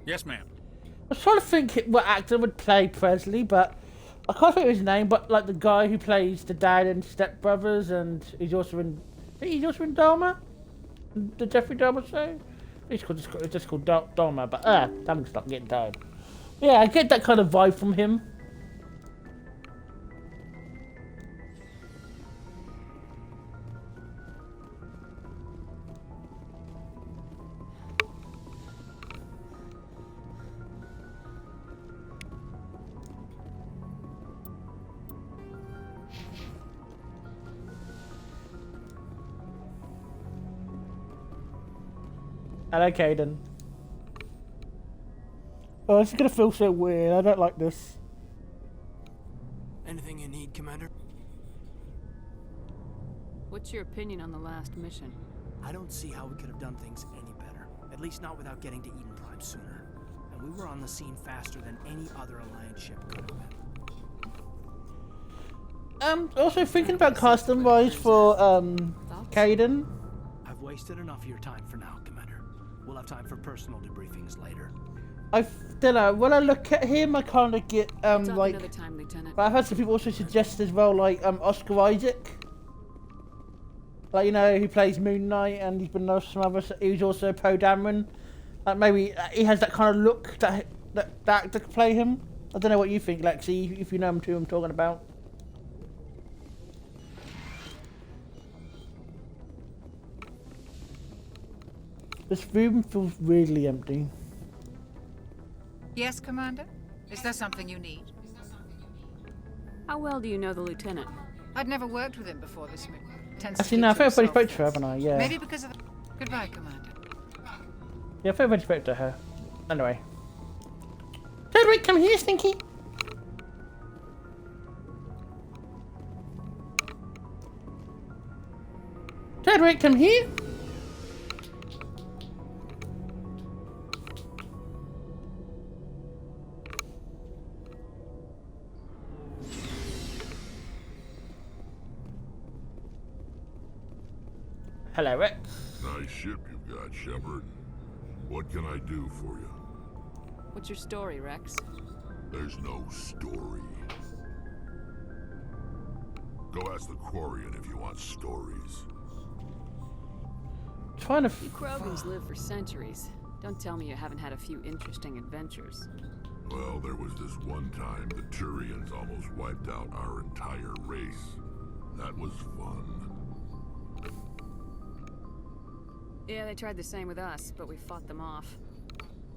Yes, ma'am. I was trying to think what actor would play Presley, but I can't think of his name. But like the guy who plays the dad in Step Brothers, and he's also in Dahmer, the Jeffrey Dahmer show. It's just called Dahmer, but that looks like getting tired. Yeah, I get that kind of vibe from him. Hello, Caden. Oh, this is gonna feel so weird. I don't like this. Anything you need, Commander? What's your opinion on the last mission? I don't see how we could have done things any better. At least not without getting to Eden Prime sooner. And we were on the scene faster than any other Alliance ship could have been. Also thinking about custom-wise for, Caden. I've wasted enough of your time for now, Commander. We'll have time for personal debriefings later. I don't know, when I look at him, I kind of get, like... Another time, Lieutenant. But I've had some people also suggest as well, like, Oscar Isaac. Like, you know, who plays Moon Knight, and he's been on some other... He's also Poe Dameron. Like, maybe he has that kind of look that actor could play him. I don't know what you think, Lexi, if you know who I'm talking about. This room feels really empty. Yes, Commander? Is there something you need? How well do you know the Lieutenant? I'd never worked with him before this movie. Actually, no, I think I've already spoke to her, haven't I? Yeah. Maybe because of the... Goodbye, Commander. Yeah, I think I've already spoke to her. Anyway. Cedric, come here, Stinky! Cedric, come here! Hello, Rex. Nice ship you've got, Shepard. What can I do for you? What's your story, Rex? There's no story. Go ask the Quarian if you want stories. Trying to... You Krogans live for centuries. Don't tell me you haven't had a few interesting adventures. Well, there was this one time the Turians almost wiped out our entire race. That was fun. Yeah, they tried the same with us, but we fought them off.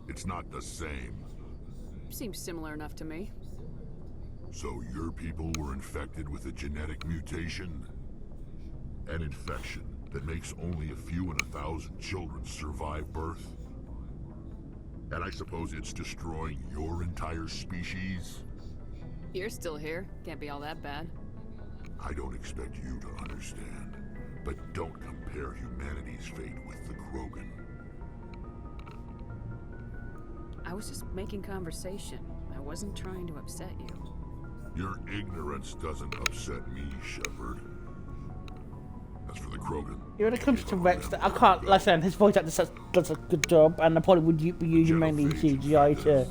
It's not the same. Seems similar enough to me. So your people were infected with a genetic mutation? An infection that makes only a few in 1,000 children survive birth? And I suppose it's destroying your entire species? You're still here. Can't be all that bad. I don't expect you to understand, but don't compare humanity's fate with the Krogan. I was just making conversation. I wasn't trying to upset you. Your ignorance doesn't upset me, Shepard. As for the Krogan... Yeah, when it comes to Rex, I can't... Like I said, his voice actor does a good job, and I probably would be using mainly CGI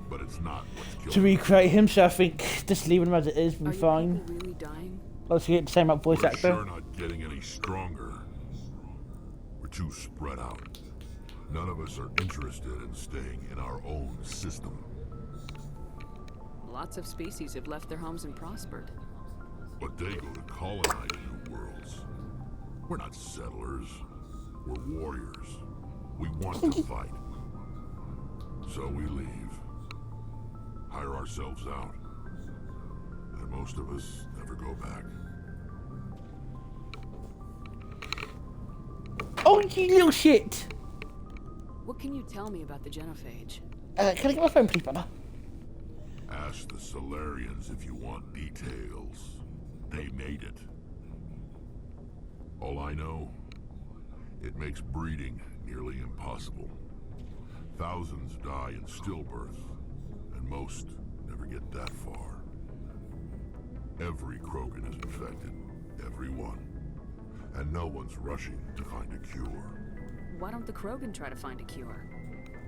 but it's not to recreate him, so I think just leaving him as it is would be fine. Are you really dying? Obviously, get the same up voice We're actor. sure not getting any stronger. We're too spread out. None of us are interested in staying in our own system. Lots of species have left their homes and prospered. But they go to colonize new worlds. We're not settlers. We're warriors. We want to fight. So we leave. Hire ourselves out. And most of us never go back. Oh, you little shit! What can you tell me about the genophage? Can I get my phone, please, brother? Ask the Solarians if you want details. They made it. All I know, it makes breeding nearly impossible. Thousands die in stillbirth, and most never get that far. Every Krogan is infected. Every one. And no one's rushing to find a cure. Why don't the Krogan try to find a cure?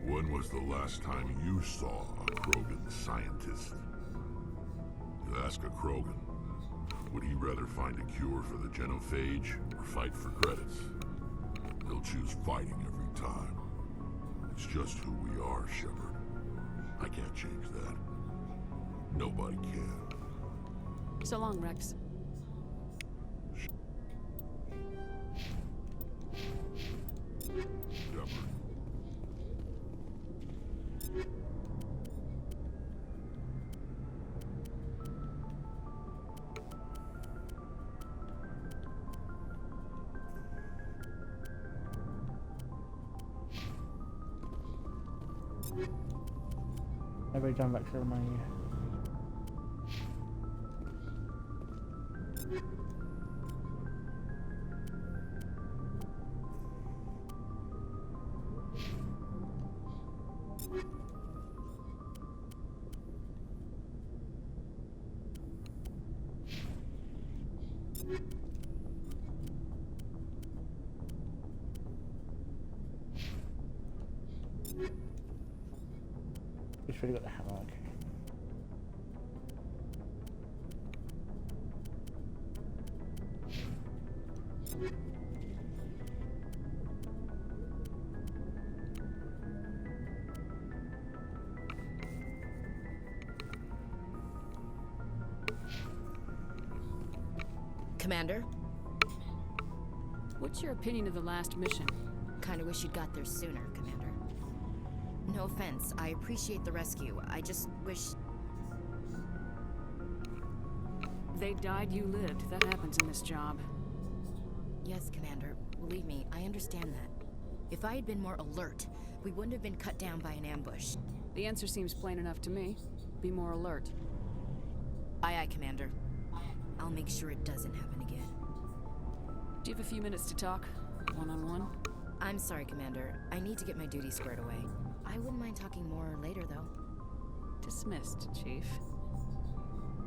When was the last time you saw a Krogan scientist? You ask a Krogan, would he rather find a cure for the genophage or fight for credits? He'll choose fighting every time. It's just who we are, Shepard. I can't change that. Nobody can. So long, Rex. Shepard. Every time back to my Just really got the hammer, okay. Commander? What's your opinion of the last mission? Kinda wish you'd got there sooner, Commander. No offense, I appreciate the rescue. I just wish... They died, you lived. That happens in this job. Yes, Commander. Believe me, I understand that. If I had been more alert, we wouldn't have been cut down by an ambush. The answer seems plain enough to me. Be more alert. Aye, aye, Commander. I'll make sure it doesn't happen again. Do you have a few minutes to talk? One-on-one? I'm sorry, Commander. I need to get my duties squared away. I wouldn't mind talking more later, though. Dismissed, Chief.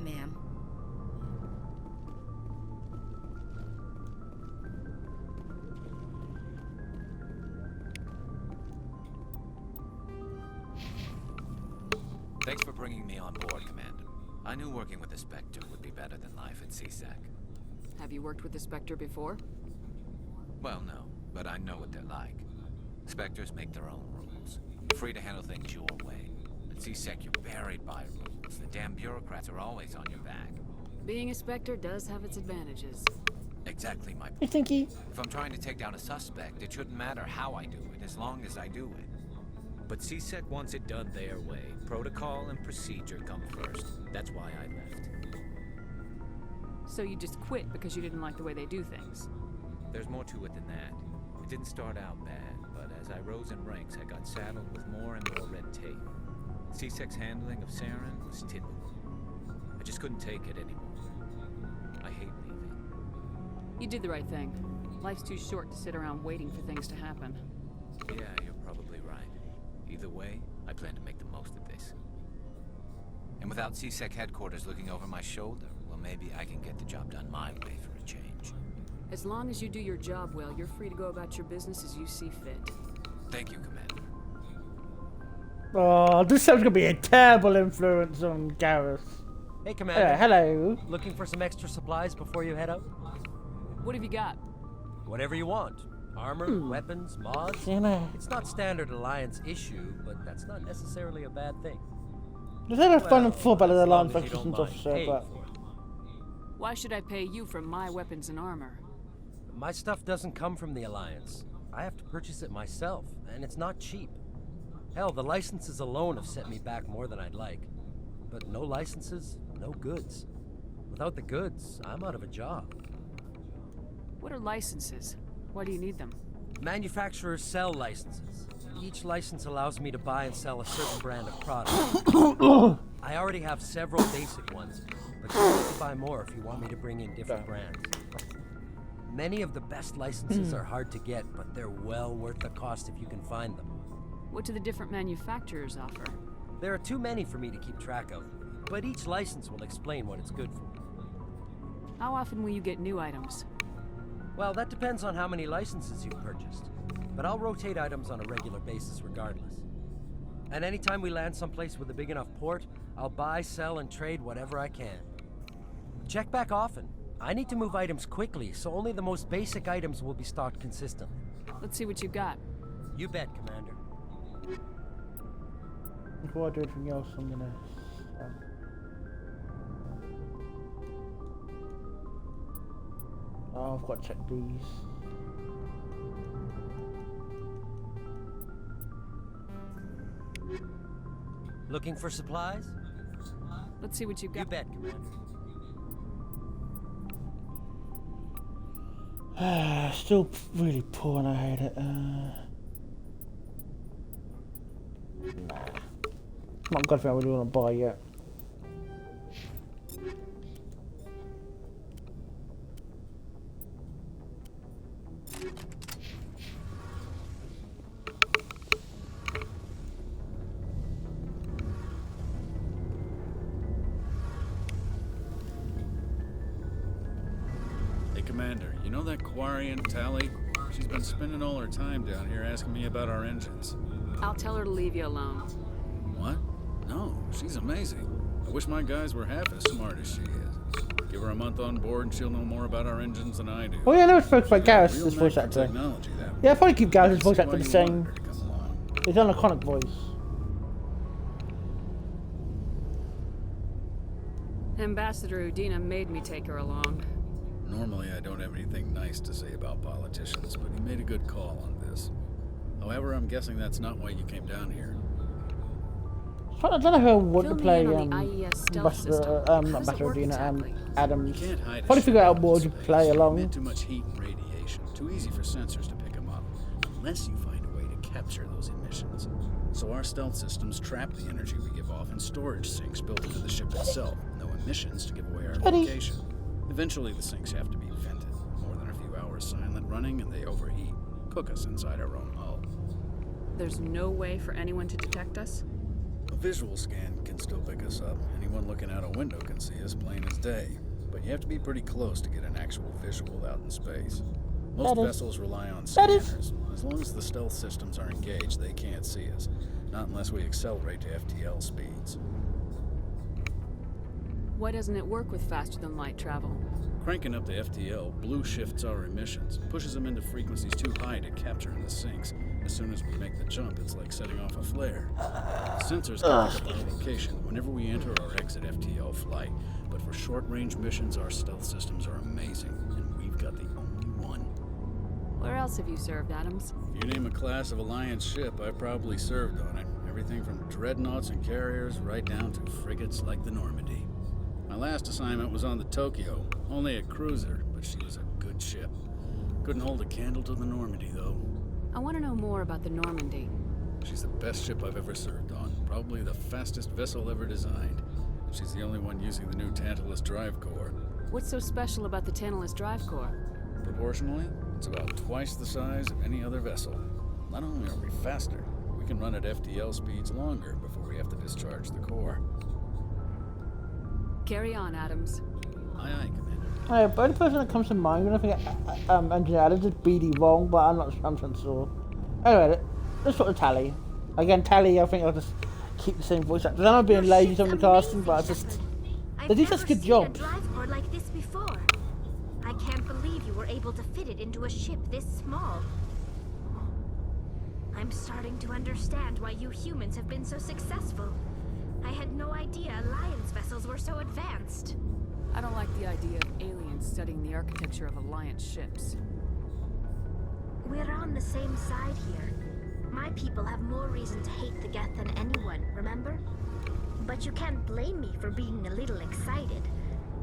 Ma'am. Thanks for bringing me on board, Commander. I knew working with the Spectre would be better than life at CSEC. Have you worked with the Spectre before? Well, no, but I know what they're like. Spectres make their own rules. Free to handle things your way. At CSEC, you're buried by rules. The damn bureaucrats are always on your back. Being a Spectre does have its advantages. Exactly my point. I think he... If I'm trying to take down a suspect, it shouldn't matter how I do it, as long as I do it. But CSEC wants it done their way. Protocol and procedure come first. That's why I left. So you just quit because you didn't like the way they do things? There's more to it than that. It didn't start out bad, but as I rose in ranks, I got saddled with more and more red tape. CSEC's handling of Saren was typical. I just couldn't take it anymore. I hate leaving. You did the right thing. Life's too short to sit around waiting for things to happen. Yeah, you're probably right. Either way, I plan to make the most of this. And without CSEC headquarters looking over my shoulder, well, maybe I can get the job done my way for a change. As long as you do your job well, you're free to go about your business as you see fit. Thank you, Commander. Oh, this sounds gonna be a terrible influence on Gareth. Hey, Commander. Hello. Looking for some extra supplies before you head out? What have you got? Whatever you want. Armor, weapons, mods. It's not standard Alliance issue, but that's not necessarily a bad thing. There's never fun and fun about the Alliance as long as you Systems don't mind officer, paying but... for it. Why should I pay you for my weapons and armor? My stuff doesn't come from the Alliance. I have to purchase it myself, and it's not cheap. Hell, the licenses alone have set me back more than I'd like. But no licenses, no goods. Without the goods, I'm out of a job. What are licenses? Why do you need them? Manufacturers sell licenses. Each license allows me to buy and sell a certain brand of product. I already have several basic ones, but you need to buy more if you want me to bring in different brands. Many of the best licenses are hard to get, but they're well worth the cost if you can find them. What do the different manufacturers offer? There are too many for me to keep track of, but each license will explain what it's good for. How often will you get new items? Well, that depends on how many licenses you've purchased, but I'll rotate items on a regular basis regardless. And anytime we land someplace with a big enough port, I'll buy, sell, and trade whatever I can. Check back often. I need to move items quickly, so only the most basic items will be stocked consistently. Let's see what you got. You bet, Commander. Before I do anything else, I'm gonna... Oh, I've got to check these. Looking for supplies? Let's see what you got. You bet, Commander. Still really poor and I hate it. Nah. Not good thing I really want to buy yet. Commander, you know that Quarian, Tali? She's been spending all her time down here asking me about our engines. I'll tell her to leave you alone. What? No, she's amazing. I wish my guys were half as smart as she is. Give her a month on board and she'll know more about our engines than I do. Oh yeah, I never spoke about Garrus' voice actor. Yeah, I'll probably keep Garrus' voice actor the same. He's an iconic voice. Ambassador Udina made me take her along. Normally, I don't have anything nice to say about politicians, but he made a good call on this. However, I'm guessing that's not why you came down here. I don't know who I want to play Ambassador Adams. Probably figure out what to play along. Too much heat and radiation. Too easy for sensors to pick them up. Unless you find a way to capture those emissions. So our stealth systems trap the energy we give off in storage sinks built into the ship itself. No emissions to give away our location. Eventually, the sinks have to be vented. More than a few hours silent running, and they overheat. Cook us inside our own hull. There's no way for anyone to detect us? A visual scan can still pick us up. Anyone looking out a window can see us plain as day. But you have to be pretty close to get an actual visual out in space. Most vessels rely on scanners. As long as the stealth systems are engaged, they can't see us. Not unless we accelerate to FTL speeds. Why doesn't it work with faster-than-light travel? Cranking up the FTL blue shifts our emissions, pushes them into frequencies too high to capture in the sinks. As soon as we make the jump, it's like setting off a flare. Sensors can pick up our location whenever we enter or exit FTL flight, but for short-range missions, our stealth systems are amazing, and we've got the only one. Where else have you served, Adams? If you name a class of Alliance ship, I probably served on it. Everything from dreadnoughts and carriers right down to frigates like the Normandy. My last assignment was on the Tokyo, only a cruiser, but she was a good ship. Couldn't hold a candle to the Normandy, though. I want to know more about the Normandy. She's the best ship I've ever served on, probably the fastest vessel ever designed. She's the only one using the new Tantalus drive core. What's so special about the Tantalus drive core? Proportionally, it's about twice the size of any other vessel. Not only are we faster, we can run at FTL speeds longer before we have to discharge the core. Carry on, Adams. Aye, aye, Commander. The only person that comes to mind when I think Engineer Adams is BD wrong, but I'm not sure. Anyway, let's sort of Tali. Again, Tali, I think I'll just keep the same voice actor. I'm not being lazy on the casting, but I They do such a good job. I've never seen a drive cord like this before. I can't believe you were able to fit it into a ship this small. I'm starting to understand why you humans have been so successful. I had no idea Alliance vessels were so advanced. I don't like the idea of aliens studying the architecture of Alliance ships. We're on the same side here. My people have more reason to hate the Geth than anyone, remember? But you can't blame me for being a little excited.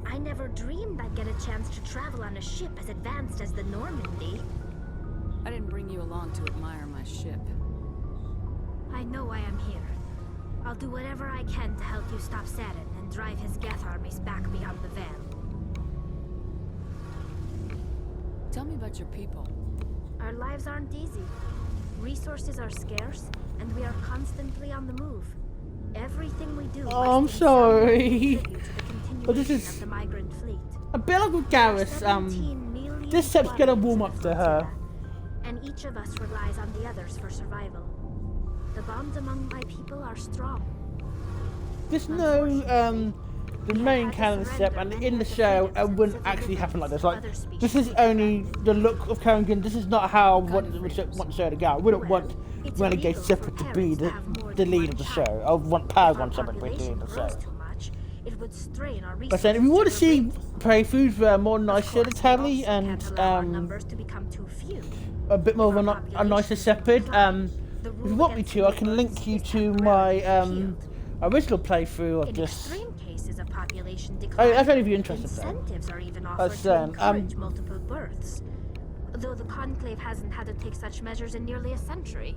I never dreamed I'd get a chance to travel on a ship as advanced as the Normandy. I didn't bring you along to admire my ship. I know why I'm here. I'll do whatever I can to help you stop Saren and drive his Geth armies back beyond the Veil. Tell me about your people. Our lives aren't easy. Resources are scarce, and we are constantly on the move. Everything we do. Oh, I'm sorry. But this is the migrant fleet. a bit like with Garrus. This step's gonna warm up to her. And each of us relies on the others for survival. The bonds among my people are strong. There's no the main canon step, and in the show it wouldn't actually happen like this. Like, this is only the look of Kerrigan. This is not how I want the show to go. I wouldn't want Renegade separate to be the lead of the show. I would want Paragon separate to be the lead of the show. It would strain our But then, if we want to see playthroughs where more nicer to Tally and a bit more of a nicer separate, if you want me to, I can link you to my original playthrough of this. That's only if you're interested. Incentives are even offered to encourage multiple births, though the Conclave hasn't had to take such measures in nearly a century.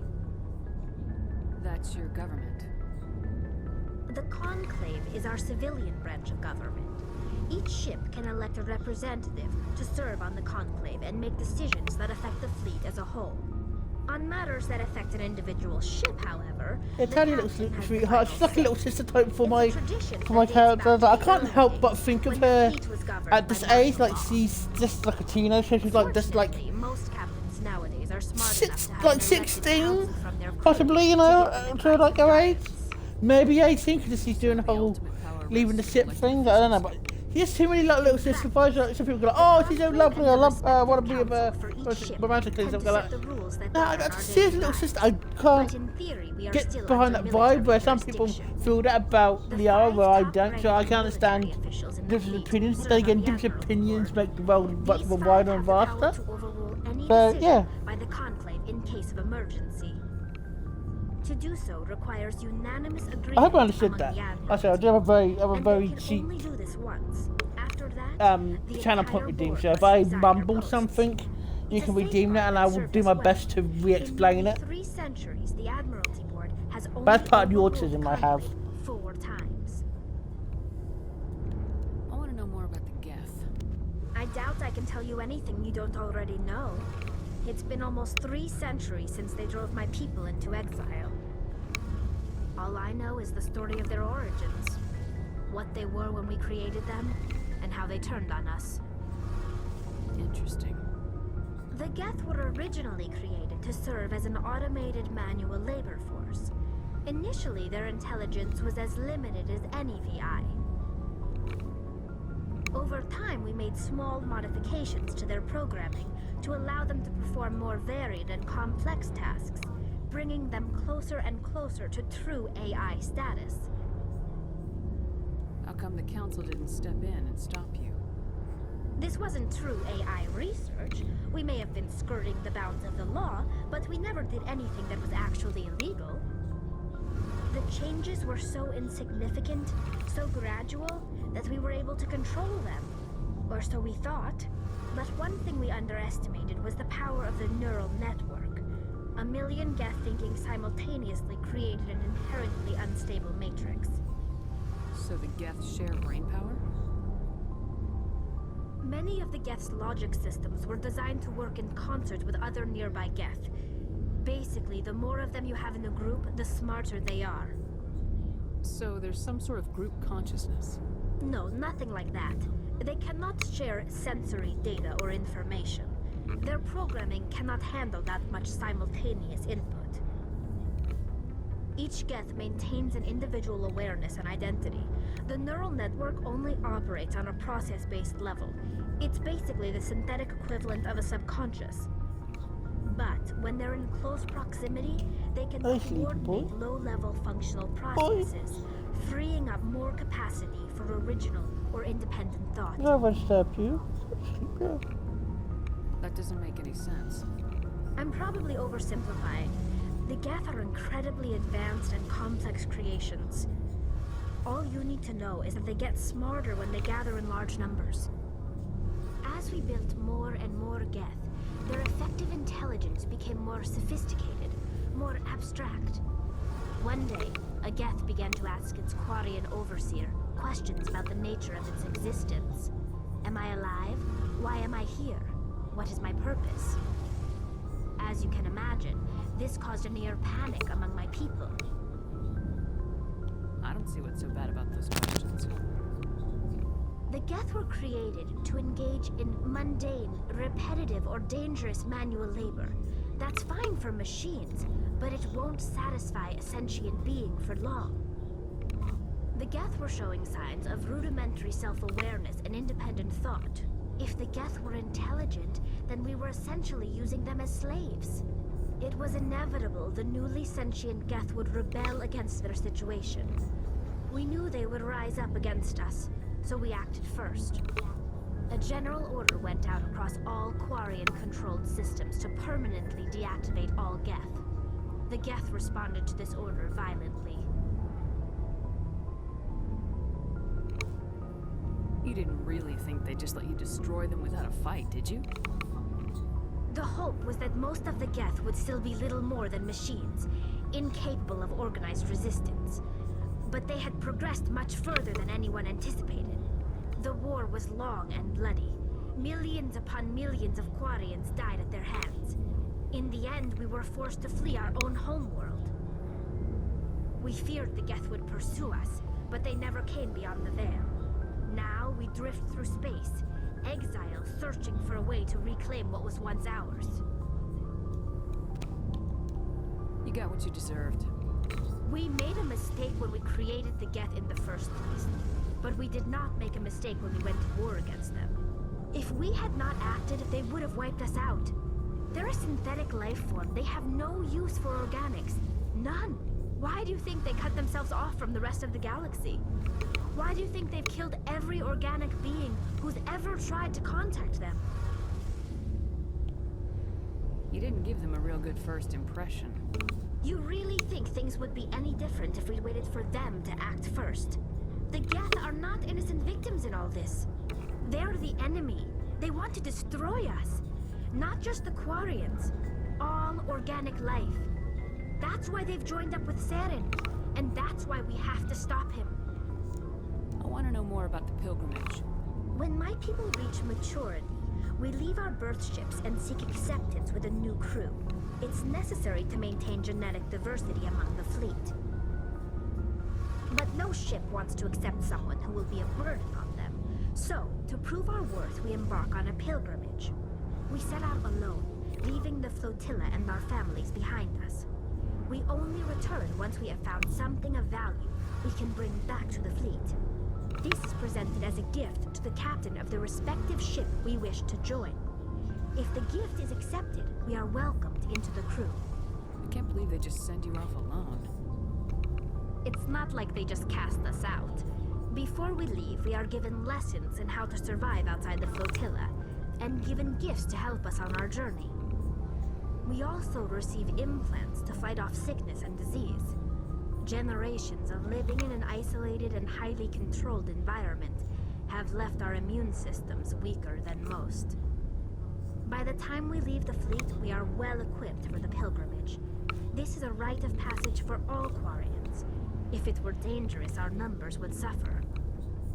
That's your government. The Conclave is our civilian branch of government. Each ship can elect a representative to serve on the Conclave and make decisions that affect the fleet as a whole. On matters that affect an individual ship, however, yeah, Tally looks like a sweetheart. She's like a little sister type for my character. Like, I can't help but think of her at this age, like she's just like a teenager. She's like just like most captains nowadays are smart enough to have like 16, possibly, you know, to like her age. Maybe 18 because she's doing the whole leaving the ship thing. I don't know, but she has too many little sister vibes. Like, some people go like, "Oh, she's so lovely. I love her. I want to be with her romantically." Something like that. No, she's a little sister. I can't get behind that vibe where some people feel that about Liara, where I don't. So I can understand different opinions. Then again, different opinions make the world much more wider and vaster. So yeah. By the Conclave in case of emergency. To do so requires unanimous agreement. I hope I understood that. I say I do have a very cheap channel point redeem. So if I mumble something, you can redeem that, and I will do my best to re-explain it. 3 centuries, the Admiralty Board has only That's part of the autism I have. 4 times. I want to know more about the Geth. I doubt I can tell you anything you don't already know. It's been almost 3 centuries since they drove my people into exile. All I know is the story of their origins. What they were when we created them, and how they turned on us. Interesting. The Geth were originally created to serve as an automated manual labor force. Initially, their intelligence was as limited as any VI. Over time, we made small modifications to their programming to allow them to perform more varied and complex tasks, bringing them closer and closer to true AI status. How come the Council didn't step in and stop you? This wasn't true AI research. We may have been skirting the bounds of the law, but we never did anything that was actually illegal. The changes were so insignificant, so gradual, that we were able to control them. Or so we thought. But one thing we underestimated was the power of the neural network. 1 million Geth thinking simultaneously created an inherently unstable matrix. So the Geth share brain power? Many of the Geth's logic systems were designed to work in concert with other nearby Geth. Basically, the more of them you have in a group, the smarter they are. So there's some sort of group consciousness? No, nothing like that. They cannot share sensory data or information. Their programming cannot handle that much simultaneous input. Each Geth maintains an individual awareness and identity. The neural network only operates on a process-based level. It's basically the synthetic equivalent of a subconscious. But when they're in close proximity, they can coordinate low-level functional processes, freeing up more capacity for original or independent thought. I will stop you. That doesn't make any sense. I'm probably oversimplifying. The Geth are incredibly advanced and complex creations. All you need to know is that they get smarter when they gather in large numbers. As we built more and more Geth, their effective intelligence became more sophisticated, more abstract. One day, a Geth began to ask its Quarian overseer questions about the nature of its existence. Am I alive? Why am I here? What is my purpose? As you can imagine, this caused a near panic among my people. I don't see what's so bad about those questions. The Geth were created to engage in mundane, repetitive, or dangerous manual labor. That's fine for machines, but it won't satisfy a sentient being for long. The Geth were showing signs of rudimentary self-awareness and independent thought. If the Geth were intelligent, then we were essentially using them as slaves. It was inevitable the newly sentient Geth would rebel against their situation. We knew they would rise up against us, so we acted first. A general order went out across all Quarian-controlled systems to permanently deactivate all Geth. The Geth responded to this order violently. You didn't really think they'd just let you destroy them without a fight, did you? The hope was that most of the Geth would still be little more than machines, incapable of organized resistance. But they had progressed much further than anyone anticipated. The war was long and bloody. Millions upon millions of Quarians died at their hands. In the end, we were forced to flee our own homeworld. We feared the Geth would pursue us, but they never came beyond the veil. Now we drift through space, exile searching for a way to reclaim what was once ours. You got what you deserved. We made a mistake when we created the Geth in the first place, but we did not make a mistake when we went to war against them. If we had not acted, they would have wiped us out. They're a synthetic life form. They have no use for organics. None. Why do you think they cut themselves off from the rest of the galaxy? Why do you think they've killed every organic being who's ever tried to contact them? You didn't give them a real good first impression. You really think things would be any different if we waited for them to act first? The Geth are not innocent victims in all this. They're the enemy. They want to destroy us. Not just the Quarians. All organic life. That's why they've joined up with Saren. And that's why we have to stop him. I want to know more about the pilgrimage. When my people reach maturity, we leave our birth ships and seek acceptance with a new crew. It's necessary to maintain genetic diversity among the fleet. But no ship wants to accept someone who will be a burden on them. So, to prove our worth, we embark on a pilgrimage. We set out alone, leaving the flotilla and our families behind us. We only return once we have found something of value we can bring back to the fleet. This is presented as a gift to the captain of the respective ship we wish to join. If the gift is accepted, we are welcomed into the crew. I can't believe they just send you off alone. It's not like they just cast us out. Before we leave, we are given lessons in how to survive outside the flotilla, and given gifts to help us on our journey. We also receive implants to fight off sickness and disease. Generations of living in an isolated and highly controlled environment have left our immune systems weaker than most. By the time we leave the fleet, we are well equipped for the pilgrimage. This is a rite of passage for all Quarians. If it were dangerous, our numbers would suffer.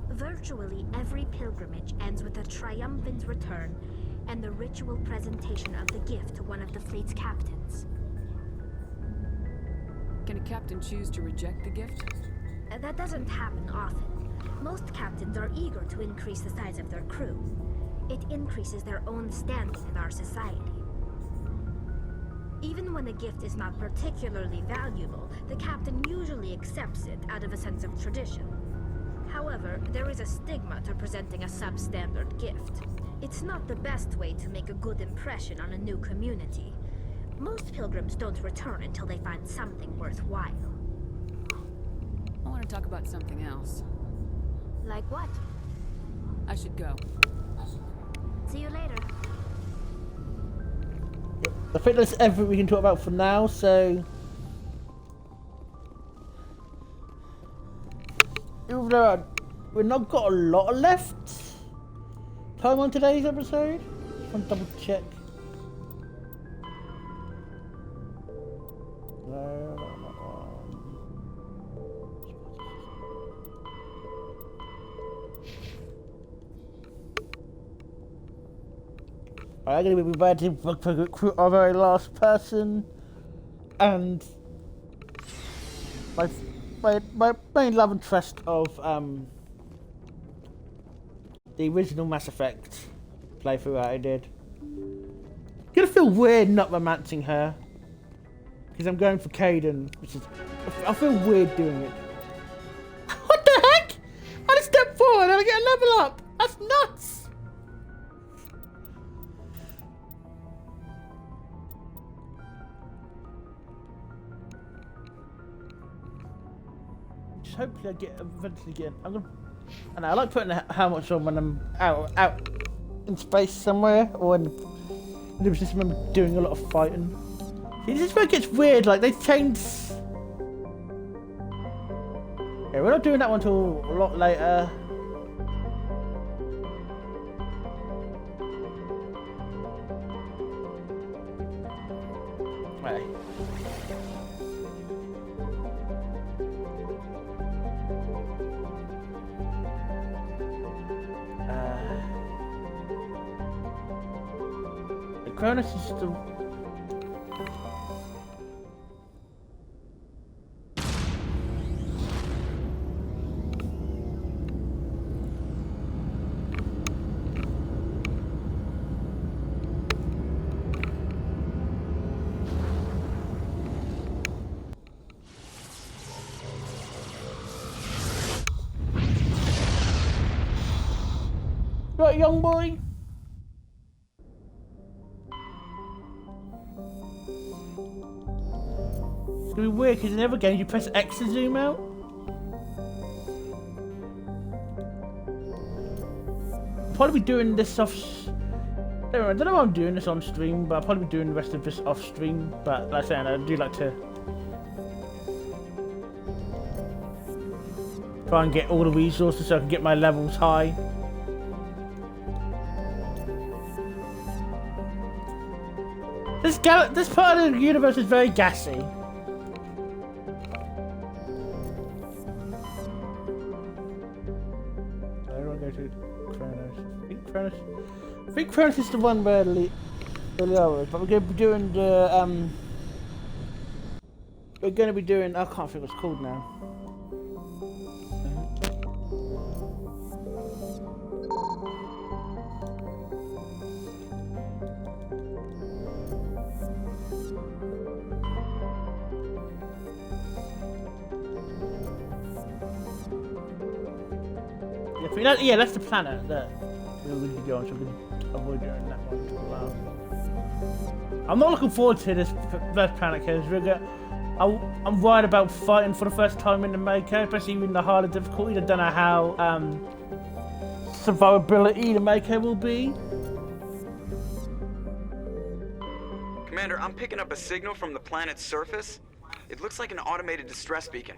Virtually every pilgrimage ends with a triumphant return and the ritual presentation of the gift to one of the fleet's captains. Can a captain choose to reject the gift? That doesn't happen often. Most captains are eager to increase the size of their crew. It increases their own standing in our society. Even when a gift is not particularly valuable, the captain usually accepts it out of a sense of tradition. However, there is a stigma to presenting a substandard gift. It's not the best way to make a good impression on a new community. Most pilgrims don't return until they find something worthwhile. I want to talk about something else. Like what? I should go. See you later. I think that's everything we can talk about for now, so... Even though we've not got a lot left time on today's episode, just want to double check. No, not one. I'm going to be ready to recruit our very last person, and my main love interest of the original Mass Effect playthrough that I did. It's gonna feel weird not romancing her, because I'm going for Caden, which is I feel weird doing it. What the heck? I just step forward and I get a level up. That's nuts. Hopefully I eventually get. I'm gonna. I know I like putting a helmet on when I'm out in space somewhere, or when I just remember doing a lot of fighting. See, this is where it gets weird. Like they changed. Yeah, we're not doing that one until a lot later. Right. Cronus is still... Right, young boy? It's gonna be weird because in every game you press X to zoom out. I'll probably be doing this off. I don't know why I'm doing this on stream, but I'll probably be doing the rest of this off stream. But like I said, I do like to try and get all the resources so I can get my levels high. This part of the universe is very gassy. Everyone go to Kronos. I think Kronos is the one where Leora is, but we're going to be doing the we're going to be doing. I can't think what it's called now. Yeah, that's the planet that we need to go on, so we can avoid doing that one for a while. I'm not looking forward to this first planet because I'm worried about fighting for the first time in the Mako, especially in the harder difficulties. I don't know how survivability the Mako will be. Commander, I'm picking up a signal from the planet's surface. It looks like an automated distress beacon.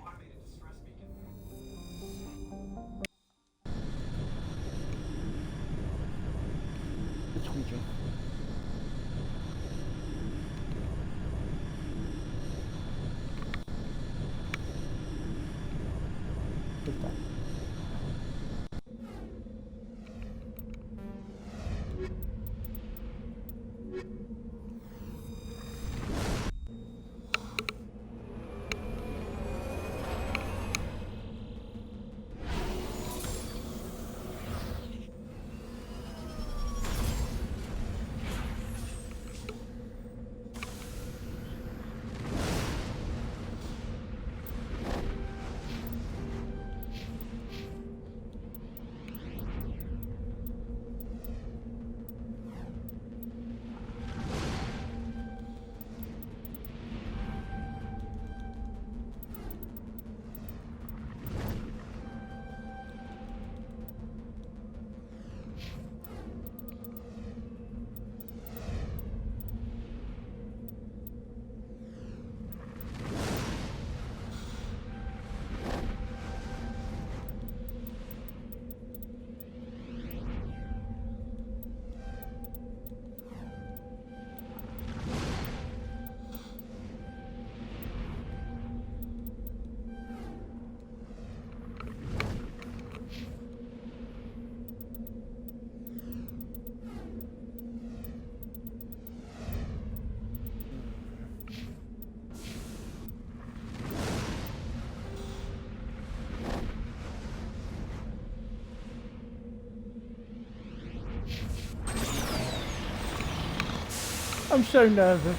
I'm so nervous.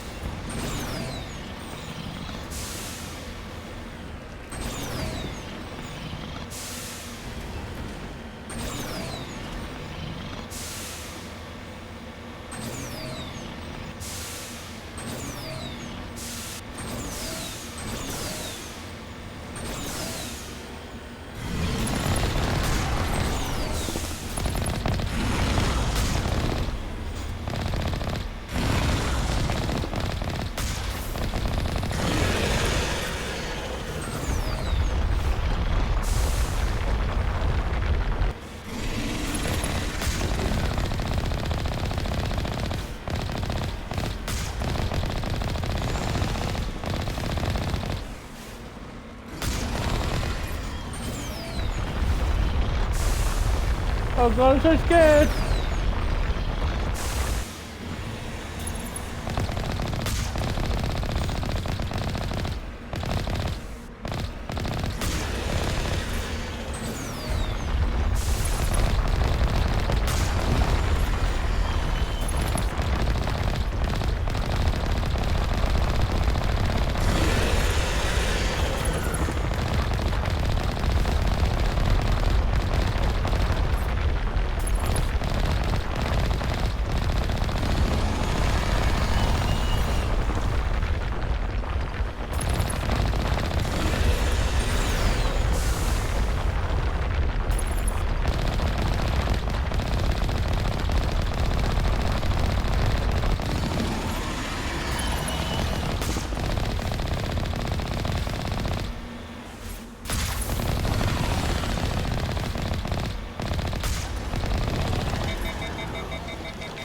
Oh god, I'm so scared!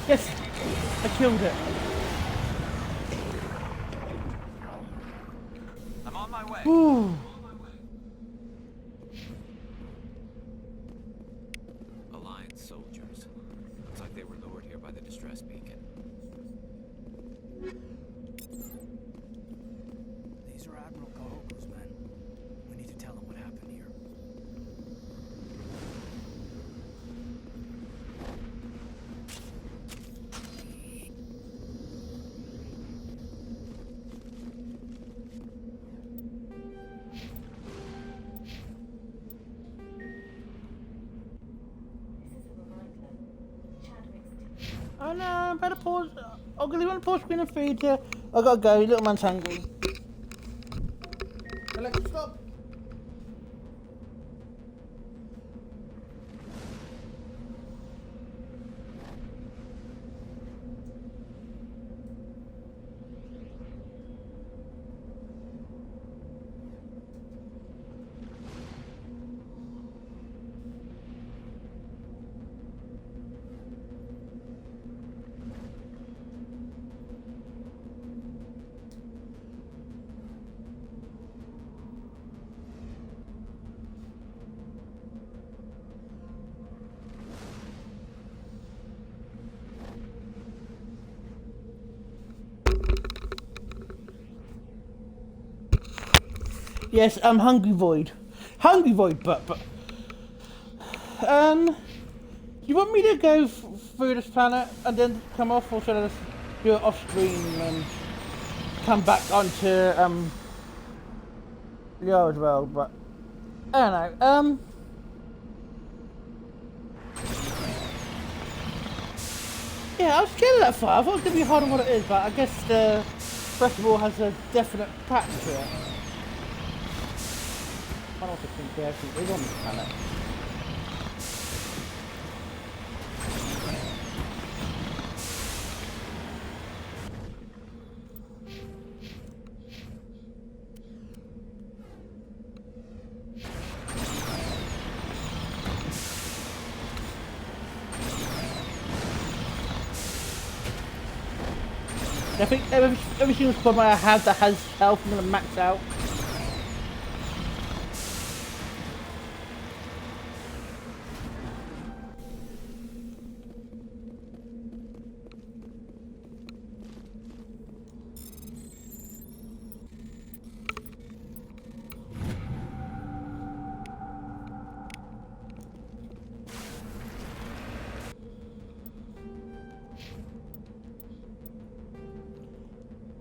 Yes! I killed it. I'm on my way. Ooh. Alliance soldiers. Looks like they were lured here by the distress beacon. These are Admiral Kahoku's men. We need to tell them what happened here. Oh no, I better pause. I'm gonna leave on the pause screen and feed you. I gotta go, little man's hungry. Alexa, stop. Yes, I'm Hungry Void. Hungry Void, but you want me to go through this planet and then come off, or should I just do it off screen and come back onto the old world? But I don't know. Yeah, I was scared of that fire. I thought it was gonna be harder than what it is, but I guess the festival has a definite patch to it. I also think they actually is on this planet. I think every single squad I have that has health, I'm gonna max out.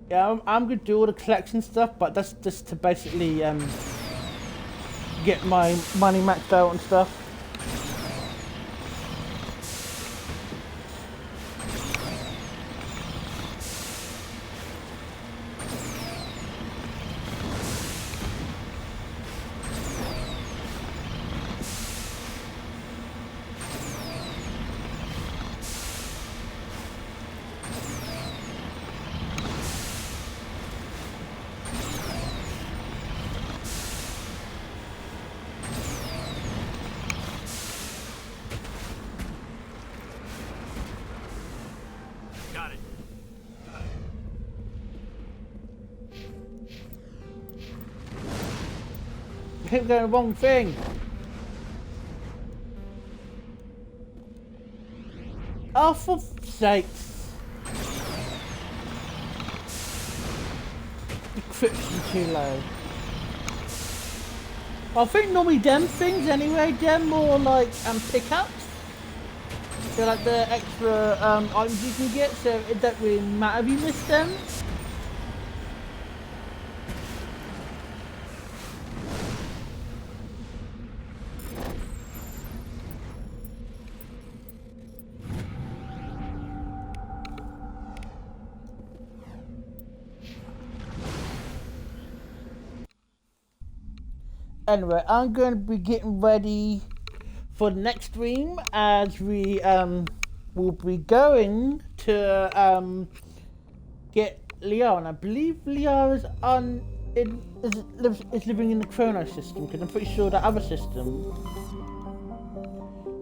Yeah, I'm gonna do all the collection stuff, but that's just to basically get my money maxed out and stuff. Got it. I keep going the wrong thing. Oh, for sakes. Encryption too low. I think normally them things anyway, them more like pickups. They're like the extra items you can get, so it don't really matter if you miss them. Anyway, I'm going to be getting ready for the next stream as we will be going to get Liara. And I believe Liara is living in the Chrono system, because I'm pretty sure the other system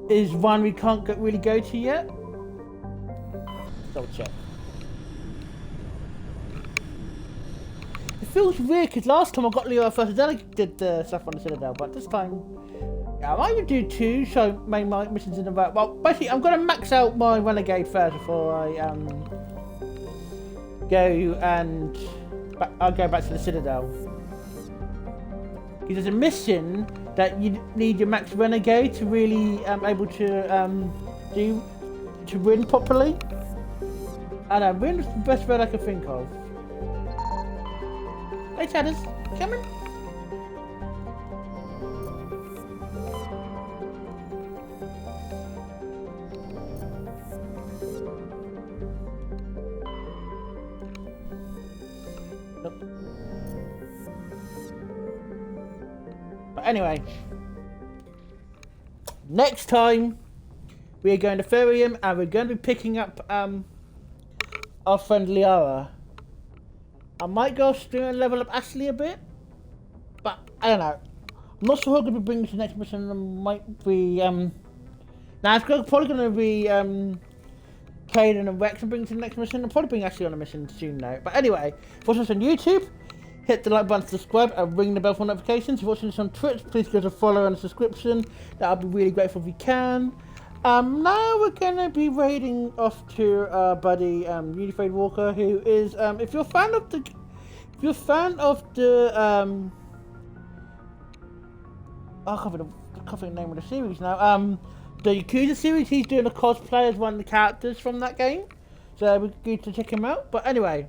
is one we can't really go to yet. Double check. It feels weird because last time I got Liara first, then I did the stuff on the Citadel, but this time, yeah, I might even do two, so make my missions in the back. Well, basically, I'm going to max out my Renegade first before I I'll go back to the Citadel. Because there's a mission that you need your max Renegade to really able to win properly. And win's the best word I can think of. Hey Chatters, coming? Nope. But anyway, next time we're going to Therium and we're going to be picking up our friend Liara. I might go stream and level up Ashley a bit, but I don't know. I'm not sure who I'm going to be bringing to the next mission. It might be now it's probably going to be Caden and Rex and bring to the next mission. I'll probably bring Ashley on a mission soon now. But anyway, if you're watching this on YouTube, hit the like button, subscribe, and ring the bell for notifications. If you're watching this on Twitch, please give us a follow and a subscription. That'll be really grateful if you can. Now we're gonna be raiding off to our buddy Unifade Walker, who is if you're a fan of the I can't think of the name of the series now. The Yakuza series, he's doing a cosplay as one of the characters from that game. So we're going to check him out. But anyway,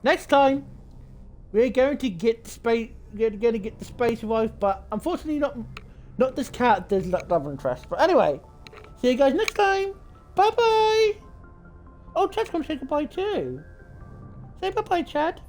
next time we're going to get the space wife, but unfortunately not this character's love interest. But anyway. See you guys next time. Bye bye. Oh, Chad's come say goodbye too. Say bye bye, Chad.